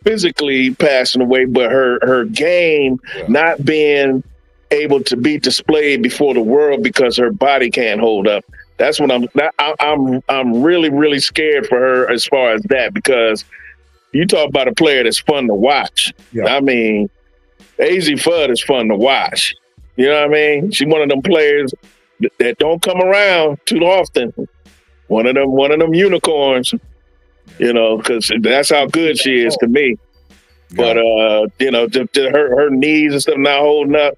physically passing away, but her game not being able to be displayed before the world because her body can't hold up. That's what I'm really, really scared for her as far as that, because you talk about a player that's fun to watch. Yeah. I mean, AZ Fudd is fun to watch. You know what I mean? She's one of them players that don't come around too often. One of them unicorns, you know, because that's how good she is to me. Yeah. But you know, her knees and stuff not holding up.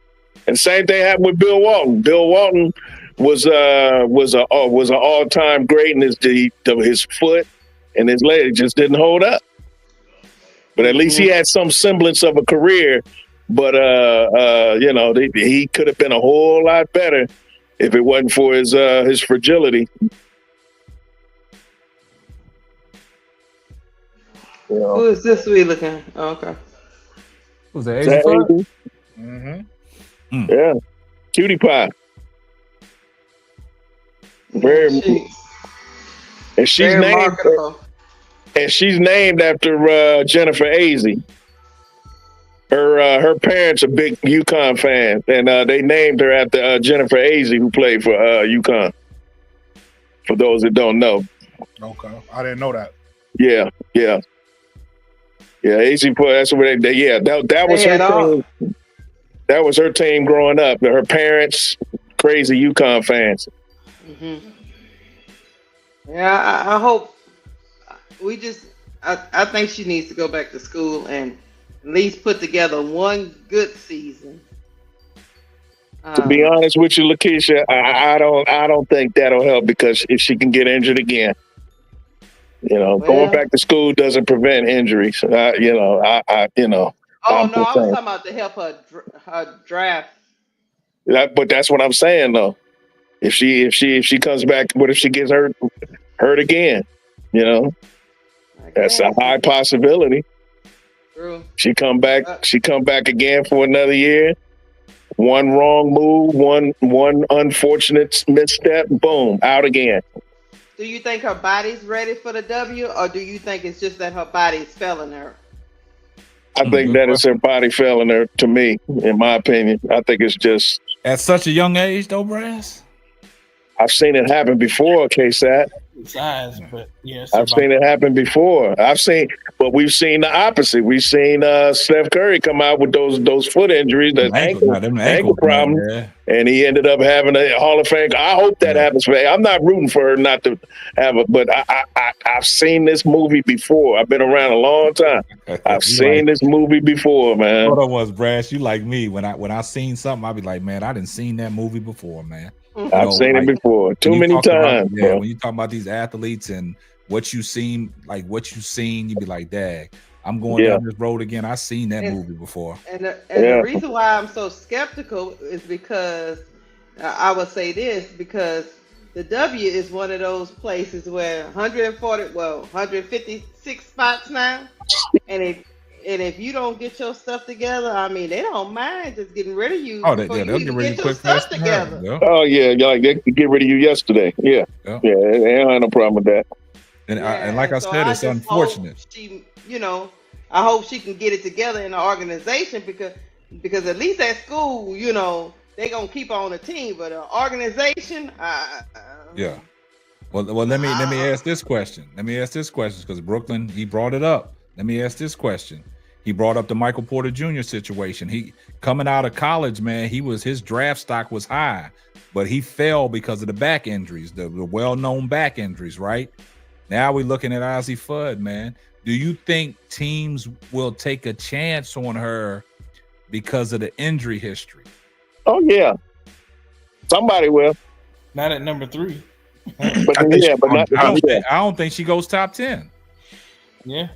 And same thing happened with Bill Walton. Bill Walton was an all-time great, and his foot and his leg just didn't hold up. But at least he had some semblance of a career. But you know, he could have been a whole lot better if it wasn't for his fragility. You know. Who is this we looking at? Oh, okay. Who's that? Is that AZ? Mm-hmm. Yeah. Cutie pie. And she's named after Jennifer Azzi. Her parents are big Uconn fans, and they named her after Jennifer Azzi, who played for Uconn. For those that don't know. Okay, I didn't know that. Yeah. Azzi, that's what that was her team. That was her team growing up. Her parents, crazy Uconn fans. Mm-hmm. Yeah, I hope I think she needs to go back to school and at least put together one good season. To be honest with you, Lakeisha, I don't think that'll help, because if she can get injured again, you know, going back to school doesn't prevent injuries. Oh no, I was talking about to help her draft. But that's what I'm saying though. If she comes back, what if she gets hurt again? You know, that's a high possibility. True. She come back again for another year. One wrong move, one unfortunate misstep, boom, out again. Do you think her body's ready for the W, or do you think it's just that her body's failing her? I think that is her body failing her, to me, in my opinion. I think it's just at such a young age, though, Brass. I've seen it happen before, K-Sat. Size, but yes, I've seen it happen before. But we've seen the opposite. We've seen Steph Curry come out with those foot injuries, the ankle problem, and he ended up having a Hall of Fame. I hope that happens for her. I'm not rooting for her not to have it, but I've seen this movie before. I've been around a long time. I've seen this movie before, man. What it was, Brass? You like me when I seen something, I'll be like, man, I didn't seen that movie before, man. I've seen it before too many times. When you talk about these athletes and what you seen, you be like, "Dag, I'm going down this road again." I seen that movie before. And the reason why I'm so skeptical is because I would say this, because the W is one of those places where 156 spots now, and if you don't get your stuff together, I mean, they don't mind just getting rid of you. Oh, they'll get rid of you quick fast together. Yeah. Oh yeah, like they could get rid of you yesterday. Yeah, they don't have no problem with that. And like I said, it's unfortunate. I hope she can get it together in the organization, because at least at school, they gonna keep her on the team, but an organization, yeah. Well, let me ask this question. Because Brooklyn, he brought it up. Let me ask this question. He brought up the Michael Porter Jr. situation. He coming out of college, man, his draft stock was high, but he fell because of the back injuries, the well-known back injuries, right? Now we're looking at Ozzie Fudd, man. Do you think teams will take a chance on her because of the injury history? Oh yeah, somebody will. Not at number 3. I don't think she goes top 10. Yeah.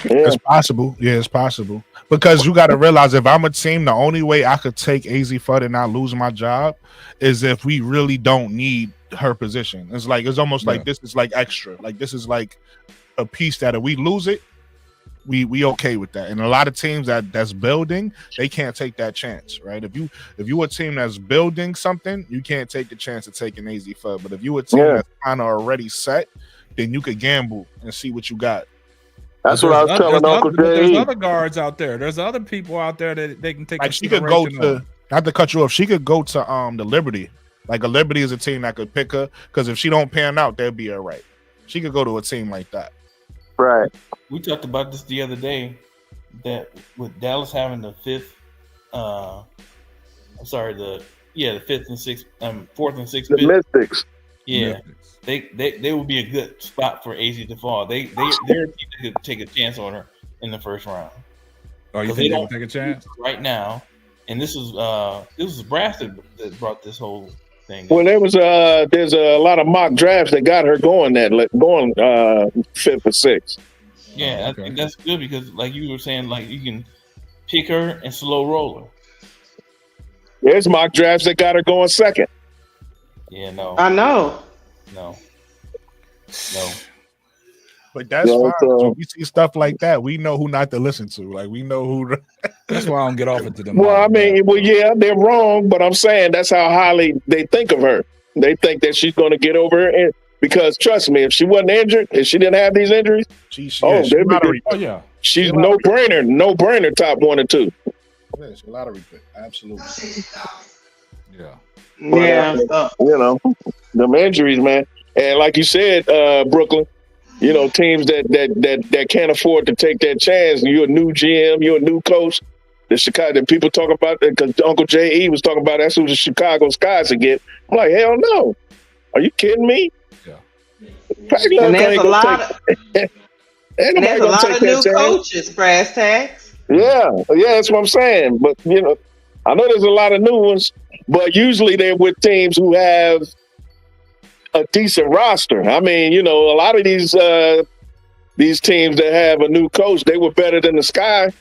It's possible. Yeah, it's possible. Because you got to realize, if I'm a team, the only way I could take AZ Fudd and not lose my job is if we really don't need her position. It's almost like this is like extra. Like this is like a piece that if we lose it, we okay with that. And a lot of teams that's building, they can't take that chance, right? If you a team that's building something, you can't take the chance of taking AZ Fudd. But if you a team that's kind of already set, then you could gamble and see what you got. That's what I was telling Uncle Jay. There's other guards out there. There's other people out there that they can take. Like she could go to, not to cut you off, she could go to the Liberty Like a Liberty is a team that could pick her because if she don't pan out, they'll be all right. She could go to a team like that. Right. We talked about this the other day that with Dallas having the fifth, the fifth and sixth, fourth and sixth. The Mystics. Yeah, they would be a good spot for AZ to fall. They're a team that could take a chance on her in the first round. Oh, you think they would take a chance right now? And this was Brass that brought this whole thing. Well, there's a lot of mock drafts that got her going fifth or sixth. Yeah, I think that's good because, like you were saying, like you can pick her and slow roll her. There's mock drafts that got her going second. Yeah, no. I know. No. But that's fine. So we see stuff like that. We know who not to listen to. Like we know who. That's why I don't get off into them. Well, I mean, they're wrong, but I'm saying that's how highly they think of her. They think that she's going to get over her, and because trust me, if she wasn't injured, if she didn't have these injuries, she's no brainer, top 1 or 2. Yeah, it's a lottery pick. Absolutely. Yeah. Them injuries, man. And like you said, Brooklyn, teams that can't afford to take that chance. You're a new GM, you're a new coach. The Chicago people talk about that because Uncle J.E. was talking about that's who the Chicago Skies again. I'm like, hell no. Are you kidding me? Yeah. And there's a lot of new coaches, brass tacks. Yeah, that's what I'm saying. But I know there's a lot of new ones, but usually they're with teams who have a decent roster. I mean, a lot of these teams that have a new coach, they were better than the Sky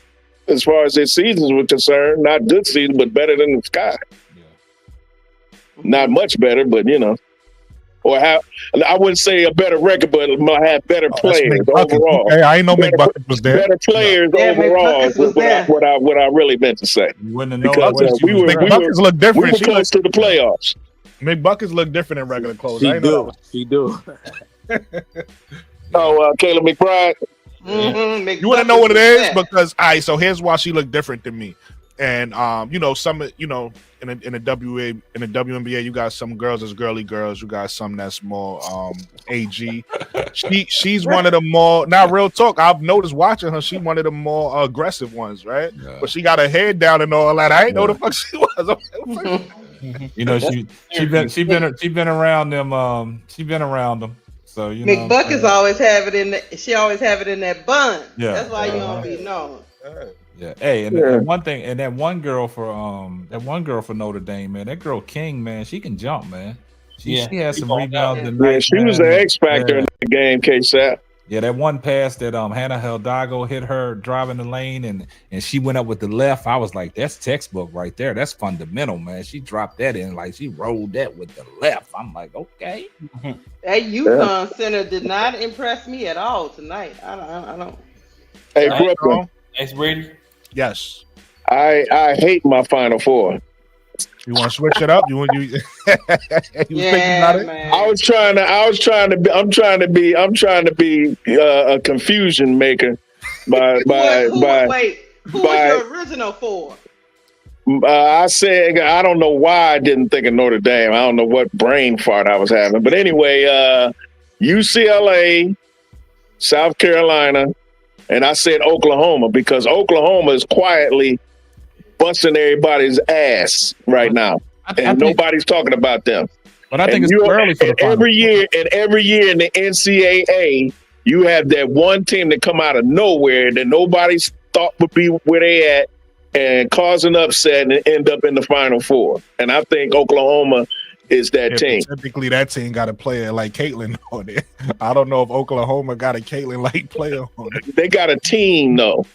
as far as their seasons were concerned. Not good seasons, but better than the Sky. Yeah. Not much better, but or have, I wouldn't say a better record, but might have better players overall. Okay, I ain't know McBucket was there. Better players overall is what I really meant to say. You wouldn't know McBuckets look different. We were close to the playoffs. McBuckets look different in regular clothes. She do. Caleb McBride. You want to know what it is? Because so here's why she looked different than me. And some in the WNBA, you got some girls that's girly girls. You got some that's more AG. She's one of the more, not real talk. I've noticed watching her. She's one of the more aggressive ones, right? Yeah. But she got her head down and all that. I ain't know the fuck she was. She been around them. She been around them. So McBuckets always have it in. She always have it in that bun. Yeah, that's why you don't be known. Yeah. Hey, and one thing, and that one girl for Notre Dame, man. That girl King, man. She can jump, man. She has some rebounds. She was the X factor in the game, K-Sap. Yeah, that one pass that Hannah Hidalgo hit her driving the lane and she went up with the left. I was like, that's textbook right there. That's fundamental, man. She dropped that in, like she rolled that with the left. I'm like, okay. That Uconn center did not impress me at all tonight. I don't. Hey, Brooklyn. Thanks, Brady. Yes. I hate my Final Four. You want to switch it up? I'm trying to be a confusion maker who was your original four? I said I don't know why I didn't think of Notre Dame. I don't know what brain fart I was having. But anyway, UCLA, South Carolina, and I said Oklahoma because Oklahoma is quietly busting everybody's ass right now, and nobody's talking about them. But I think it's too early for the every year in the NCAA, you have that one team that come out of nowhere that nobody's thought would be where they at and cause an upset and end up in the Final Four. And I think Oklahoma is that team. Typically, that team got a player like Caitlin on it. I don't know if Oklahoma got a Caitlin-like player on it. They got a team, though.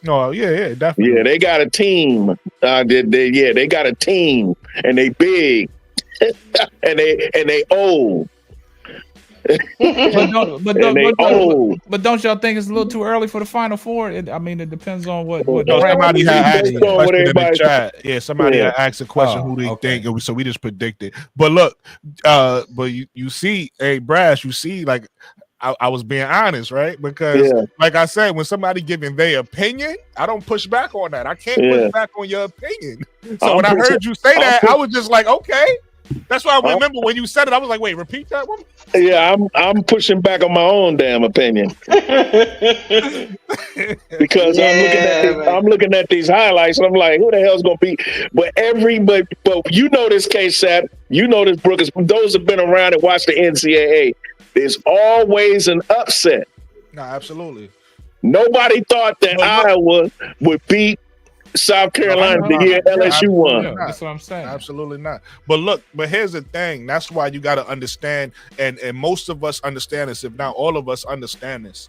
Oh, yeah, definitely. Yeah, they got a team. They got a team, and they big, and they old. But don't y'all think it's a little too early for the Final Four? It depends on what somebody had asked a question in the chat. Yeah, somebody had asked a question who they think, so we just predicted. But look, but you see, hey, Brash, you see, like I was being honest, right? Because like I said, when somebody giving their opinion, I don't push back on that. I can't push back on your opinion. So when I heard you say that, I was just like, okay. That's why I remember when you said it. I was like, wait, repeat that one. Yeah, I'm pushing back on my own damn opinion because I'm looking at these highlights and I'm like, who the hell's gonna be? But you know this case, Sap. You know this, Brookers. Those have been around and watched the NCAA. There's always an upset. No, absolutely. Nobody thought that Iowa would beat South Carolina the year LSU won. That's what I'm saying. Absolutely not. But here's the thing. That's why you got to understand, and most of us understand this, if not all of us understand this.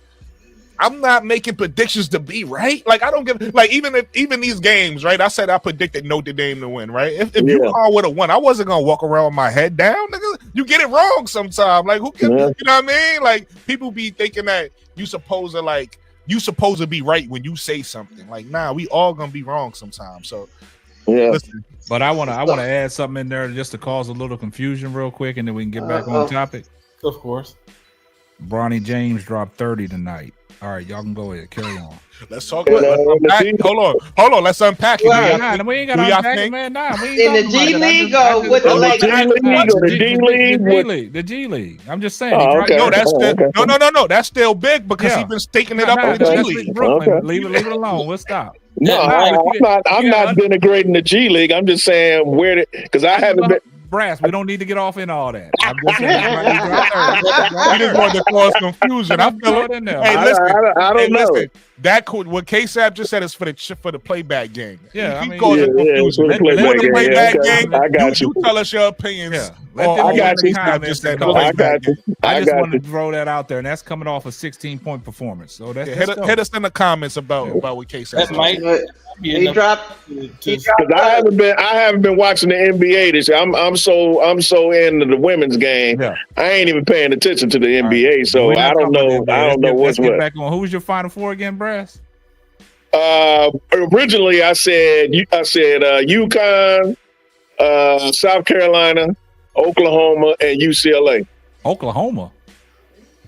I'm not making predictions to be right. Like, I don't give, like, even these games, right? I said I predicted Notre Dame to win, right? If Uconn would have won, I wasn't gonna walk around with my head down. Nigga. You get it wrong sometimes. Like, who can, you know what I mean? Like, people be thinking that you supposed to be right when you say something. Like, nah, we all gonna be wrong sometimes. So listen. But I wanna add something in there just to cause a little confusion real quick, and then we can get back on topic. Of course. Bronny James dropped 30 tonight. All right, y'all can go ahead. Carry on. Let's talk about it. Hold on. Let's unpack it. Well, we ain't got to unpack it, man. Nah, we in ain't the G League or with the The G League. I'm just saying. No, that's no. That's still big because he's been staking it up in the G League. Brooklyn. Leave it alone. We'll stop. No, I'm not denigrating the G League. I'm just saying because I haven't been. Brass, we don't need to get off in all that. I'm just saying, you just wanted to cause confusion. I feel it in there. Hey, listen, I don't know. Listen, what K-Sap just said is for the playback game. Yeah, keep causing confusion. For the playback game. I got you. You tell us your opinions. Yeah. I got you. I just wanted to throw that out there, and that's coming off a 16-point performance. So that's hit us in the comments about what K-Sap said. He dropped. I haven't been watching the NBA this year. I'm so into the women's game. Yeah. I ain't even paying attention to the NBA, so I don't know. I don't know what's what. Back on. Who was your Final Four again, Brass? Originally, I said UConn, South Carolina, Oklahoma, and UCLA. Oklahoma.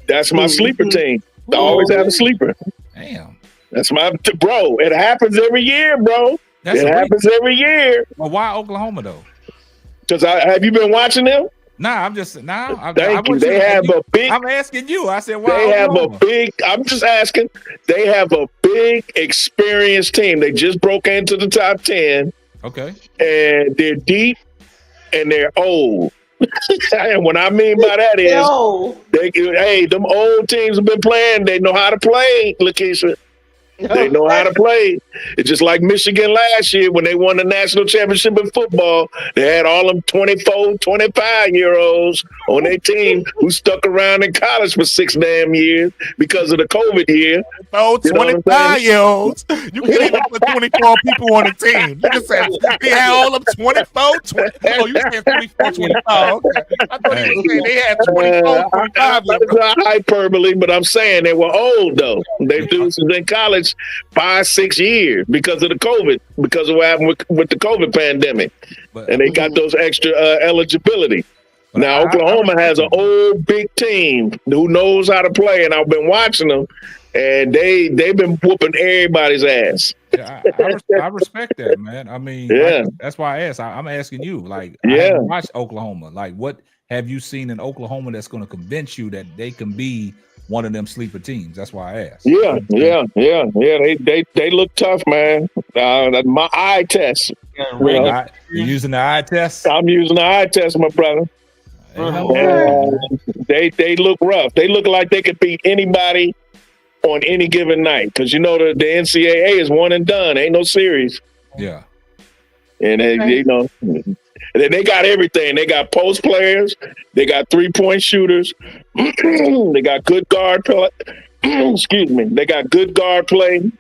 That's my sleeper team. I always have a sleeper. Damn. That's my bro. It happens every year, bro. It happens every year. Well, why Oklahoma though? Because have you been watching them? Nah, I'm just now. Thank you. They have a big. I'm asking you. I said, why? They have a big. I'm just asking. They have a big, experienced team. They just broke into the top 10. Okay. And they're deep, and they're old. And what I mean by that is, them old teams have been playing. They know how to play, Lakeisha. They know how to play. It's just like Michigan last year when they won the national championship in football. They had all them 24, 25-year-olds on their team who stuck around in college for 6 damn years because of the COVID year. Oh, 25-year-olds. You can't even put 24 people on the team. You just said they had all them 24, 20. Oh, you said 24, 25. Okay. I thought you were saying they had 24, 25. That's not hyperbole, but I'm saying they were old, though. They dudes was in college 5-6 years because of the COVID, because of what happened with the COVID pandemic. And they got those extra eligibility. Now, Oklahoma has an old, big team who knows how to play, and I've been watching them, and they've been whooping everybody's ass. Yeah, I respect that, man. I mean, that's why I asked. I'm asking you, like, I haven't watched Oklahoma. Like, what have you seen in Oklahoma that's going to convince you that they can be one of them sleeper teams? That's why I asked. Yeah. They look tough, man. My eye test. You using the eye test? I'm using the eye test, my brother. They look rough. They look like they could beat anybody on any given night because the NCAA is one and done. Ain't no series. Yeah. And they got everything. They got post players. They got 3-point shooters. They got good guard play. Excuse me. They got good guard play, and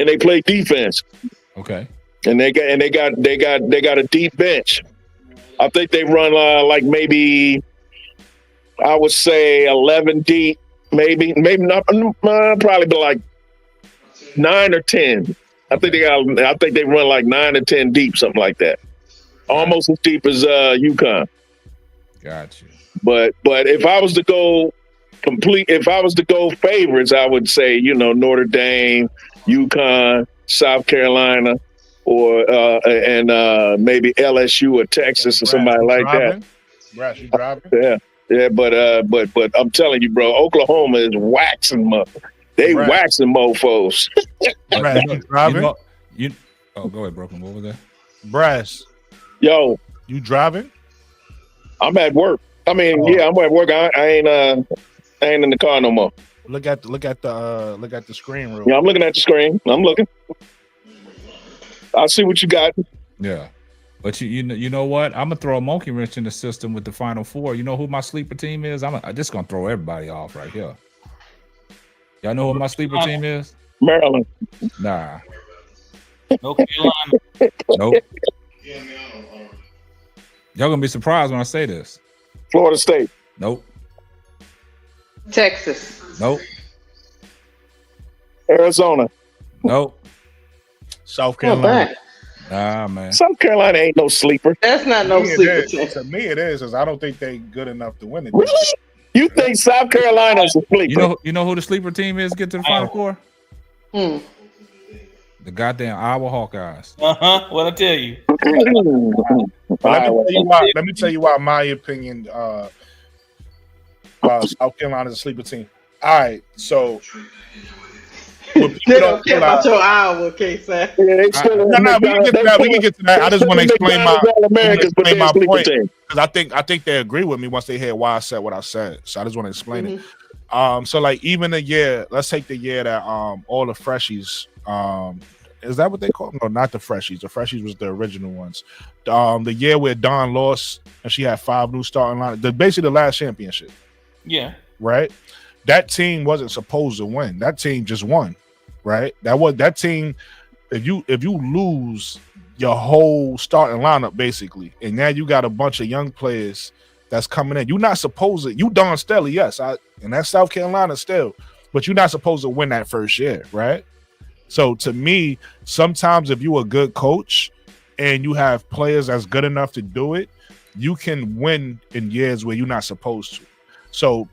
they play defense. Okay. And they got a deep bench. I think they run like maybe I would say 11 deep, maybe not, probably be like 9 or 10. I think they run like 9 or 10 deep, something like that. Almost as deep as Uconn. Got you. But if I was to go favorites, I would say, Notre Dame, Uconn, South Carolina, or maybe LSU or Texas or somebody like that. Brass, you driving? Yeah, but I'm telling you, bro, Oklahoma is waxing They waxing mofos. Brass, you driving? Go ahead, Broken. What was that? Brass. Yo, you driving? I'm at work. I mean, yeah, I'm at work. I ain't in the car no more. Look at the screen real. Yeah, I'm looking at the screen. I'm looking. I see what you got. Yeah. But you know what? I'm gonna throw a monkey wrench in the system with the Final Four. You know who my sleeper team is? I'm just gonna throw everybody off right here. Y'all know who my sleeper team is? Maryland. Nah. North Carolina. Nope. Y'all gonna be surprised when I say this. Florida State. Nope. Texas. Nope. Arizona. Nope. South Carolina. Nah, man. South Carolina ain't no sleeper. That's not no sleeper team. To me, it is, because I don't think they're good enough to win it. Really? You think South Carolina's a sleeper? You know who the sleeper team is? Get to the Final Four. The goddamn Iowa Hawkeyes. What I tell you. Let me tell you why. My opinion, South Carolina's a sleeper team. All right, so. They don't care about your Iowa, K-Side. We can get to that. I just want to explain my point, because I think they agree with me once they hear why I said what I said. So I just want to explain it. So like even the year, let's take the year that all the freshies, is that what they call them? No, not the freshies. The freshies was the original ones. The year where Dawn lost and she had 5 new starting line, basically the last championship. Yeah. Right. That team wasn't supposed to win. That team just won. Right. That team. If you lose your whole starting lineup basically, and now you got a bunch of young players that's coming in, you're not supposed to. You Don Stelly, yes, and that's South Carolina still, but you're not supposed to win that first year, right? So to me, sometimes if you're a good coach and you have players that's good enough to do it, you can win in years where you're not supposed to. So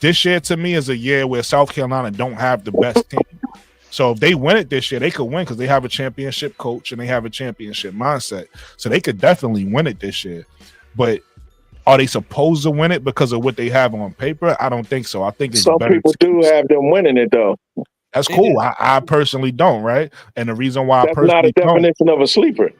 this year to me is a year where South Carolina don't have the best team. So if they win it this year, they could win because they have a championship coach and they have a championship mindset. So they could definitely win it this year. But are they supposed to win it because of what they have on paper? I don't think so. I think it's some people do have them winning it though. That's cool. I personally don't, right? And the reason why that's not a definition of a sleeper.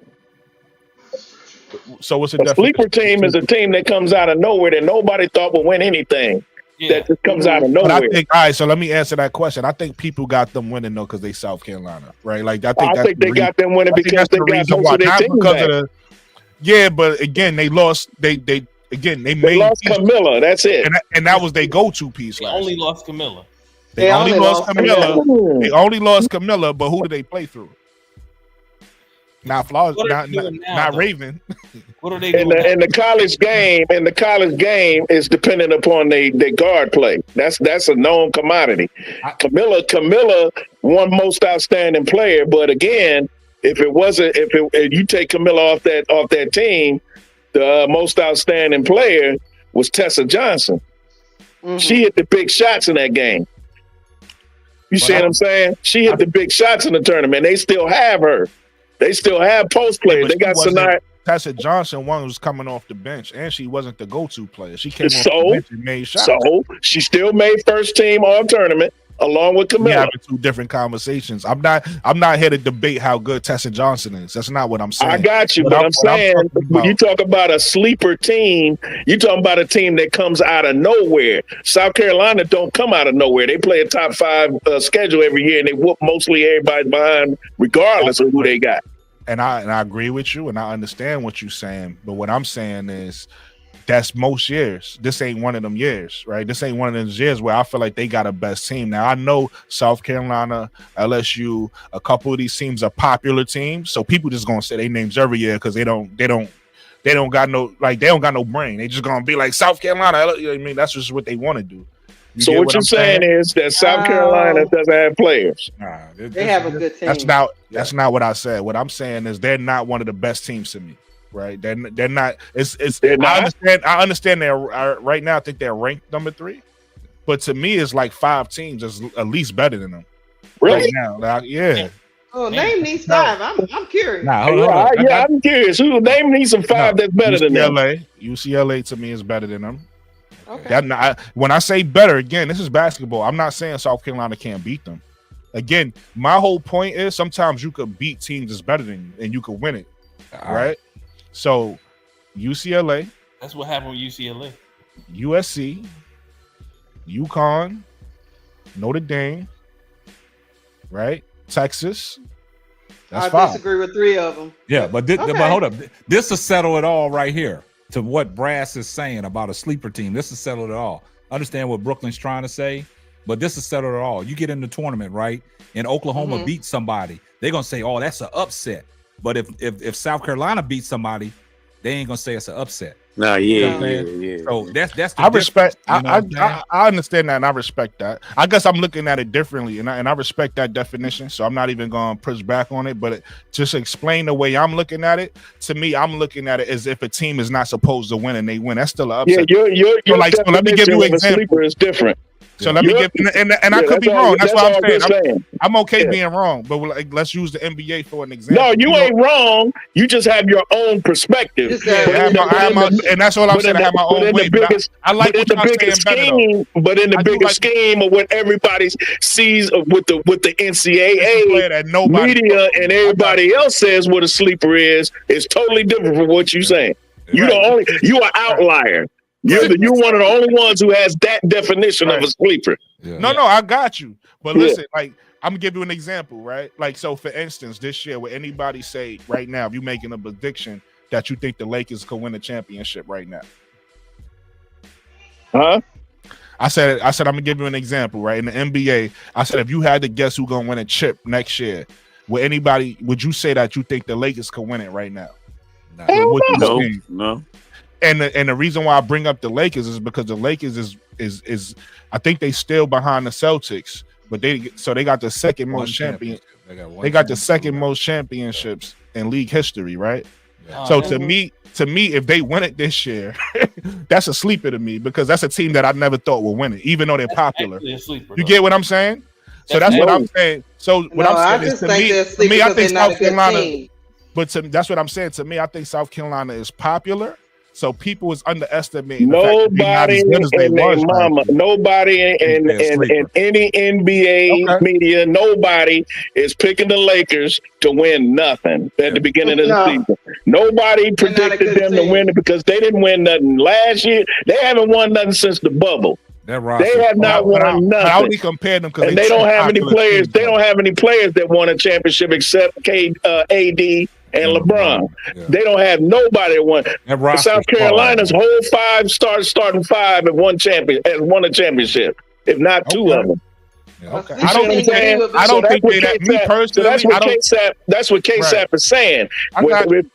So what's a sleeper team? Is a team that comes out of nowhere that nobody thought would win anything. That just comes out of nowhere. But I think, all right, so let me answer that question. I think people got them winning though because they South Carolina, right? Like I think they got them winning because they got most of their team back. But again, they lost. They lost Camilla. That's it, and that was their go-to piece. They only lost Camilla. They only lost Camilla. They only lost Camilla, but who did they play through? Not Florida, not Raven. What are they doing? In the college game, is dependent upon they guard play. That's a known commodity. Camilla won most outstanding player, but again, if you take Camilla off that team, the most outstanding player was Tessa Johnson. She hit the big shots in that game. You see what I'm saying? She hit the big shots in the tournament. They still have her. They still have post players. They got Sanaya. Tessa Johnson, one was coming off the bench, and she wasn't the go-to player. She came off the bench and made shots. So she still made first team all tournament along with Camilla. We're having 2 different conversations. I'm not here to debate how good Tessa Johnson is. That's not what I'm saying. I got you, but I'm saying when you talk about a sleeper team, you're talking about a team that comes out of nowhere. South Carolina don't come out of nowhere. They play a top 5 schedule every year, and they whoop mostly everybody behind, regardless of who they got. And I agree with you, and I understand what you're saying. But what I'm saying is that's most years. This ain't one of them years, right? This ain't one of those years where I feel like they got a best team. Now I know South Carolina, LSU, a couple of these teams are popular teams, so people just gonna say their names every year because they don't got no brain. They just gonna be like South Carolina. I mean, that's just what they want to do. So what you're saying is that South Carolina doesn't have players. They have a good team. That's not what I said. What I'm saying is they're not one of the best teams to me. Right? They're not. I understand they're right now. I think they're ranked number 3, but to me, it's like 5 teams is at least better than them. Really? Right now, yeah. Oh, name these five. I'm curious. Nah, hold on. I'm curious. Who name me some five that's better than them? UCLA to me is better than them. Okay. When I say better, again, this is basketball. I'm not saying South Carolina can't beat them. Again, my whole point is sometimes you could beat teams that's better than you and you could win it. Right? So UCLA. That's what happened with UCLA. USC, Uconn, Notre Dame, right? Texas. That's I five. disagree with 3 of them. Yeah, but hold up. This will settle it all right here to what Brass is saying about a sleeper team. This will settle it all. Understand what Brooklyn's trying to say, but this will settle it all. You get in the tournament, right? And Oklahoma beats somebody. They're going to say, oh, that's an upset. But if South Carolina beats somebody, they ain't going to say it's an upset. No, yeah. So that's the I respect. I understand that, and I respect that. I guess I'm looking at it differently, and I respect that definition. So I'm not even going to push back on it. But just explain the way I'm looking at it. To me, I'm looking at it as if a team is not supposed to win and they win. That's still an upset. Yeah, your so let me give you an example. Sleeper is different. So let me give, and I could be wrong. That's what I'm saying. I'm okay being wrong, but let's use the NBA for an example. No, you ain't wrong. You just have your own perspective. And that's all I'm saying. I have my own way. I like what y'all saying better, though. But in the bigger scheme of what everybody sees with the NCAA media and everybody else says what a sleeper is totally different from what you're saying. You are outlier. You're one of the only ones who has that definition of a sleeper. No, I got you. But listen, like I'm gonna give you an example, right? Like, so for instance, this year, would anybody say right now, if you're making a prediction that you think the Lakers could win the championship right now? Huh? I said I'm gonna give you an example, right? In the NBA, I said if you had to guess who's gonna win a chip next year, would you say that you think the Lakers could win it right now? No. And the reason why I bring up the Lakers is because the Lakers is I think they still behind the Celtics, but they got the second most champions. They got the second most championships in league history, right? Yeah. So to me, if they win it this year, that's a sleeper to me because that's a team that I never thought would win it, even though they're popular. You get what I'm saying? So that's what I'm saying. So what I'm saying is to me, I think South Carolina. But that's what I'm saying. To me, I think South Carolina is popular. So people is underestimating nobody in any NBA media, nobody is picking the Lakers to win nothing at the beginning of the season. Nobody predicted them to win it because they didn't win nothing last year. They haven't won nothing since the bubble. They have not won nothing. I only compared them because they don't have any players. They don't have any players that won a championship except AD and LeBron. Yeah. They don't have nobody that won. South Carolina's whole starting five have won a championship, if not two of them. Yeah, okay. I don't think that me personally. That's what KSAP is saying.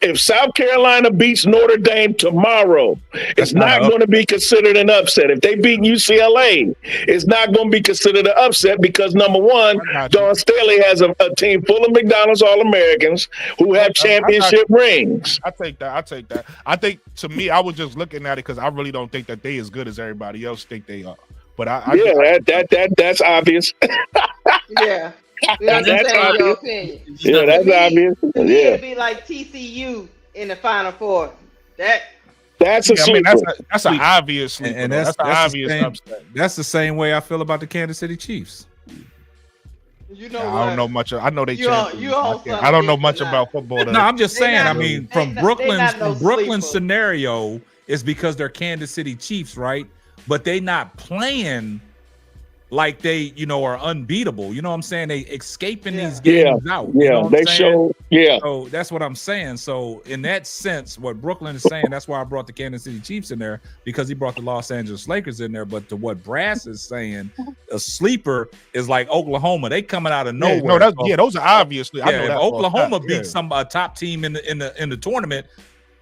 If South Carolina beats Notre Dame tomorrow, it's not going to be considered an upset. If they beat UCLA, it's not going to be considered an upset because number one, Dawn Staley has a team full of McDonald's All-Americans who have championship rings. I take that. I think to me, I was just looking at it because I really don't think that they as good as everybody else think they are. But that's obvious. Yeah, we understand your opinion. Yeah, that's obvious. It'd be like TCU in the Final Four. That's a sleeper. I mean, that's an obvious sleeper. And that's an obvious upset. That's the same way I feel about the Kansas City Chiefs. You know, I don't know much. I know they champions. I don't know much about football. No, I'm just saying. I mean, from Brooklyn's scenario, is because they're Kansas City Chiefs, right? But they not playing like they, are unbeatable. You know what I'm saying? They escaping these games out. So that's what I'm saying. So in that sense, what Brooklyn is saying, that's why I brought the Kansas City Chiefs in there because he brought the Los Angeles Lakers in there. But to what Brass is saying, a sleeper is like Oklahoma. They coming out of nowhere. Those are obviously. I know if that Oklahoma beats a top team in the tournament,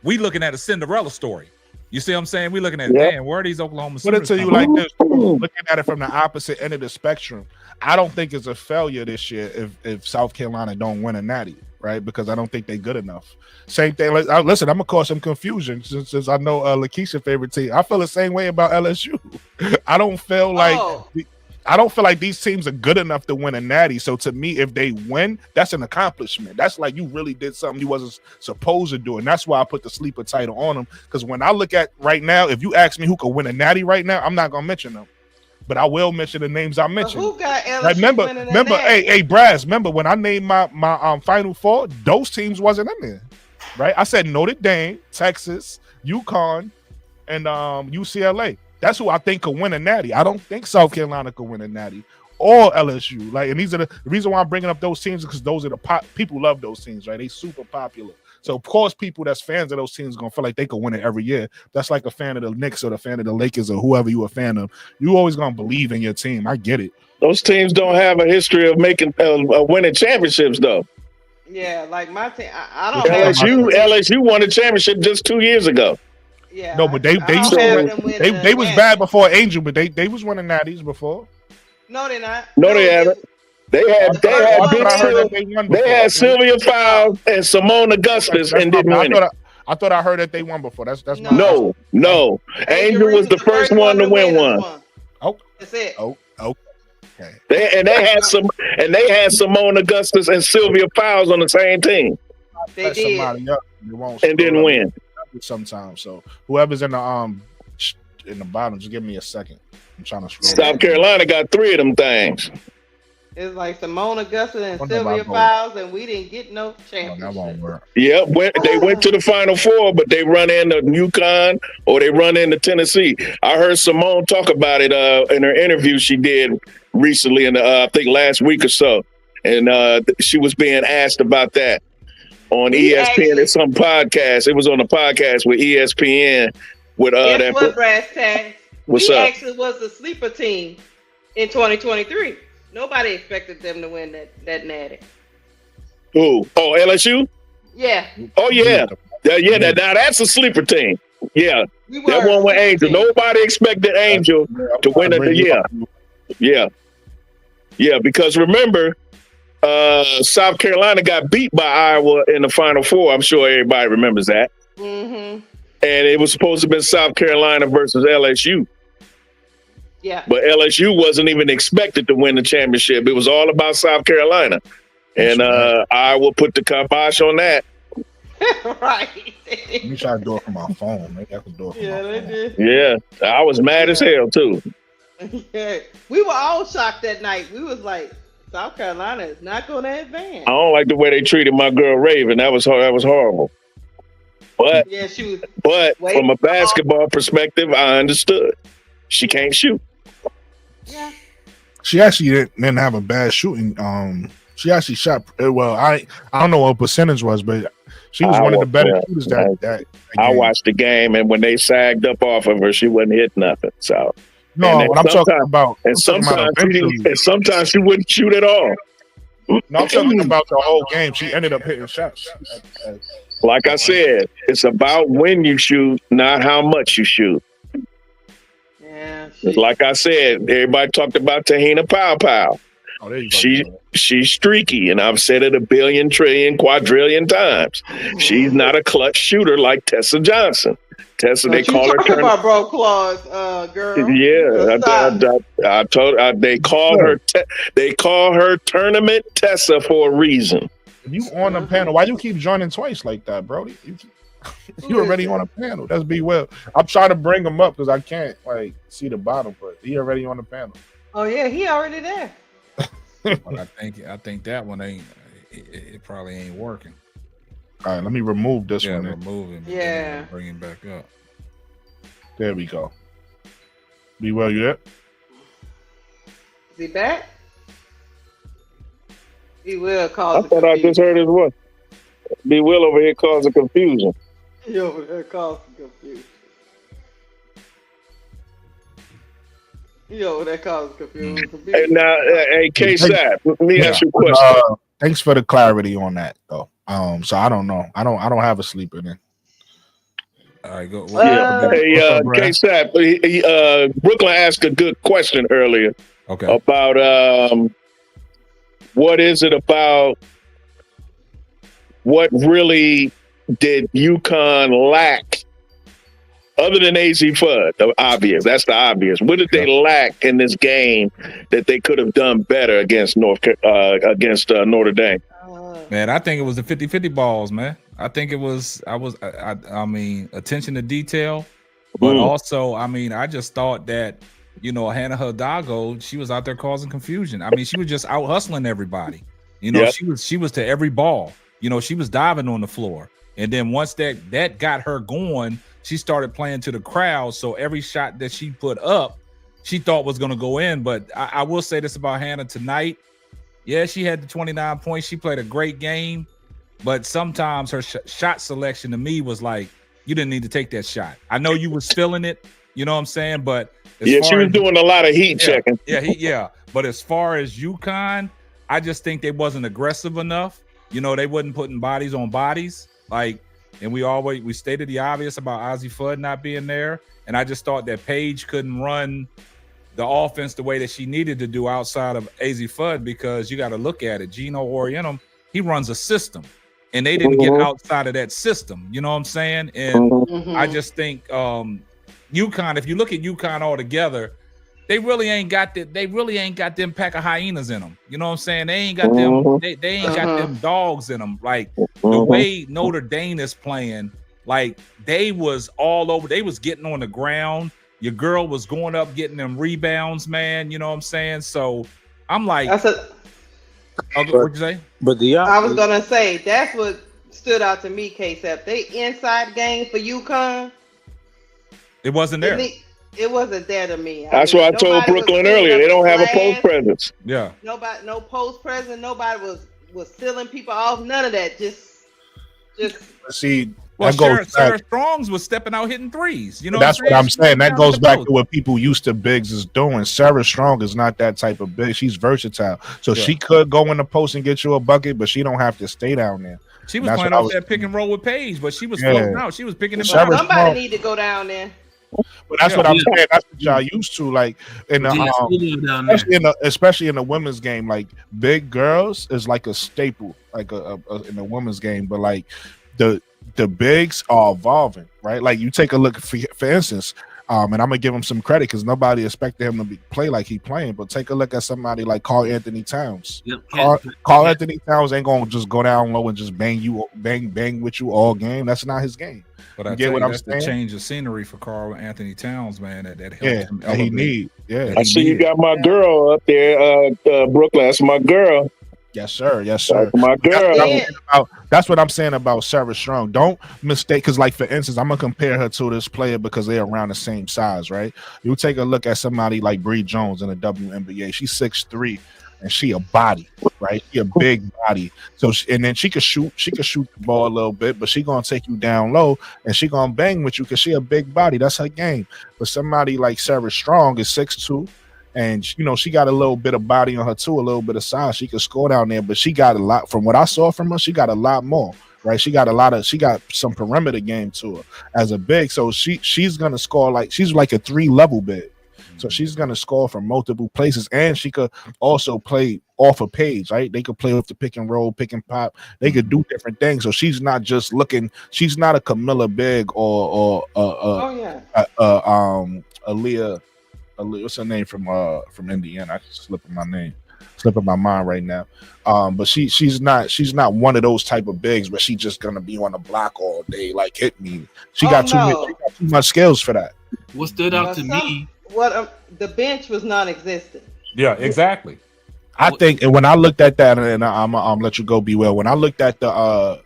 we looking at a Cinderella story. You see what I'm saying? We're looking at, damn, where are these Oklahoma City? Put it to you like this, looking at it from the opposite end of the spectrum, I don't think it's a failure this year if South Carolina don't win a natty, right? Because I don't think they're good enough. Same thing. Listen, I'm going to cause some confusion since I know Lakeisha's favorite team. I feel the same way about LSU. I don't feel like I don't feel like these teams are good enough to win a natty. So to me, if they win, that's an accomplishment. That's like you really did something you wasn't supposed to do. And that's why I put the sleeper title on them. Because when I look at right now, if you ask me who could win a natty right now, I'm not gonna mention them. But I will mention the names I mentioned. Who got LSU Like, remember, natty? hey, Brass, remember when I named my Final Four, those teams wasn't in there. Right? I said Notre Dame, Texas, UConn, and UCLA. That's who I think could win a natty. I don't think South Carolina could win a natty or LSU. Like, and these are the reason why I'm bringing up those teams, because those are the people love those teams, right? They super popular. So of course, people that's fans of those teams are gonna feel like they could win it every year. That's like a fan of the Knicks or the fan of the Lakers or whoever you a fan of. You always gonna believe in your team. I get it. Those teams don't have a history of making winning championships, though. Yeah, like my team. I don't have LSU won a championship just 2 years ago. Yeah, no, but they used to they was bad before Angel, but they was winning natties before. No, they're not. No, they haven't. They had Sylvia Fowles and Simone Augustus and didn't win it. I thought I heard that they won before. That's no. Angel was the first one to win one. Oh, that's it. Oh, okay. They had Simone Augustus and Sylvia Fowles on the same team. They did. And didn't win. Sometimes. So whoever's in the bottom, just give me a second. I'm trying to scroll. South Carolina got 3 of them things. It's like Simone Augustus and Sylvia Fowles, and we didn't get no championship. That won't work. Yeah, they went to the Final Four, but they run into Uconn or they run into Tennessee. I heard Simone talk about it in her interview she did recently, I think last week or so, and she was being asked about that on ESPN at some podcast. It was on a podcast with ESPN with guess what, Brass Tags? What's we up? actually was the sleeper team in 2023. Nobody expected them to win that natty. Who? Oh, LSU? Yeah. Oh, yeah. Now that's a sleeper team. Yeah. That one with Angel. Nobody expected Angel to win it. Yeah, because remember, South Carolina got beat by Iowa in the Final Four. I'm sure everybody remembers that. Mm-hmm. And it was supposed to be South Carolina versus LSU. Yeah. But LSU wasn't even expected to win the championship. It was all about South Carolina. And Iowa put the kibosh on that. Right. Let me try to do it from my phone. Maybe I can do it from my phone. They did. Yeah. I was mad as hell, too. Yeah. We were all shocked that night. We was like, South Carolina is not going to advance. I don't like the way they treated my girl Raven. That was horrible. But yeah, from a basketball perspective, I understood. She can't shoot. Yeah. She actually didn't have a bad shooting. She actually shot well. I don't know what percentage was, but she was one of the better shooters that I watched the game, and when they sagged up off of her, she wasn't hitting nothing. So no, what I'm talking about. And sometimes she wouldn't shoot at all. No, I'm talking about the whole game. She ended up hitting shots. Like I said, it's about when you shoot, not how much you shoot. Yeah. Like I said, everybody talked about Tahina Pow Pow. Oh, there you go. She's streaky, and I've said it a billion, trillion, quadrillion times. She's not a clutch shooter like Tessa Johnson. Tessa, they call her. Talking about bro claws, girl. Yeah, I told. They call her. They call her Tournament Tessa for a reason. If you on the panel, why you keep joining twice like that, bro? You already on a panel. That's be well. I'm trying to bring him up because I can't see the bottom, but he already on the panel. Oh yeah, he already there. But I think that one ain't. It probably ain't working. All right, let me remove this one. Remove him. Yeah. Bring him back up. There we go. Be well, you there? Is he back? He will cause. I thought I just heard his voice. Be Will over here causing confusion. He over there causing confusion. Hey, now, K-Sap, let me ask you a question. Thanks for the clarity on that, though. So I don't know. I don't have a sleeper then. All right, go. Hey, K-Sap, Brooklyn asked a good question earlier. Okay. About what is it about? What really did UConn lack Other than AZ Fudd, the obvious. That's the obvious. What did they lack in this game that they could have done better against Notre Dame? Man, I think it was the 50-50 balls, man. I think it was. I mean, attention to detail, but also, I mean, I just thought that Hannah Hidalgo, she was out there causing confusion. I mean, she was just out hustling everybody. She was to every ball. She was diving on the floor, and then once that got her going, she started playing to the crowd. So every shot that she put up, she thought was going to go in. But I will say this about Hannah tonight. Yeah, she had the 29 points. She played a great game, but sometimes her shot selection to me was like, you didn't need to take that shot. I know you was feeling it, you know what I'm saying? But she was doing a lot of heat checking. Yeah. But as far as UConn, I just think they wasn't aggressive enough. They wasn't putting bodies on bodies. And we stated the obvious about Ozzie Fudd not being there. And I just thought that Paige couldn't run the offense the way that she needed to do outside of AZ Fudd, because you got to look at it. Gino Orientum, he runs a system, and they didn't get outside of that system. You know what I'm saying? And I just think UConn, if you look at UConn all together, they really ain't got them pack of hyenas in them. You know what I'm saying? They ain't got them. They ain't got them dogs in them. Like the way Notre Dame is playing, like they was all over. They was getting on the ground. Your girl was going up, getting them rebounds, man. You know what I'm saying? So I'm like, what'd you say? But I was gonna say that's what stood out to me, K-Sep. They inside game for UConn. It wasn't there. It wasn't there to me. That's what I told Brooklyn earlier. They don't have a post presence. Yeah. No post presence. Nobody was stealing people off. None of that. Just see. Well, Sarah Strongs was stepping out hitting threes. That's what I'm saying. That goes back to what people used to bigs is doing. Sarah Strong is not that type of big. She's versatile. So she could go in the post and get you a bucket, but she don't have to stay down there. She was playing off that pick and roll with Paige, but she was floating out. She was picking them up. Somebody need to go down there. But that's what I'm saying. That's what y'all used to, like in the especially in the women's game. Like big girls is like a staple, like in the women's game. But like the bigs are evolving, right? Like you take a look for instance, and I'm gonna give him some credit because nobody expected him to play like he playing. But take a look at somebody like Karl Anthony Towns. Karl Anthony Towns ain't gonna just go down low and just bang with you all game. That's not his game. But I get what I'm saying. The change of scenery for Karl Anthony Towns, man. That helps him elevate. He need. Yeah, I see you got my girl up there, Brooklyn. That's my girl. Yes, sir. Yes, sir. That's my girl. That's what I'm saying about Sarah Strong. Don't mistake, because like for instance, I'm gonna compare her to this player because they're around the same size, right? You take a look at somebody like Bree Jones in the WNBA. She's 6'3", and she a body, right? She a big body. So and then she could shoot the ball a little bit, but she gonna take you down low and she gonna bang with you because she a big body. That's her game. But somebody like Sarah Strong is 6'2". And she got a little bit of body on her too, a little bit of size. She could score down there, but she got a lot. From what I saw from her, she got a lot more, right? She got some perimeter game to her as a big. So she's gonna score she's like a 3-level big. So she's gonna score from multiple places, and she could also play off a page, right? They could play with the pick and roll, pick and pop. They could do different things. So she's not just looking. She's not a Camilla Big or Aaliyah. What's her name from Indiana? I can slip in my mind right now. But she's not one of those type of bigs where she's just gonna be on the block all day, like hit me. She got too much skills for that. What stood out to me? The bench was non-existent. Yeah, exactly. I think, and when I looked at that, and I'm let you go, be well. When I looked at the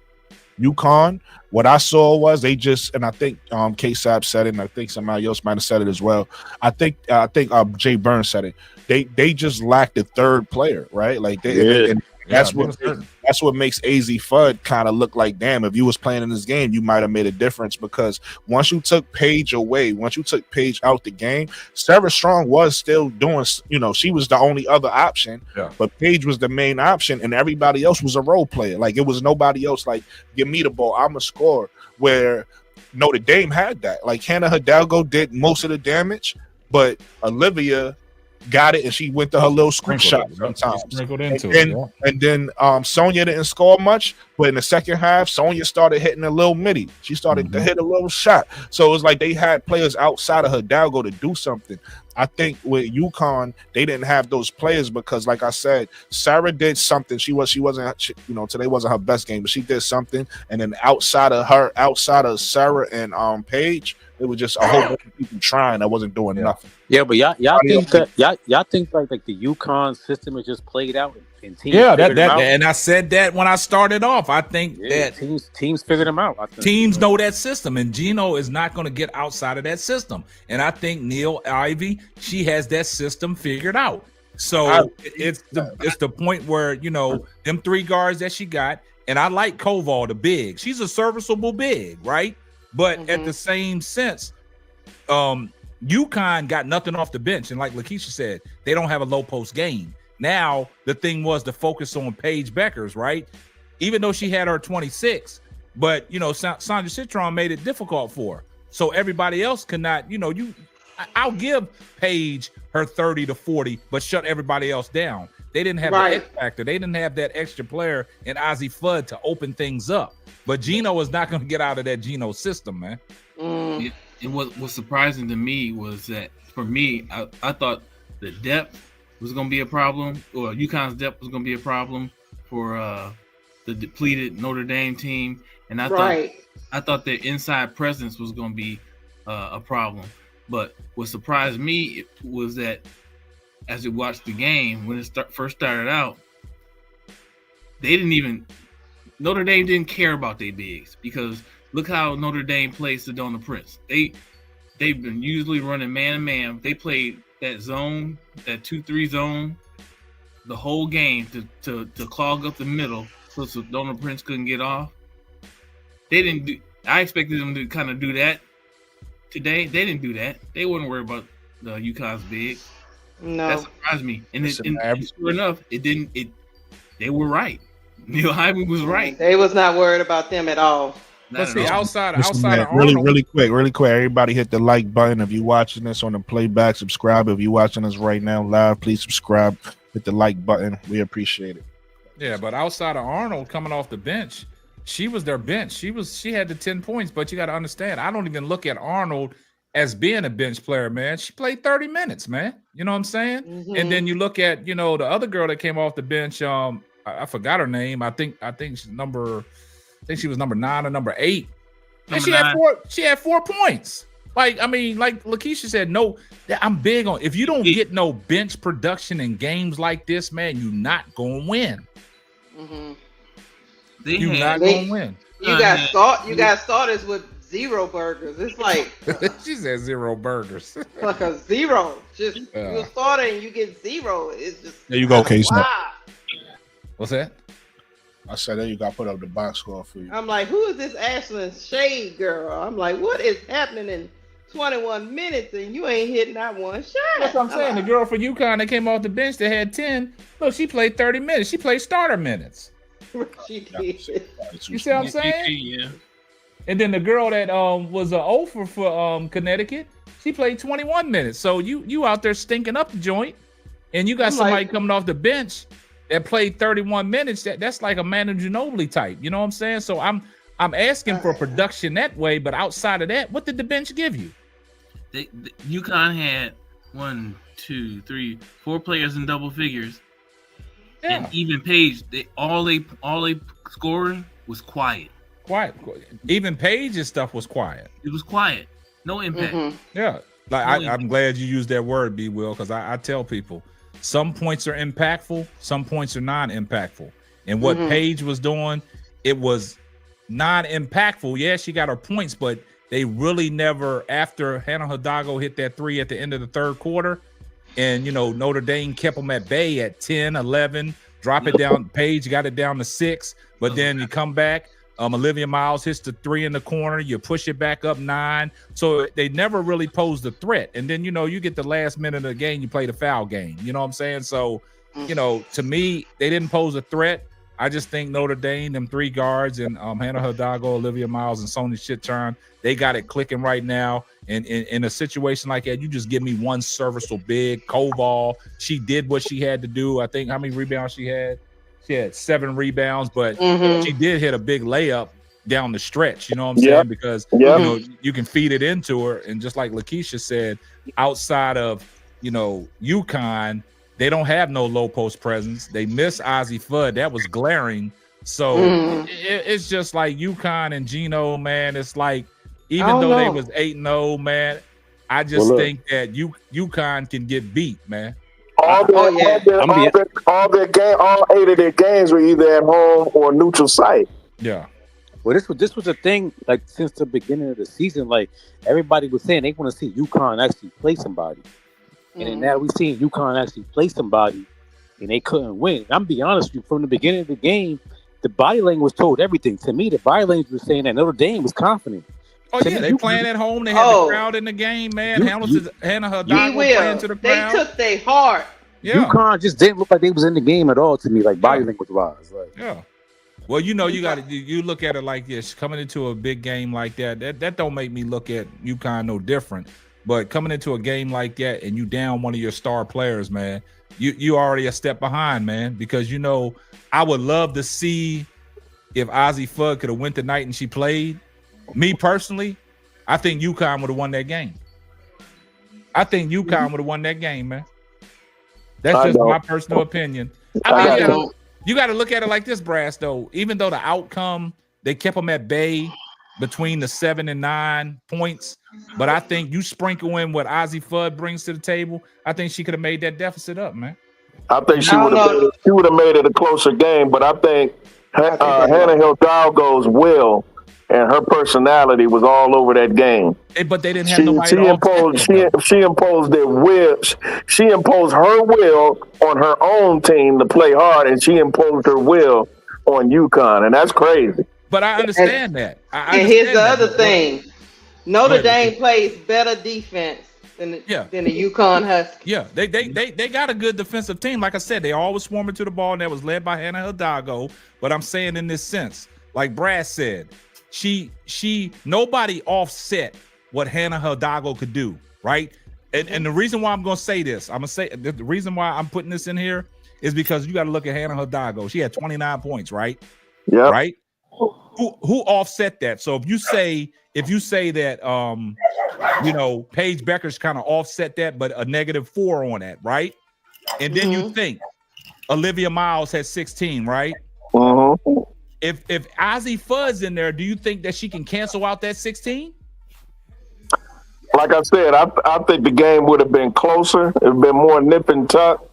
Uconn, what I saw was they just, and I think K-Sap said it, and I think somebody else might have said it as well. I think Jay Burns said it. They just lacked a third player, right? Like that's what makes AZ Fudd kind of look like, damn, if you was playing in this game, you might have made a difference, because once you took Paige away, once you took Paige out the game, Sarah Strong was still doing, she was the only other option, but Paige was the main option, and everybody else was a role player. Like, it was nobody else like, give me the ball, I'm a scorer, where Notre Dame had that. Like, Hannah Hidalgo did most of the damage, but Olivia got it, and she went to her little scoop shot sometimes. Sprinkled into it. And then Sonya didn't score much, but in the second half, Sonya started hitting a little midi. She started to hit a little shot. So it was like they had players outside of Hidalgo to do something. I think with Uconn, they didn't have those players because, like I said, Sarah did something. She wasn't, today wasn't her best game, but she did something. And then outside of Sarah and Paige, it was just a whole bunch of people trying that wasn't doing nothing. Yeah, but y'all think that y'all think like the Uconn system is just played out and teams. Yeah, and I said that when I started off. I think that teams figured them out. I think. Teams know that system, and Gino is not going to get outside of that system. And I think Ivy, she has that system figured out. So it's the point where them 3 guards that she got, and I like Koval, the big. She's a serviceable big, right? But at the same sense, UConn got nothing off the bench, and like Lakeisha said, they don't have a low post game. Now the thing was to focus on Paige Beckers, right? Even though she had her 26, but Sandra Citron made it difficult for her. So everybody else cannot, I'll give Paige her 30 to 40, but shut everybody else down. They didn't have the X factor. They didn't have that extra player in Ozzie Fudd to open things up. But Gino is not going to get out of that Gino system, man. And what was surprising to me was that for me, I thought the depth was going to be a problem, or UConn's depth was going to be a problem for the depleted Notre Dame team, and I thought their inside presence was going to be a problem. But what surprised me was that as we watched the game, when it first started out, Notre Dame didn't care about their bigs, because look how Notre Dame plays Sedona Prince. They've been usually running man-to-man. They played that zone, that 2-3 zone, the whole game to clog up the middle so Sedona Prince couldn't get off. I expected them to kind of do that today. They didn't do that. They wouldn't worry about the UConn's big. No, that surprised me. And sure enough, it didn't. They were right. Neil Hyman was right. They was not worried about them at all. Let's see, outside of really quick. Everybody hit the like button. If you're watching this on the playback, subscribe. If you're watching us right now live, please subscribe. Hit the like button. We appreciate it. Yeah, but outside of Arnold coming off the bench, she was their bench. She had the 10 points, but you got to understand, I don't even look at Arnold as being a bench player, man. She played 30 minutes, man. You know what I'm saying? And then you look at, the other girl that came off the bench, I forgot her name. I think she was number 9 or number 8. And she had 4 points. Like Lakeisha said, no, I'm big on, if you don't get no bench production in games like this, man, you're not gonna win. You're not gonna win. You got starters with 0 burgers. It's like she said 0 burgers. Like a 0. Just you're starting and you get 0. It's just there you go, Case. What's that? I said that you got to put up the box score for you. I'm like, who is this Ashland Shade girl? I'm like, what is happening in 21 minutes and you ain't hitting that one shot? That's what I'm saying. The girl for UConn that came off the bench that had 10, look, she played 30 minutes. She played starter minutes. She did. You see what I'm saying? Yeah. And then the girl that was an offer for Connecticut, she played 21 minutes. So you out there stinking up the joint, and you got somebody coming off the bench that played 31 minutes. That's like a Manu Ginobili type. You know what I'm saying? So I'm asking for production that way, but outside of that, what did the bench give you? UConn had 1, 2, 3, 4 players in double figures. Yeah. And even Paige, all they scoring was quiet. Even Paige's stuff was quiet. It was quiet. No impact. Yeah. I'm glad you used that word, B. Will, because I tell people some points are impactful, some points are non-impactful. And what Paige was doing, it was non-impactful. Yeah, she got her points, but they really never, after Hannah Hidalgo hit that 3 at the end of the third quarter, and, Notre Dame kept them at bay at 10, 11, drop it down. Paige got it down to 6, but then you come back. Olivia Miles hits the 3 in the corner. You push it back up 9. So they never really posed a threat. And then, you get the last minute of the game, you play the foul game. You know what I'm saying? So, to me, they didn't pose a threat. I just think Notre Dame, them 3 guards, and Hannah Hidalgo, Olivia Miles, and Sonia Shitturn, they got it clicking right now. And in a situation like that, you just give me one serviceable big. Koval, she did what she had to do. I think how many rebounds she had? She had 7 rebounds, but she did hit a big layup down the stretch. You know what I'm saying? Because you know you can feed it into her. And just like Lakeisha said, outside of Uconn, they don't have no low post presence. They miss Ozzie Fudd. That was glaring. So it's just like Uconn and Gino, man. It's like even though they was 8-0, man, I just think that Uconn can get beat, man. All 8 of their games were either at home or neutral site. Yeah. Well, this was a thing like since the beginning of the season. Like everybody was saying, they want to see Uconn actually play somebody, and then now we seeing Uconn actually play somebody, and they couldn't win. I'm be honest with you, from the beginning of the game, the body language told everything. To me, the body language was saying that Notre Dame was confident. Oh yeah, they playing at home. They had the crowd in the game, man. Hannah Hidalgo playing to the crowd. They took their heart. Yeah. Uconn just didn't look like they was in the game at all to me, like body language wise. Like, yeah. Well, you look at it like this. Coming into a big game like that don't make me look at Uconn no different. But coming into a game like that and you down one of your star players, man, you already a step behind, man. Because I would love to see if Ozzie Fudd could have went tonight and she played. Me personally, I think Uconn would have won that game. I think Uconn would have won that game, man. That's just my personal opinion. I mean, you got to look at it like this, Brass, though. Even though the outcome, they kept them at bay between the 7 and 9 points. But I think you sprinkle in what Ozzie Fudd brings to the table, I think she could have made that deficit up, man. I think she would have made it a closer game, but I think Hannah Hidalgo's will and her personality was all over that game. But they didn't have nobody. She imposed their will. She imposed her will on her own team to play hard, and she imposed her will on Uconn, and that's crazy. But I understand that. And here's the other thing: Notre Dame plays better defense than the Uconn Huskies. Yeah, they got a good defensive team. Like I said, they always swarming to the ball, and that was led by Hannah Hidalgo. But I'm saying in this sense, like Brad said, nobody offset what Hannah Hidalgo could do, right? And the reason why I'm gonna say this, the reason why I'm putting this in here is because you got to look at Hannah Hidalgo. She had 29 points, right? Yeah. Right. Who offset that? So if you say that Paige Becker's kind of offset that, but a -4 on that, right? And then you think Olivia Miles had 16, right? If Ozzie Fudd's in there, do you think that she can cancel out that 16? Like I said, I think the game would have been closer. It would have been more nip and tuck.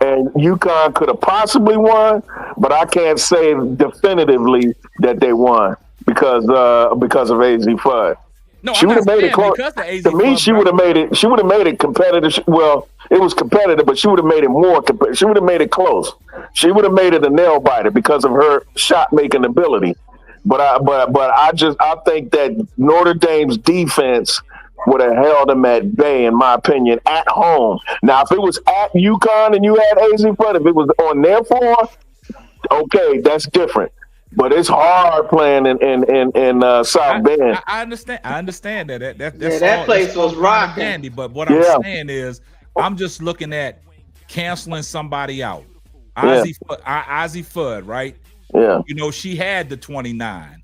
And Uconn could have possibly won, but I can't say definitively that they won because of AZ Fudd. No, she would have made it close. To me, she would have made it. She would have made it competitive. Well, it was competitive, but she would have made it more. She would have made it close. She would have made it a nail biter because of her shot making ability. But I think that Notre Dame's defense would have held them at bay, in my opinion, at home. Now, if it was at Uconn and you had AZ Fudd, if it was on their floor, okay, that's different. But it's hard playing in South Bend. I understand that. That place was rocking. Dandy, but what I'm saying is, I'm just looking at canceling somebody out. Ozzie Fudd, right? Yeah. She had the 29.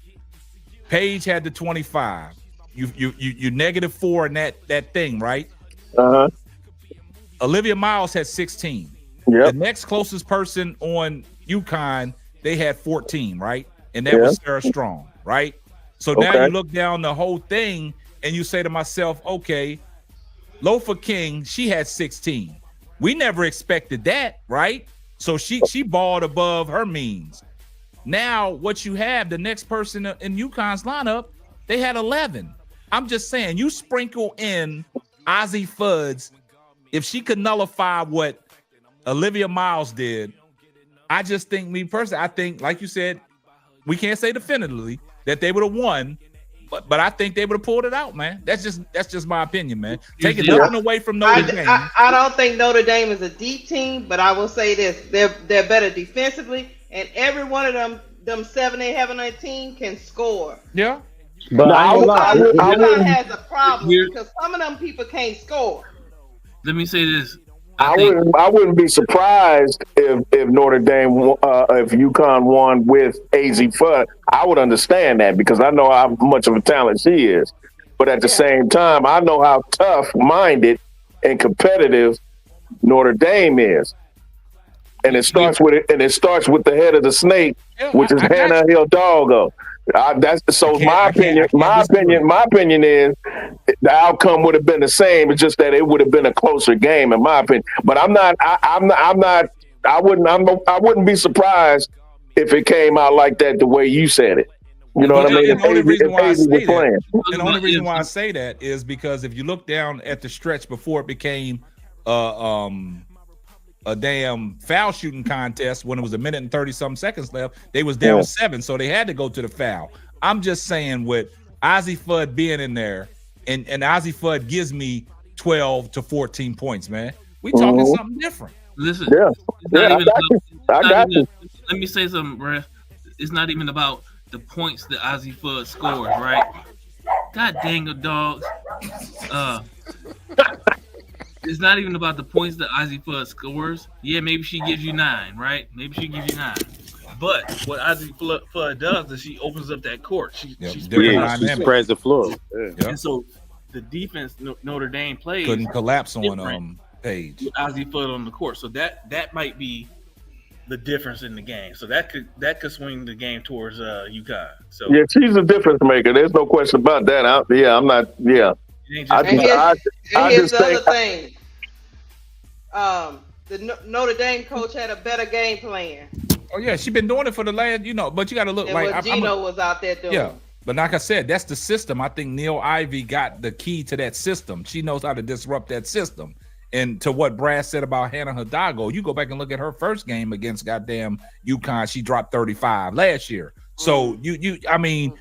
Paige had the 25. You -4 in that thing, right? Olivia Miles had 16. Yep. The next closest person on Uconn, they had 14, right? And that was Sarah Strong, right? So now you look down the whole thing and you say to myself, okay, Lofa King, she had 16. We never expected that, right? So she balled above her means. Now what you have, the next person in Uconn's lineup, they had 11. I'm just saying, you sprinkle in Ozzie Fudd's, if she could nullify what Olivia Miles did, I just think, me personally, I think, like you said, we can't say definitively that they would have won, but I think they would have pulled it out, man. That's just my opinion, man. Taking nothing away from Notre Dame. I don't think Notre Dame is a deep team, but I will say this: they're better defensively. and every one of them 7 they have on their team can score. Yeah. But No, I ain't gonna lie. UConn has a problem Here- because some of them people can't score. Let me say this. I wouldn't be surprised if Notre Dame if UConn won with AZ Fudd. I would understand that because I know how much of a talent she is. But at the same time, I know how tough-minded and competitive Notre Dame is. And it starts with the head of the snake, which is Hannah Hidalgo. My opinion is the outcome would have been the same. It's just that it would have been a closer game, in my opinion. But I wouldn't be surprised if it came out like that the way you said it. You know what I mean? And the only reason why I AZ say that is because if you look down at the stretch before it became a damn foul shooting contest when it was 1 minute and 30 some seconds left, they was down 7, so they had to go to the foul. I'm just saying with Ozzie Fudd being in there, and Ozzie Fudd gives me 12 to 14 points, man. We talking something different. Listen, I got you. Let me say something, bro. It's not even about the points that Ozzie Fudd scores, right? God dang it, dogs. It's not even about the points that Ozzie Fudd scores. Yeah, maybe she gives you 9, right? Maybe she gives you 9. But what Ozzie Fudd does is she opens up that court. She spreads the floor. And so the defense Notre Dame plays couldn't collapse on Page. With Ozzie Fudd on the court. So that might be the difference in the game. So that could swing the game towards UConn. So yeah, she's a difference maker. There's no question about that. I'm not. Yeah. Here's the other thing. The Notre Dame coach had a better game plan. Oh yeah, she been doing it for the last, but you got to look like what Gino was out there doing. Yeah, but like I said, that's the system. I think Wnba got the key to that system. She knows how to disrupt that system. And to what Brad said about Hannah Hidalgo, you go back and look at her first game against goddamn UConn. She dropped 35 last year. So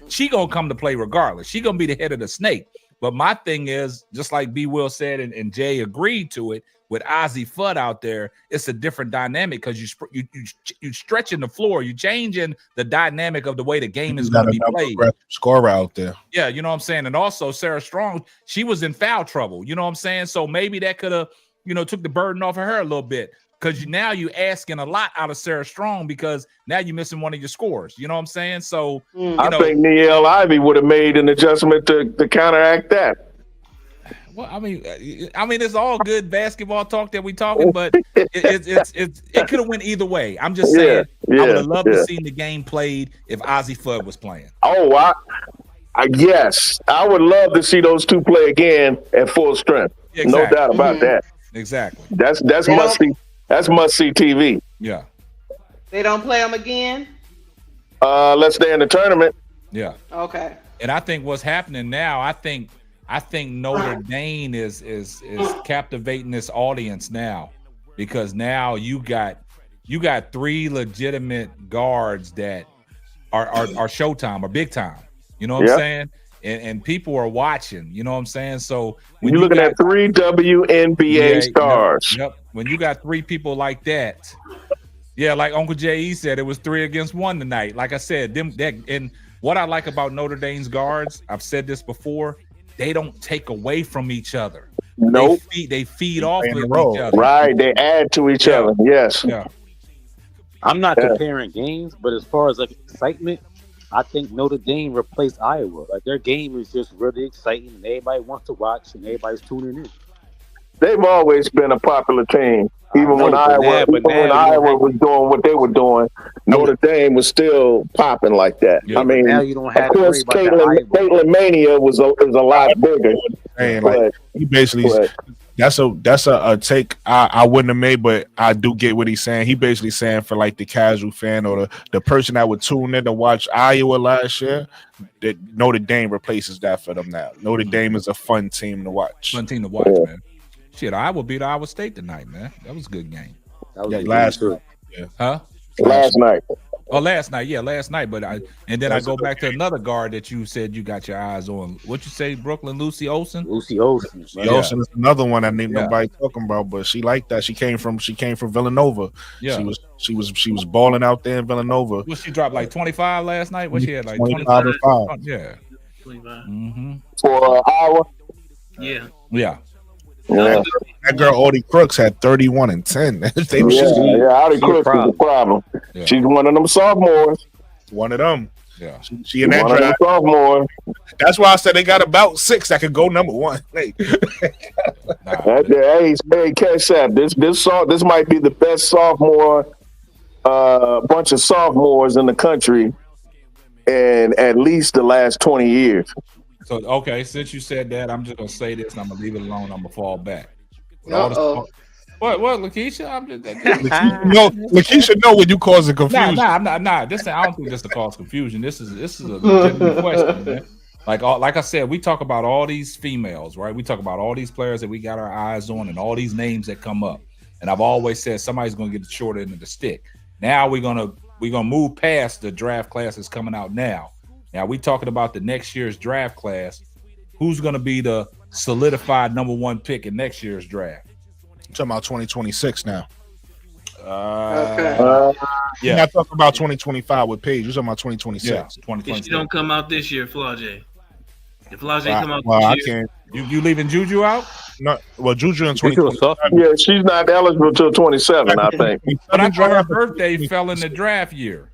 she gonna come to play regardless. She gonna be the head of the snake. But my thing is, just like B. Will said, and Jay agreed to it, with Ozzie Fudd out there, it's a different dynamic because you stretching the floor, you changing the dynamic of the way the game is going to be played. Scorer out there, yeah, you know what I'm saying. And also Sarah Strong, she was in foul trouble. You know what I'm saying. So maybe that could have, took the burden off of her a little bit because now you asking a lot out of Sarah Strong because now you're missing one of your scores. You know what I'm saying. So I think Ncaaw Ivy would have made an adjustment to counteract that. Well, I mean, it's all good basketball talk that we talking, but it could have went either way. I'm just saying, I would have loved to see the game played if Ozzie Fudd was playing. Oh, yes, I would love to see those two play again at full strength. Exactly. No doubt about that. Exactly. That's must see. That's must see TV. Yeah. They don't play them again. Let's stay in the tournament. Yeah. Okay. And I think what's happening now, I think Notre Dame is captivating this audience now because now you got 3 legitimate guards that are Showtime or big time. You know what I'm saying? And people are watching. You know what I'm saying? So when you're looking at 3 WNBA stars. Yep. When you got 3 people like that, like Uncle J.E. said, it was 3 against 1 tonight. Like I said, and what I like about Notre Dame's guards, I've said this before. They don't take away from each other. Nope. They feed off with each other. Right. They add to each other. Yes. Yeah. I'm not comparing games, but as far as like excitement, I think Notre Dame replaced Iowa. Like their game is just really exciting and everybody wants to watch and everybody's tuning in. They've always been a popular team. Even when Iowa was doing what they were doing, Notre Dame was still popping like that. Yeah, I mean, now you don't have of course, Caitlin Mania was a lot bigger. Like he basically, that's a take I wouldn't have made, but I do get what he's saying. He basically saying for like the casual fan or the person that would tune in to watch Iowa last year, that Notre Dame replaces that for them now. Notre Dame is a fun team to watch. Fun team to watch, man. Shit, Iowa beat Iowa State tonight, man. That was a good game. That was last night. Huh? Last night. Oh, last night. But I go back to another guard that you said you got your eyes on. What you say, Brooklyn, Lucy Olsen? Lucy Olsen. Olsen is another one that ain't nobody talking about, but she liked that. She came from Villanova. Yeah. She was balling out there in Villanova. What she dropped like 25 last night? What she had like 25 and 5. Yeah. 25. For Iowa. Yeah. That girl Audie Crooks had 31 and 10. Audie Crooks is a problem. Yeah. She's one of them sophomores. One of them. Yeah. She in that one draft. Of them sophomores. That's why I said they got about 6 that could go number 1. Hey, catch that. This might be the best sophomore bunch of sophomores in the country in at least the last 20 years. So, okay, since you said that, I'm just going to say this and I'm going to leave it alone. I'm going to fall back. What, Lakeisha? I'm just Lakeisha know when you cause a confusion. I'm not. I don't think this to cause confusion. This is a legitimate question, man. Like I said, we talk about all these females, right? We talk about all these players that we got our eyes on and all these names that come up. And I've always said somebody's going to get the short end of the stick. Now we're gonna move past the draft classes coming out now. Now we talking about the next year's draft class. Who's going to be the solidified number 1 pick in next year's draft? I'm talking about 2026 now. You're not talking about 2025 with Paige. You're talking about 2026. Yeah, 2026. If she don't come out this year, Flau'jae. If Flau'jae come out this year, you leaving Juju out? No, well, Juju in 2027. Yeah, she's not eligible till 27, I think. But I thought her birthday fell in the draft year.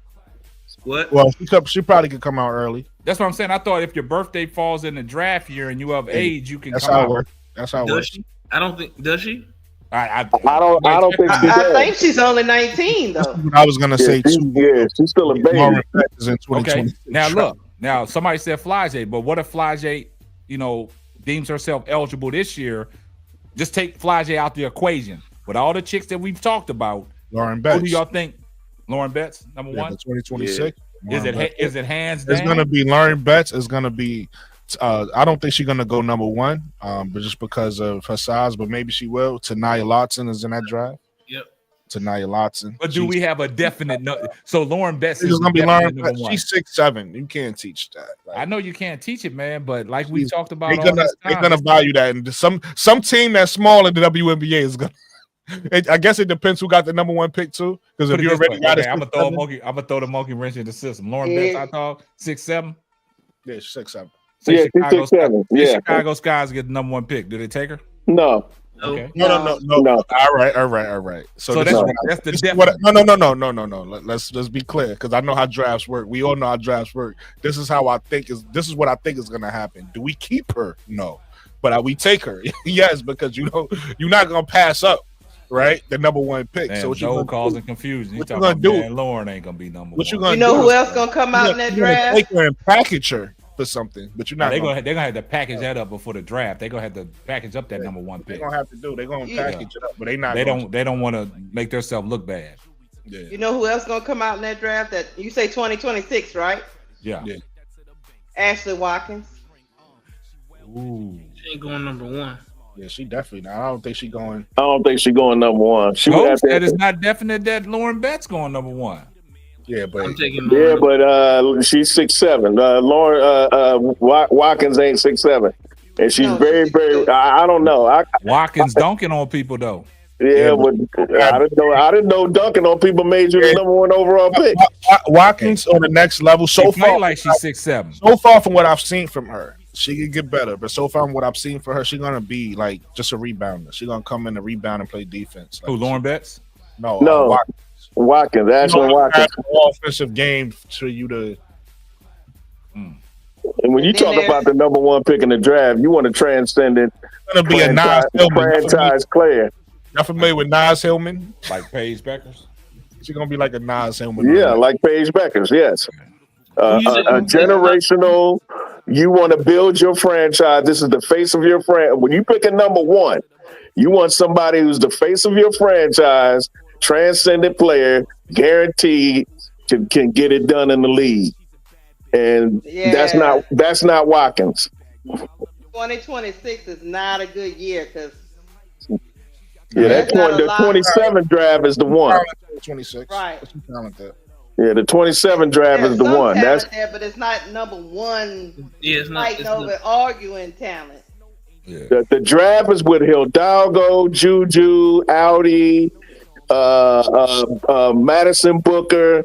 What? Well, she probably could come out early. That's what I'm saying. I thought if your birthday falls in the draft year and you have age, you can That's come how out. it works. That's how it works. She? I don't think. Does she? I don't think she does. I think she's only 19 though. I was gonna say too. Yeah, she's still a baby. Okay. Now look. Now somebody said Flau'jae, but what if Flau'jae, deems herself eligible this year? Just take Flau'jae out the equation. With all the chicks that we've talked about, Lauren Betts. Who do y'all think? Lauren Betts, number 1? 2026. Yeah. Is it hands down? It's gonna be Lauren Betts. It's gonna be. I don't think she's gonna go number 1, but just because of her size. But maybe she will. Taniyah Lotson is in that draft. Yep. Taniyah Lotson. But do we have a definite? So Lauren Betts is gonna be Lauren number Betts. 1. She's 6'7". You can't teach that. I know you can't teach it, man. But like we talked about, they're gonna value that. And some team that's small in the WNBA is gonna. I guess it depends who got the number 1 pick too. Because if you already got it, I'm gonna throw the monkey wrench in the system. Lauren Betts, I thought 6'7". Yeah, 6'7". Yeah, she's 6'7". Chicago Skies get the number 1 pick. Do they take her? No. Okay. No. All right. So that's the no. Let's be clear, because I know how drafts work. We all know how drafts work. This is what I think is gonna happen. Do we keep her? No. But we take her? Yes, because you're not gonna pass up. Right, the number 1 pick. Man, so what you causing confusion? What you gonna do? Man, Lauren ain't gonna be number 1. You know who else gonna come out in that draft? Take her and package her for something, but you're not. They're gonna have to package that up before the draft. They're gonna have to package up that number 1 pick. They're gonna have to do. They're gonna package it up, but they don't want to make themselves look bad. Yeah. You know who else gonna come out in that draft? That you say 2026, right? Yeah. Ashley Watkins. Ooh. She ain't going number 1. Yeah, she definitely not. I don't think she's going number 1. She would have to. It's not definite that Lauren Betts going number 1. Yeah, but I'm taking Lauren. but she's 6'7". Lauren Watkins ain't 6'7", and she's very. I don't know. Watkins dunking on people though. Yeah, but I didn't know dunking on people made you the number 1 overall pick. Watkins on the next level so far. Like she's 6'7". So far from what I've seen from her, she can get better. But so far from what I've seen for her, she's gonna be like just a rebounder. She's gonna come in and rebound and play defense. Who, Lauren Betts? No, Watkins. Ashley Watkins. Offensive game for you to. And when you talk about the number 1 pick in the draft, you want to transcend it. It's gonna be a Nas Hillman franchise player. Y'all familiar with Nas Hillman? Like Paige Beckers? She's gonna be like a Nas Hillman. Yeah, like Paige Beckers. Yes, a generational. You want to build your franchise. This is the face of your franchise. When you pick a number 1, you want somebody who's the face of your franchise, transcendent player, guaranteed can get it done in the league. And that's not Watkins. 2026 is not a good year because. Yeah, the 27 draft is the one. 26. Right. What's talented? Yeah, the 27 draft There's is the some one. talent That's there, but it's not number one. Yeah, it's not. Fighting over arguing talent. Yeah. the draft is with Hidalgo, Juju, Audi, Madison Booker.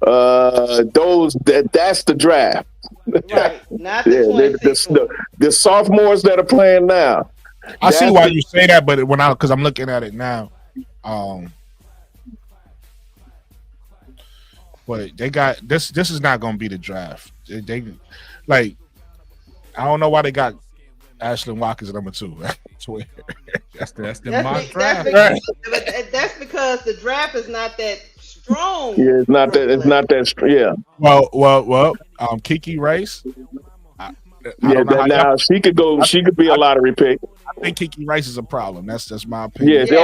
That's the draft. Right, not the 26 one. The sophomores that are playing now. I see why you say that, but because I'm looking at it now, but they got this. This is not going to be the draft. They like, I don't know why they got Ashlyn Watkins at number 2. That's the mock draft. That's because the draft is not that strong. Yeah, it's not that. Yeah. Well. Kiki Rice. Now she could go. She could be a lottery pick. I think Kiki Rice is a problem. That's my opinion. I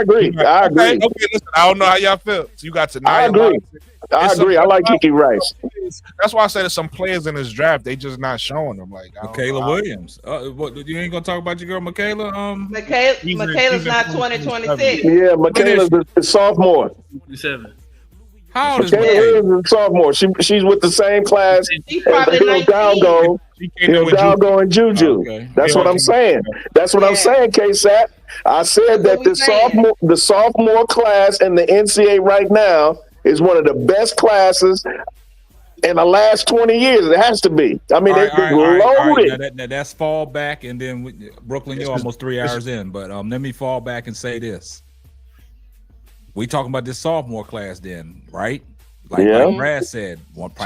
agree. Okay, listen, I don't know how y'all feel. So you got to. I agree. I like Kiki Rice. That's why I say there's some players in this draft. They just not showing them. Like Michaela Williams. What you ain't gonna talk about your girl Michaela? Michaela's not 2026. Yeah, Michaela's a sophomore. 7. How old is Michaela is a sophomore? She's with the same class She's probably 19. Hidalgo and Juju. Okay. That's what I'm saying. That's what I'm saying, K-Sat. I said that the sophomore class in the NCAA right now is one of the best classes in the last 20 years. It has to be. I mean, they're loaded. Now that's fall back, and then Brooklyn, you're almost 3 hours in. But let me fall back and say this. We talking about this sophomore class then, right? Like Brad said,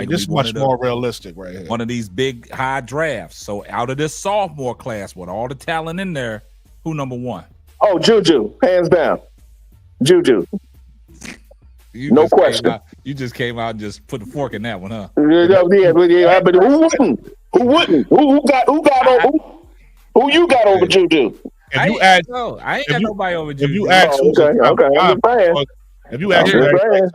this is much more realistic right here. One of these big high drafts. So out of this sophomore class with all the talent in there, who number 1? Oh, Juju, hands down. Juju. No question. You just came out and just put the fork in that one, huh? Yeah, but who wouldn't? Who wouldn't? Who you got over Juju? I ain't got nobody over Juju. If you ask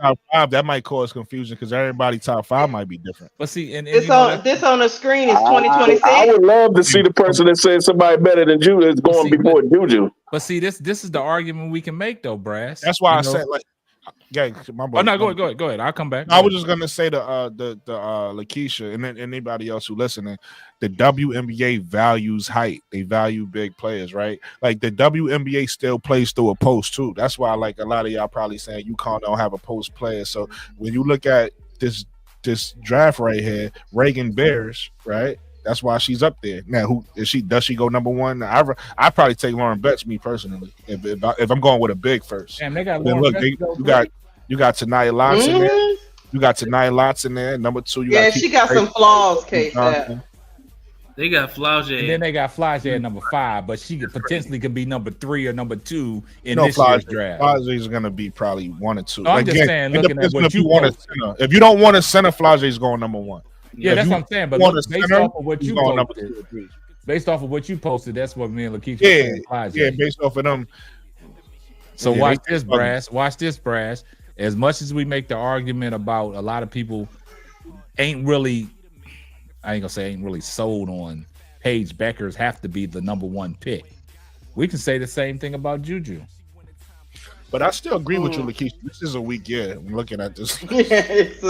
top 5, that might cause confusion because everybody top 5 might be different. But see, and this on the screen is 2026. I would love to see the person that says somebody better than Juju is going before Juju. But see, this is the argument we can make though, Brass. That's why I said my boy. Oh no, go ahead. I'll come back. I was just gonna say the Lakeisha and then anybody else who listening, the WNBA values height. They value big players, right? Like the WNBA still plays through a post too. That's why like a lot of y'all probably saying UConn don't have a post player. So when you look at this draft right here, Reagan Bears, right? That's why she's up there. Now, who is she? Does she go number 1? I probably take Lauren Betts, me personally, if I'm going with a big first. Damn, they got then Lauren look, you got Tanaya Lotz in there. You got Tanaya Lotz in there. Number 2, she got some flaws, Kate. They got Flaugier. And then they got Flaugier at number 5, but she could be number 3 or number 2 in this year's draft. Flaugier is going to be probably 1 or 2. No, I'm just saying, looking at what you want a center. If you don't want a center, Flaugier is going number 1. Yeah, that's what I'm saying. But based off of what you posted, that's what me and Lakeisha said. Yeah, based off of them. So watch this, Brass. Watch this, Brass. As much as we make the argument about a lot of people ain't really sold on Paige Beckers have to be the number 1 pick. We can say the same thing about Juju. But I still agree with you, Lakeisha. This is a weak year. I'm looking at this. It's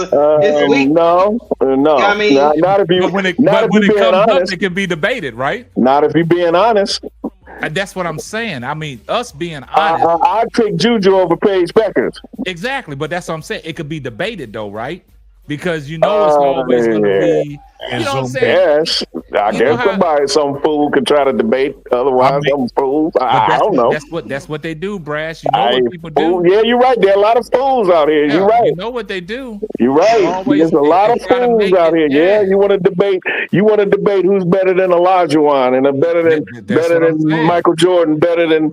weak. No. I mean, not if you. But when it comes up, it can be debated, right? Not if you're being honest. That's what I'm saying. I mean, us being honest. I pick Juju over Paige Beckers. Exactly, but that's what I'm saying. It could be debated, though, right? Because it's always going to be. You know what I'm saying? Yes, I guess some fool could try to debate. Otherwise, some fools. I don't know. That's what they do, Brass. You know what people do. Yeah, you're right. There are a lot of fools out here. You're right. You know what they do. You're right. There's a lot of fools out here. Yeah, you want to debate. You want to debate who's better than Olajuwon and better than Michael Jordan, better than.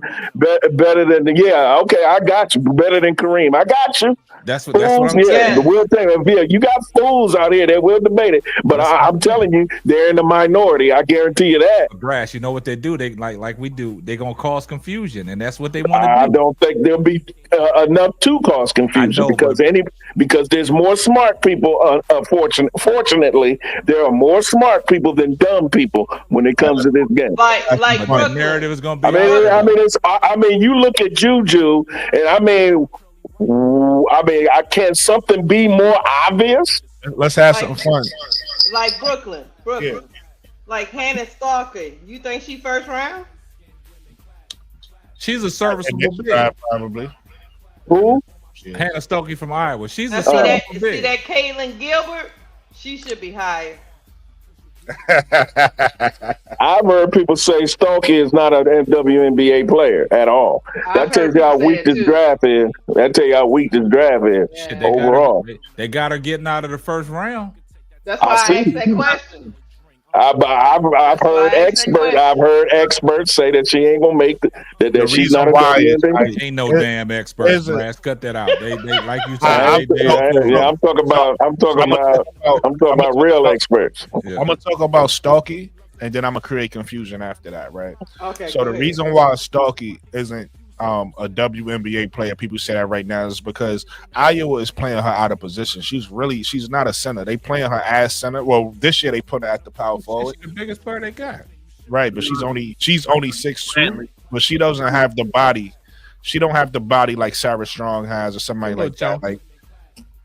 Yeah, okay, I got you. Better than Kareem. I got you. That's what I'm saying. The real thing. You got fools out here that will debate it, but I'm telling you, they're in the minority. I guarantee you that. Brass, you know what they do? They like we do. They're gonna cause confusion, and that's what they want to do. I don't think there'll be enough to cause confusion because there's more smart people. Fortunately, there are more smart people than dumb people when it comes to this game. Like the narrative is gonna be. I mean, you look at Juju, and I mean. I mean, can something be more obvious? Let's have some fun. Like Brooklyn. Yeah. Like Hannah Stalker. You think she first round? She's a serviceable big. Probably. Who? Hannah Stokey from Iowa. She's a serviceable big. See that Caitlin Gilbert? She should be higher. I've heard people say Stokey is not an WNBA player at all. That tells you how weak this draft is. Yeah. Overall. They got her getting out of the first round. That's why I asked that question. I've heard experts say that she ain't gonna make that she's not a WNBA. Ain't no damn experts. Cut that out. They like you said. I'm talking about real experts. I'm gonna talk about Stalky, and then I'm gonna create confusion after that, right? Okay. So the reason why Stalky isn't a WNBA player, people say that right now, is because Iowa is playing her out of position. She's not a center. They playing her as center. Well, this year they put her at the power forward. She's the biggest player they got. Right, but she's only 6'2", but she doesn't have the body. She don't have the body like Sarah Strong has or somebody like that. Like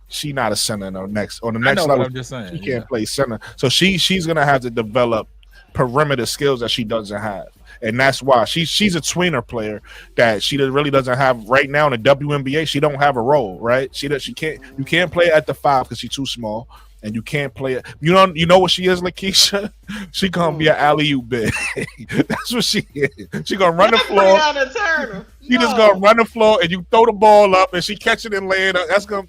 she not a center on the next level. I'm just saying, she can't play center. So she's gonna have to develop perimeter skills that she doesn't have. And that's why she's a tweener player that she really doesn't have right now in the WNBA. She don't have a role, right? You can't play at the 5 because she's too small, and you can't play it. You know what she is, Lakeisha? She gonna be an alley-oop big. That's what she is. She gonna run the floor. She just gonna run the floor, and you throw the ball up, and she catch it and lay it up. That's gonna.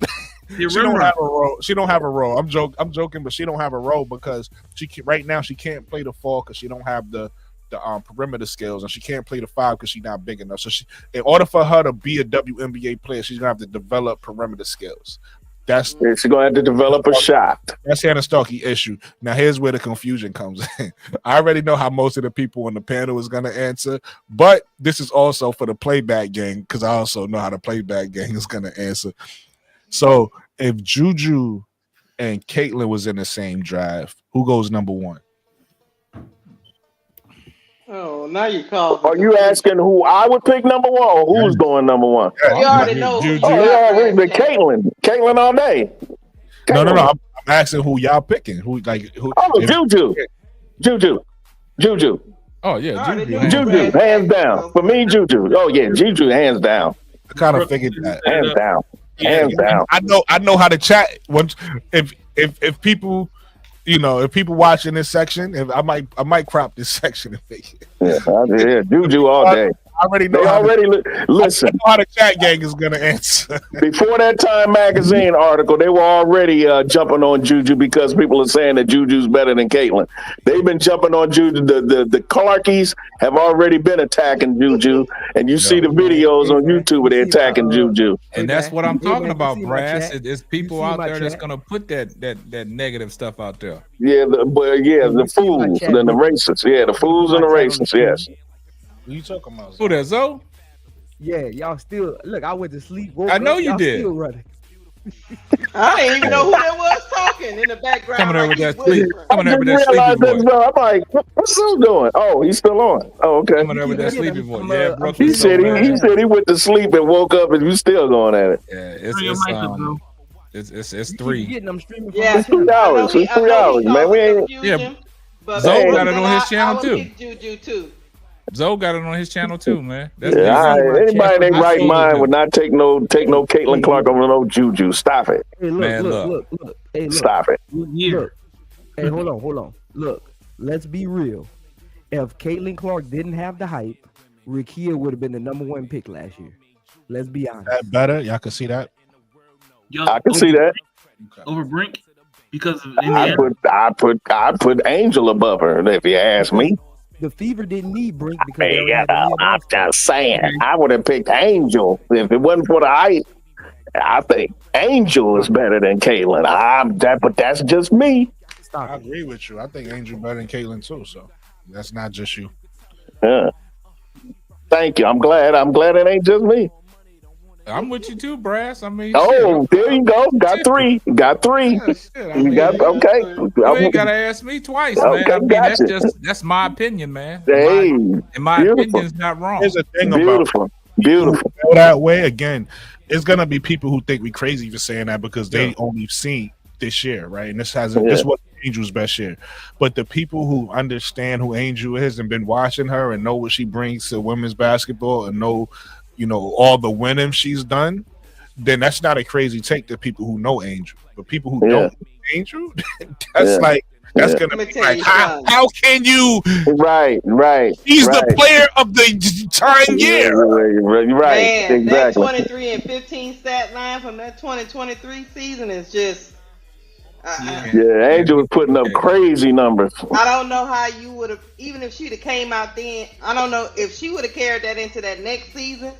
She don't have a role. She don't have a role. I'm joking, but she don't have a role because right now she can't play the 4 because she don't have the perimeter skills, and she can't play the 5 because she's not big enough. So in order for her to be a WNBA player, she's gonna have to develop perimeter skills. She's gonna have to develop a shot. That's Hannah Stalky issue. Now here's where the confusion comes in. I already know how most of the people on the panel is gonna answer, but this is also for the playback gang because I also know how the playback gang is gonna answer. So if Juju and Caitlin was in the same draft, who goes number 1? Oh, now you called. Are you asking who I would pick number 1 or who's going number 1? You already know. Caitlin all day. Caitlin. No. I'm asking who y'all picking. Who? Juju. Oh yeah, Juju, hands down. For me, Juju. Oh yeah, Juju, hands down. I kind of figured that. Hands down. Hands down. I know how to chat. If people. If people watching this section, I might crop this section and make it. Yeah, Juju all day. I already know. Listen. I know how the chat gang is gonna answer. Before that Time Magazine article, they were already jumping on Juju because people are saying that Juju's better than Caitlin. They've been jumping on Juju. The Clarkies have already been attacking Juju, and you see the videos on YouTube where they're attacking Juju. And that's what I'm talking about, Brass. It's people out there that's gonna put that negative stuff out there. Yeah, the fools and the racists. Yeah, the fools and the racists. Yes. What you talking about? Who that, Zoe? Yeah, y'all still look. I went to sleep. I know you did. Still running. I didn't even know who that was talking in the background. Coming there with that sleep. Coming there with that sleepy voice. I'm like, what's Zoe doing? Oh, he's still on. Oh, okay. Coming there with that sleepy voice. Yeah, Brooke. He said he went to sleep and woke up, and you still going at it. Yeah, it's 3. Getting them streaming. Yeah, it's 3 hours. It's 3 hours, man. We ain't. Yeah. Zoe got it on his channel too. Juju too. Zoe got it on his channel too, man. Anybody in their right mind would not take no Caitlin Clark over no Juju. Stop it. Hey, look. Hey, look. Stop it. Look. Hey, hold on. Look, let's be real. If Caitlin Clark didn't have the hype, Rikia would have been the number 1 pick last year. Let's be honest. That better? Y'all can see that? I can see that. Over Brink? Because of I put Angel above her, if you ask me. The Fever didn't need Brink because I'm just saying. I would have picked Angel if it wasn't for the hype. I think Angel is better than Caitlin. But that's just me. I agree with you. I think Angel better than Caitlin too. So that's not just you. Yeah. Thank you. I'm glad it ain't just me. I'm with you too, Brass. I mean, there you go. Got 3. Yeah, you got okay. You ain't gotta ask me twice, man. I mean, that's my opinion, man. Hey, and my opinion is not wrong. Here's the thing Beautiful. Feel that way again. It's gonna be people who think we crazy for saying that because they only seen this year, right? And this was Angel's best year. But the people who understand who Angel is and been watching her and know what she brings to women's basketball and know, all the winning she's done, then that's not a crazy take to people who know Angel. But people who don't know Angel, that's gonna be like, how can you? Right. He's the player of the time year. Right. Man, Exactly. that 23 and 15 stat line from that 2023 season is just. Angel was putting up crazy numbers. I don't know how you would have, even if she'd have came out then. I don't know if she would have carried that into that next season.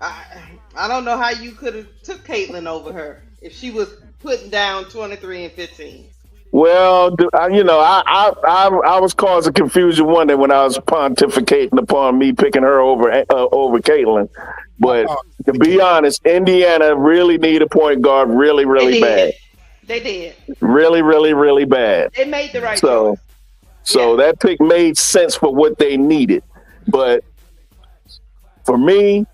I don't know how you could have took Caitlin over her if she was putting down 23 and 15. Well, I was causing confusion one day when I was pontificating upon me picking her over Caitlin. But to be honest, Indiana really need a point guard really bad. They did. Really bad. They made the right choice. So that pick made sense for what they needed. But for me,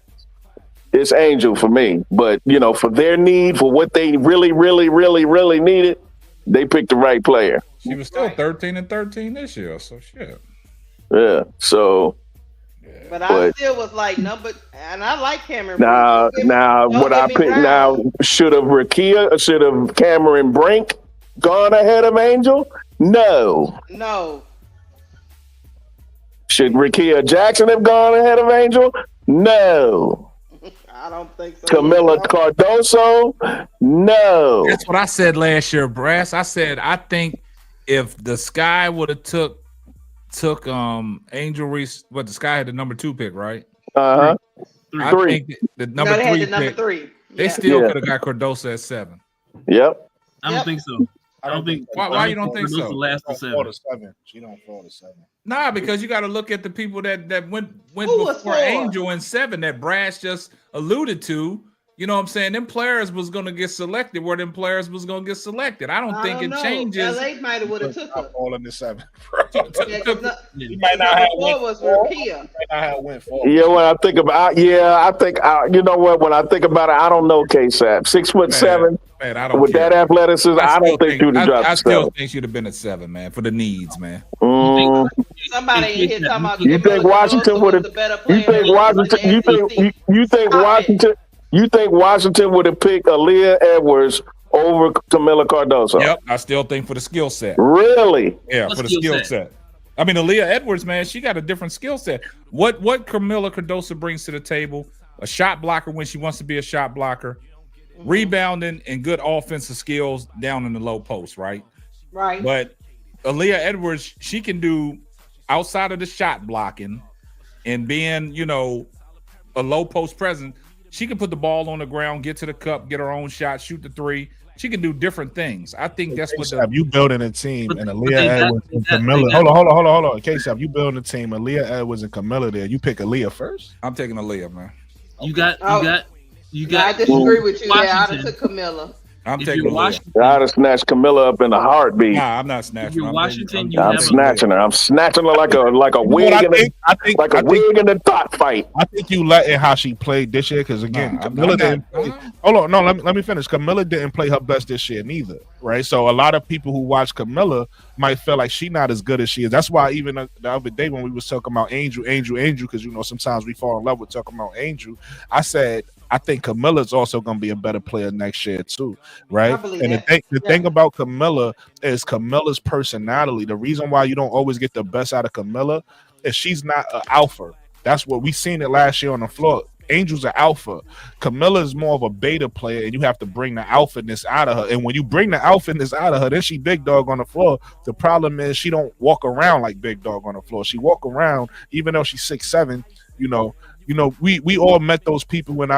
it's Angel for me. But, for their need, for what they really needed, they picked the right player. She was still 13 and 13 this year, so shit. Yeah, so. But I still was like and I like Cameron. Now, what I picked now, should have Cameron Brink gone ahead of Angel? No. Should Rickea Jackson have gone ahead of Angel? No. I don't think so. Camila Cardoso? No. That's what I said last year, Brass. I said I think if the Sky would have took Angel Reese, the Sky had the number 2 pick, right? I think the number 3 pick, they still could have got Cardoso at 7. Yep. I don't think so. I don't think. Why you don't think so? Last to 7. She don't fall to 7. Nah, because you got to look at the people that went before Angel in 7 that Brass just alluded to. You know what I'm saying? Them players was going to get selected where them players was going to get selected. I don't think it changes. LA might have would have took her. All in the 7. You might not have went forward. Yeah, when I think about you know what? When I think about it, I don't know K-Sap. 6'7". Man, I don't with care. that athleticism, I don't think she would have dropped. I still think she'd have been at 7, man, for the needs, man. Somebody in here talking about. You think Washington would have? You think Washington would have picked Aaliyah Edwards over Camila Cardoso? Yep, I still think for the skill set. Really? Yeah, for the skill set. I mean, Aaliyah Edwards, man, she got a different skill set. What Camila Cardoso brings to the table: a shot blocker when she wants to be a shot blocker, rebounding, and good offensive skills down in the low post, right? Right. But Aaliyah Edwards, she can do outside of the shot blocking and being, a low post presence. She can put the ball on the ground, get to the cup, get her own shot, shoot the 3. She can do different things. I think that's what you building a team and Aaliyah Edwards and Camilla. Hold on. K-Sap, you building a team, Aaliyah Edwards and Camilla there. You pick Aaliyah first? I'm taking Aaliyah, man. You got. I disagree with you there. I'd have took Camilla. I'm taking Washington. I'd have snatched Camilla up in a heartbeat. Nah, I'm not snatching her. I'm snatching her. I'm snatching her like a wig wig in a thought fight. I think you letting how she played this year because again, Camilla didn't. Hold on, no, let me finish. Camilla didn't play her best this year neither, right? So a lot of people who watch Camilla might feel like she's not as good as she is. That's why even the other day when we was talking about Angel, because sometimes we fall in love with talking about Angel. I said I think Camilla's also going to be a better player next year too, right? And the thing about Camilla is Camilla's personality. The reason why you don't always get the best out of Camilla is she's not an alpha. That's what we seen it last year on the floor. Angel's an alpha. Camilla is more of a beta player, and you have to bring the alphaness out of her. And when you bring the alphaness out of her, then she big dog on the floor. The problem is she don't walk around like big dog on the floor. She walk around, even though she's 6'7", we all met those people in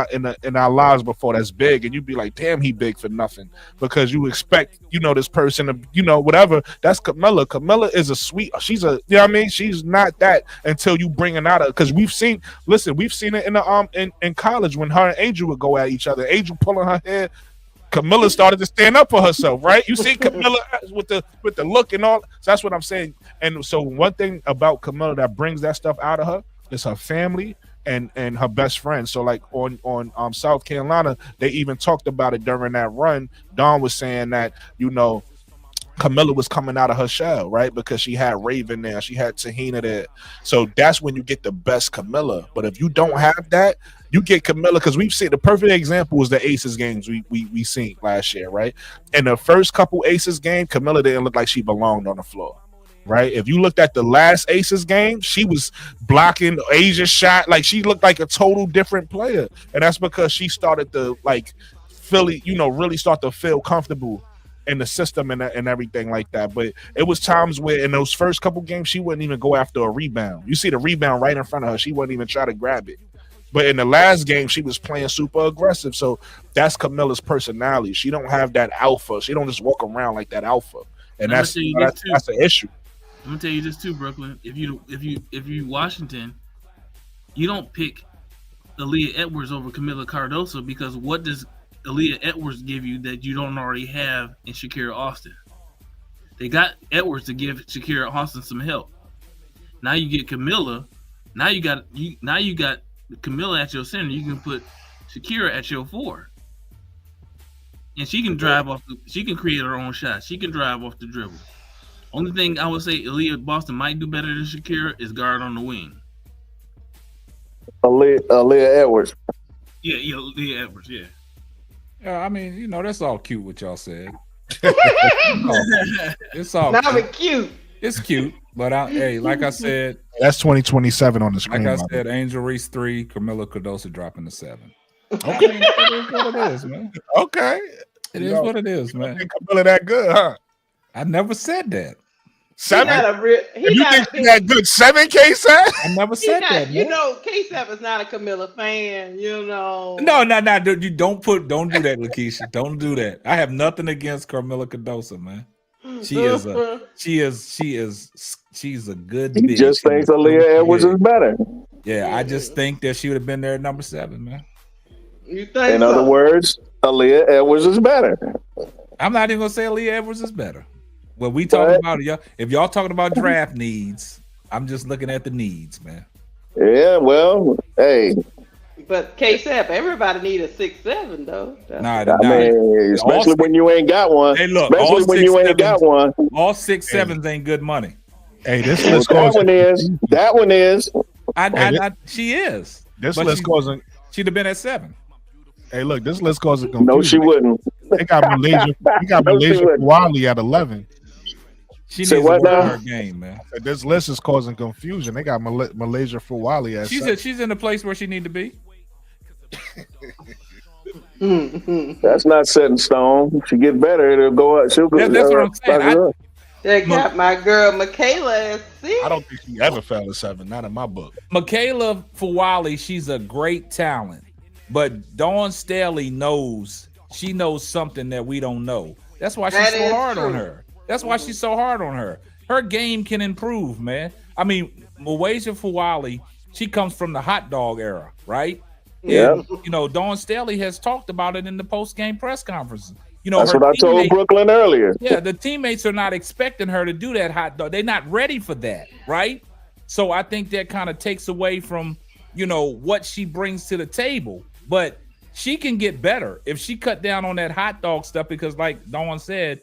our lives before that's big, and you'd be like, damn, he big for nothing, because you expect this person to whatever. That's Camilla. Camilla is a sweet. She's a she's not that until you bring it out of, because we've seen it in the in college when her and Angel would go at each other. Angel pulling her hair. Camilla started to stand up for herself, right? You see Camilla with the look and all. So that's what I'm saying. And so one thing about Camilla that brings that stuff out of her is her family, and her best friend. So like on South Carolina, they even talked about it during that run. Dawn was saying that, you know, Camilla was coming out of her shell, right? Because she had Raven there, she had Tahina there. So that's when you get the best Camilla. But if you don't have that, you get Camilla, because we've seen the perfect example was the Aces games we seen last year, right? In the first couple Aces game, Camilla didn't look like she belonged on the floor. Right. If you looked at the last Aces game, she was blocking Asia's shot. Like she looked like a total different player. And that's because she started to like really start to feel comfortable in the system and everything like that. But it was times where in those first couple games, she wouldn't even go after a rebound. You see the rebound right in front of her. She wouldn't even try to grab it. But in the last game, she was playing super aggressive. So that's Camilla's personality. She don't have that alpha. She don't just walk around like that alpha. And that's an issue. I'm gonna tell you this too, Brooklyn. If you Washington, you don't pick Aaliyah Edwards over Camilla Cardoso, because what does Aaliyah Edwards give you that you don't already have in Shakira Austin? They got Edwards to give Shakira Austin some help. Now you get Camilla. Now you got Camilla at your center. You can put Shakira at your 4, and she can drive off. She can create her own shot. She can drive off the dribble. Only thing I would say Aaliyah Boston might do better than Shakira is guard on the wing. Aaliyah Edwards. Yeah, Aaliyah Edwards, yeah. Yeah, I mean, you know, that's all cute what y'all said. It's all cute. It's cute, but hey, like I said, that's 2027 on the screen. Like I said, Angel Reese 3, Camilla Cardoso dropping to 7. Okay, it is what it is, man. Okay, it is what it is, man. Camilla that good, huh? I never said that. 7? You think she's that good? 7, K-Sap? I never said that. You know, K-Sap is not a Camilla fan. You know. No. You don't do that, Lakeisha. Don't do that. I have nothing against Camilla Cardoso, man. She's a good bitch. He just thinks Aaliyah Edwards is better. Yeah, I just think that she would have been there at number 7, man. You think? In other words, Aaliyah Edwards is better. I'm not even gonna say Aaliyah Edwards is better. Well, we talking about y'all. If y'all talking about draft needs, I'm just looking at the needs, man. Yeah, well, hey. But K-Sap, everybody need a 6'7" though. Especially when you ain't got one. Hey, look, especially when you ain't got one. All 6'7s ain't good money. Hey, this list that one is. She is. This list causing. She'd have been at 7. Hey, look, this list causing confusion. No, she wouldn't. They got Malaysia Wally at 11. She needs to work her game, man. This list is causing confusion. They got Malaysia for Wally at 7. She's in the place where she need to be. That's not set in stone. If she get better, it'll go up. That's what I'm saying. They got my girl Michaela at 6. I don't think she ever fell at 7. Not in my book. Michaela Fawali, she's a great talent, but Dawn Staley knows something that we don't know. That's why she's so hard on her. That's why she's so hard on her. Her game can improve, man. I mean, Malaysia Fawali, she comes from the hot dog era, right? Yeah. And, you know, Dawn Staley has talked about it in the post-game press conferences. You know, that's what I told Brooklyn earlier. Yeah, the teammates are not expecting her to do that hot dog. They're not ready for that, right? So I think that kind of takes away from, you know, what she brings to the table. But she can get better if she cut down on that hot dog stuff, because like Dawn said,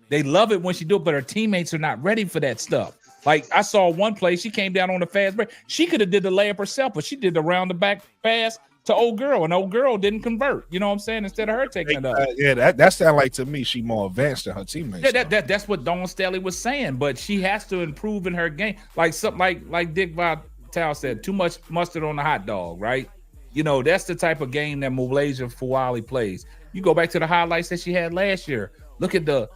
they love it when she do it, but her teammates are not ready for that stuff. Like I saw one play, she came down on the fast break. She could have did the layup herself, but she did the round the back pass to old girl, and old girl didn't convert. You know what I'm saying? Instead of her taking it up. Yeah, that sounds like to me she more advanced than her teammates. Yeah, that's what Dawn Staley was saying, but she has to improve in her game. Like something like Dick Vitale said, too much mustard on the hot dog, right? You know, that's the type of game that Malaysia Fawali plays. You go back to the highlights that she had last year. Look at the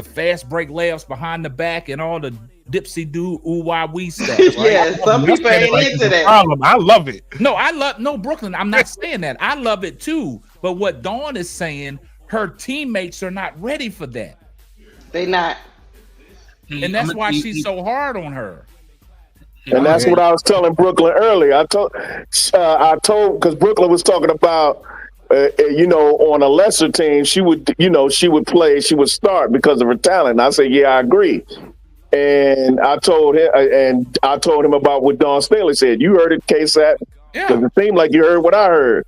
fast break layups behind the back and all the dipsy do Wnba stuff. Right? Yeah, some people ain't into that. I love it. No, Brooklyn. I'm not saying that. I love it too. But what Dawn is saying, her teammates are not ready for that. They not. And that's why she's so hard on her. And that's what I was telling Brooklyn earlier. I told because Brooklyn was talking about, you know, on a lesser team, she would start because of her talent. And I said, yeah, I agree. And I told him about what Dawn Staley said. You heard it, K-Sap. Because it seemed like you heard what I heard.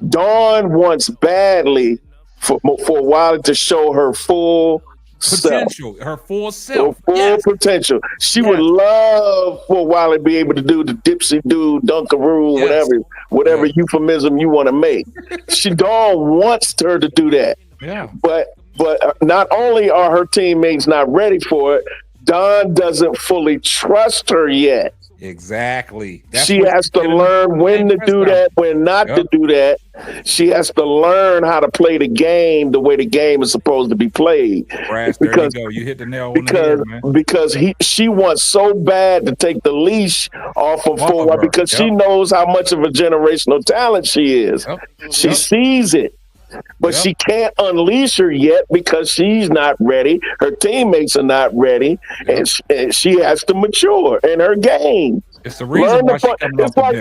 Dawn wants badly for Wiley to show her full potential, self. her full self, her full potential. She would love for Wiley to be able to do the dipsy do, dunkaroo, whatever euphemism you want to make. Dawn wants her to do that. Yeah. But not only are her teammates not ready for it, Dawn doesn't fully trust her yet. Exactly. She has to learn when to do that, when not to do that. She has to learn how to play the game the way the game is supposed to be played. Brass, there you go. You hit the nail on the head, man. Because she wants so bad to take the leash off of Wiley because she knows how much of a generational talent she is. She sees it. But she can't unleash her yet because she's not ready. Her teammates are not ready, and she has to mature in her game. It's the reason why it's like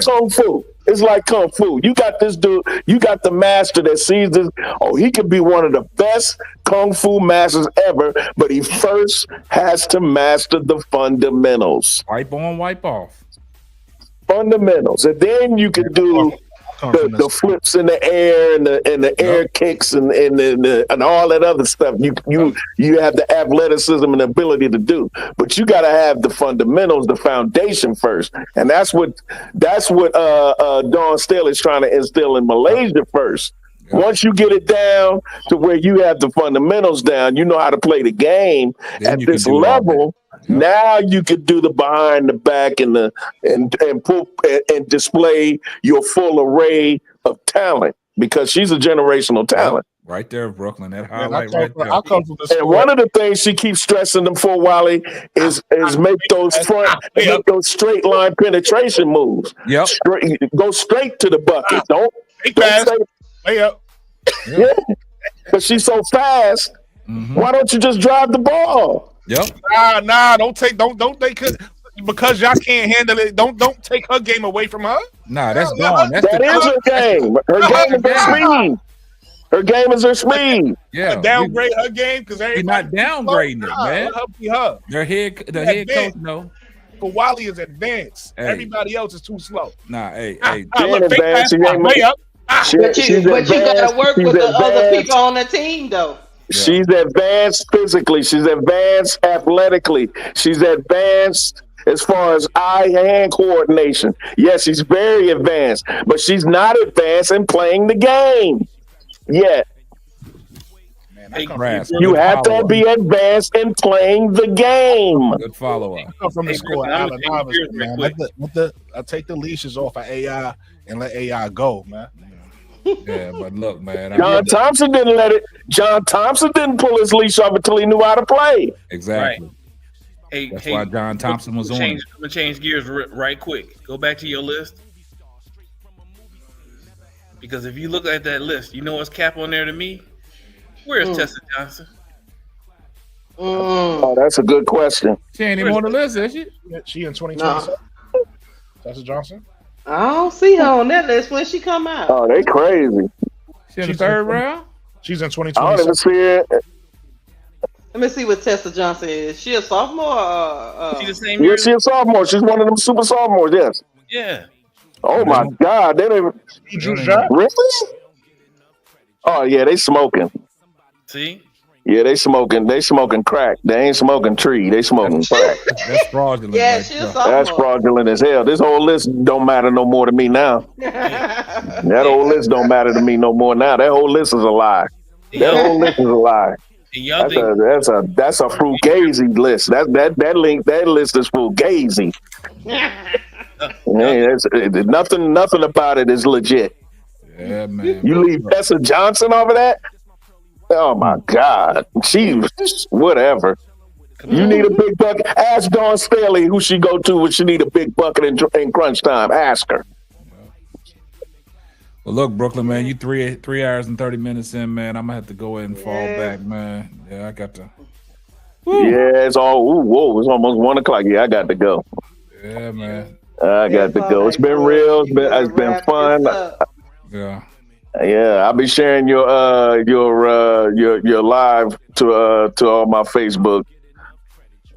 kung fu. It's like kung fu. You got this dude. You got the master that sees this. Oh, he could be one of the best kung fu masters ever, but he first has to master the fundamentals. Wipe on, wipe off. Fundamentals, and then you can do the flips in the air and the air kicks and all that other stuff you have the athleticism and ability to do, but you got to have the fundamentals, the foundation first, and that's what Dawn Staley is trying to instill in Malaysia first. Once you get it down to where you have the fundamentals down, you know how to play the game at this level. Now you can do the behind the back and display your full array of talent because she's a generational talent. Right there, Brooklyn. That highlight right there. And one of the things she keeps stressing them for, Wally, is make those straight line penetration moves. Yep. Go straight to the bucket. Don't lay up. Yeah, because she's so fast. Why don't you just drive the ball? Yep. Nah. Don't take because y'all can't handle it. Don't take her game away from her. Nah, that's gone. That is her game. Her game is her speed. Her game is her speed. Yeah. Downgrade her game because we're not downgrading it, man. Her. The head coach, no. But Wally is advanced. Hey. Everybody else is too slow. Nah, hey. Look, advanced. She ain't but you gotta work with the other people on the team, though. Yeah. She's advanced physically. She's advanced athletically. She's advanced as far as eye-hand coordination. Yes, she's very advanced, but she's not advanced in playing the game yet. You have to be advanced in playing the game. Good follow-up. From the score, I'll take the leashes off of AI and let AI go, man. Yeah, but look, man. John Thompson didn't let it. John Thompson didn't pull his leash off until he knew how to play. Exactly. Right. That's why John Thompson was on. I'm gonna change gears right quick. Go back to your list. Because if you look at that list, you know what's cap on there to me? Where's Tessa Johnson? Oh, that's a good question. She ain't even on the list, is she? She in 2027. Tessa Johnson? I don't see her on that list when she come out. Oh, they crazy. She's in the third round? She's in 2027. I don't even see it. Let me see what Tessa Johnson is. She a sophomore? She the same year? Yeah, she's a sophomore. She's one of them super sophomores, yes. Yeah. Oh, my God. They don't even... Really? Oh, yeah, they smoking. See? Yeah, they smoking crack. They ain't smoking tree. They smoking crack. That's fraudulent. Yeah, she's a sophomore. That's fraudulent as hell. This whole list don't matter no more to me now. That whole list don't matter to me no more now. That whole list is a lie. That whole list is a lie. That's a fugazi list. That list is fugazi. Nothing about it is legit. Yeah, man. You leave Tessa Johnson over that? Oh my God, she whatever. You need a big bucket. Ask Dawn Staley who she go to when she need a big bucket in crunch time. Ask her. Well, look, Brooklyn, man, you 3 hours and 30 minutes in, man. I'm gonna have to go ahead and fall back, man. Yeah, I got to. Woo. Yeah, it's all. Whoa, it's almost 1 o'clock. Yeah, I got to go. Yeah, man. I got to go. It's been real. It's been fun. Yeah. Yeah, I'll be sharing your live to all my Facebook.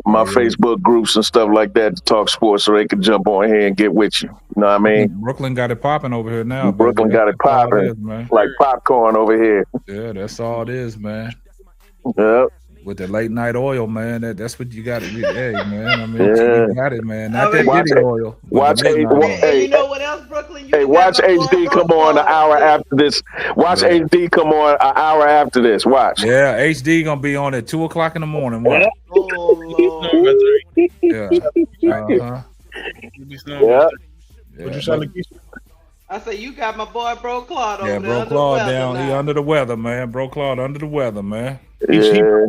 my Facebook groups and stuff like that to talk sports, so they can jump on here and get with you. You know what I mean? Brooklyn got it popping over here now. Brooklyn baby. got it popping like popcorn over here. Yeah, that's all it is, man. Yep. With the late night oil, man. That's what you got to be. Hey, man. I mean, you got it, man. Not that Diddy oil. Watch Hey, you know what else, Brooklyn? You watch HD come on an hour after this. Watch HD come on an hour after this. Watch. Yeah, HD gonna be on at 2:00 in the morning. Watch. Yeah. What you saying, Lakeisha? I say you got my boy Bro Claude over Yeah, there. Bro Claude down. He under the weather, man. Bro Claude under the weather, man. Yeah.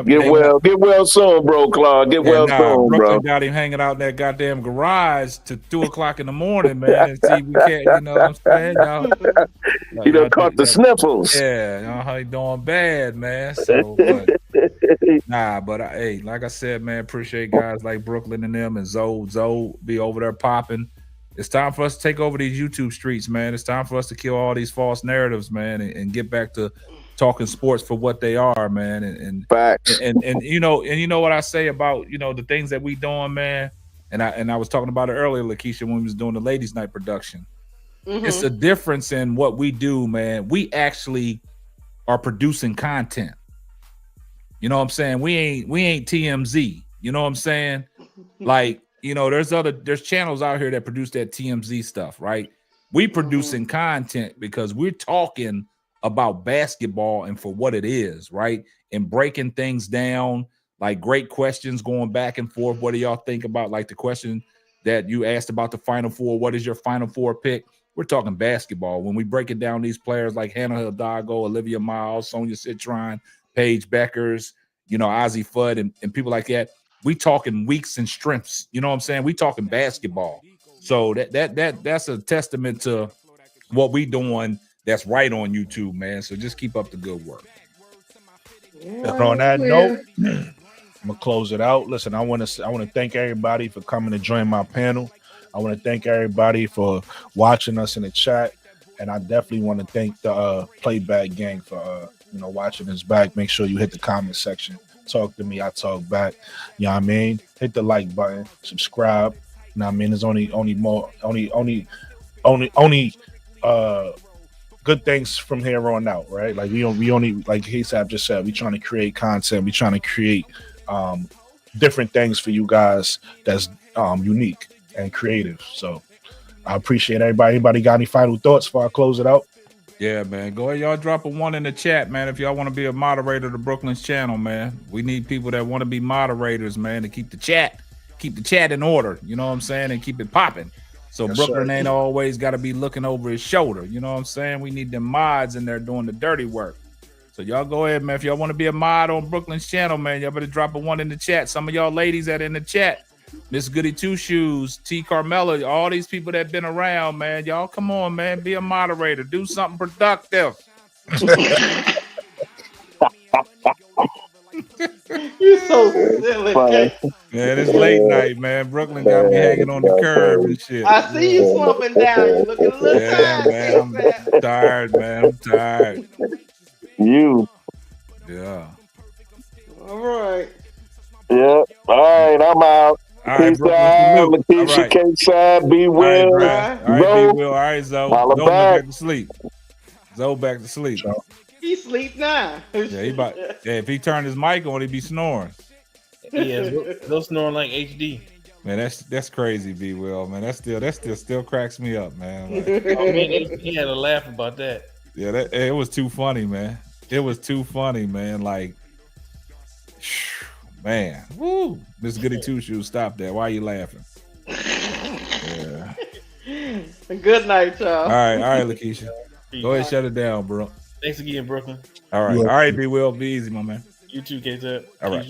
Get well soon, Bro Claude. Get well soon, Brooklyn bro. got him hanging out in that goddamn garage to 2:00 in the morning, man. And see, we can't, you know what I'm saying? Y'all, You done caught the sniffles. Yeah, he doing bad, man. So, but hey, like I said, man, appreciate guys like Brooklyn and them and Zoe be over there popping. It's time for us to take over these YouTube streets, man. It's time for us to kill all these false narratives, man, and get back to talking sports for what they are, man. And facts. And you know what I say about, you know, the things that we doing, man. And I was talking about it earlier, Lakeisha, when we was doing the ladies' night production. Mm-hmm. It's a difference in what we do, man. We actually are producing content. You know what I'm saying? We ain't TMZ. You know what I'm saying? Like, you know, there's channels out here that produce that TMZ stuff, right? We producing content because we're talking about basketball and for what it is, right? And breaking things down, like great questions going back and forth. What do y'all think about, like, the question that you asked about the Final Four? What is your Final Four pick? We're talking basketball. When we break it down, these players like Hannah Hidalgo, Olivia Miles, Sonia Citron, Paige Beckers, you know, Ozzie Fudd, and people like that. We talking weaks and strengths. You know what I'm saying? We talking basketball. So that's a testament to what we doing that's right on YouTube, man. So just keep up the good work. And on that note, I'm gonna close it out. Listen, I want to thank everybody for coming to join my panel. I want to thank everybody for watching us in the chat, and I definitely want to thank the playback gang for watching us back. Make sure you hit the comment section. Talk to me, I talk back. You know what I mean? Hit the like button, subscribe. You know what I mean? There's only good things from here on out, right? Like we only, like Hasab just said, we trying to create content. We trying to create different things for you guys that's unique and creative. So I appreciate everybody. Anybody got any final thoughts before I close it out? Yeah, man. Go ahead, y'all drop a 1 in the chat, man. If y'all want to be a moderator of the Brooklyn's channel, man. We need people that want to be moderators, man, to keep the chat in order. You know what I'm saying? And keep it popping. So yes, Brooklyn ain't always got to be looking over his shoulder. You know what I'm saying? We need them mods in there doing the dirty work. So y'all go ahead, man. If y'all want to be a mod on Brooklyn's channel, man, y'all better drop a 1 in the chat. Some of y'all ladies that in the chat, Miss Goody Two Shoes, T Carmella, all these people that been around, man. Y'all come on, man. Be a moderator. Do something productive. You so silly. Man, it's late night, man. Brooklyn got me hanging on the curb and shit. I see you slumping down. You looking a little tired. Man, I'm tired, man. I'm tired. You. Yeah. All right. Yeah. All right, I'm out. All right, Brooklyn. Lakeisha, K-Side, B Will. All right, B Will. All right, Zoe. Zoe back to sleep. Zoe back to sleep. He sleep now. Yeah, if he turned his mic on, he'd be snoring. Yeah, they'll snoring like HD. Man, that's crazy, B Will. Man, that still cracks me up, man. Like, man, he had a laugh about that. Yeah, it was too funny, man. It was too funny, man. Like, man, woo! Miss Goody Two Shoes, stop that. Why are you laughing? Yeah. Good night, y'all. All right, Lakeisha. Go ahead, shut it down, bro. Thanks again, Brooklyn. All right, B Will, be easy, my man. You too, K-Tap. All right.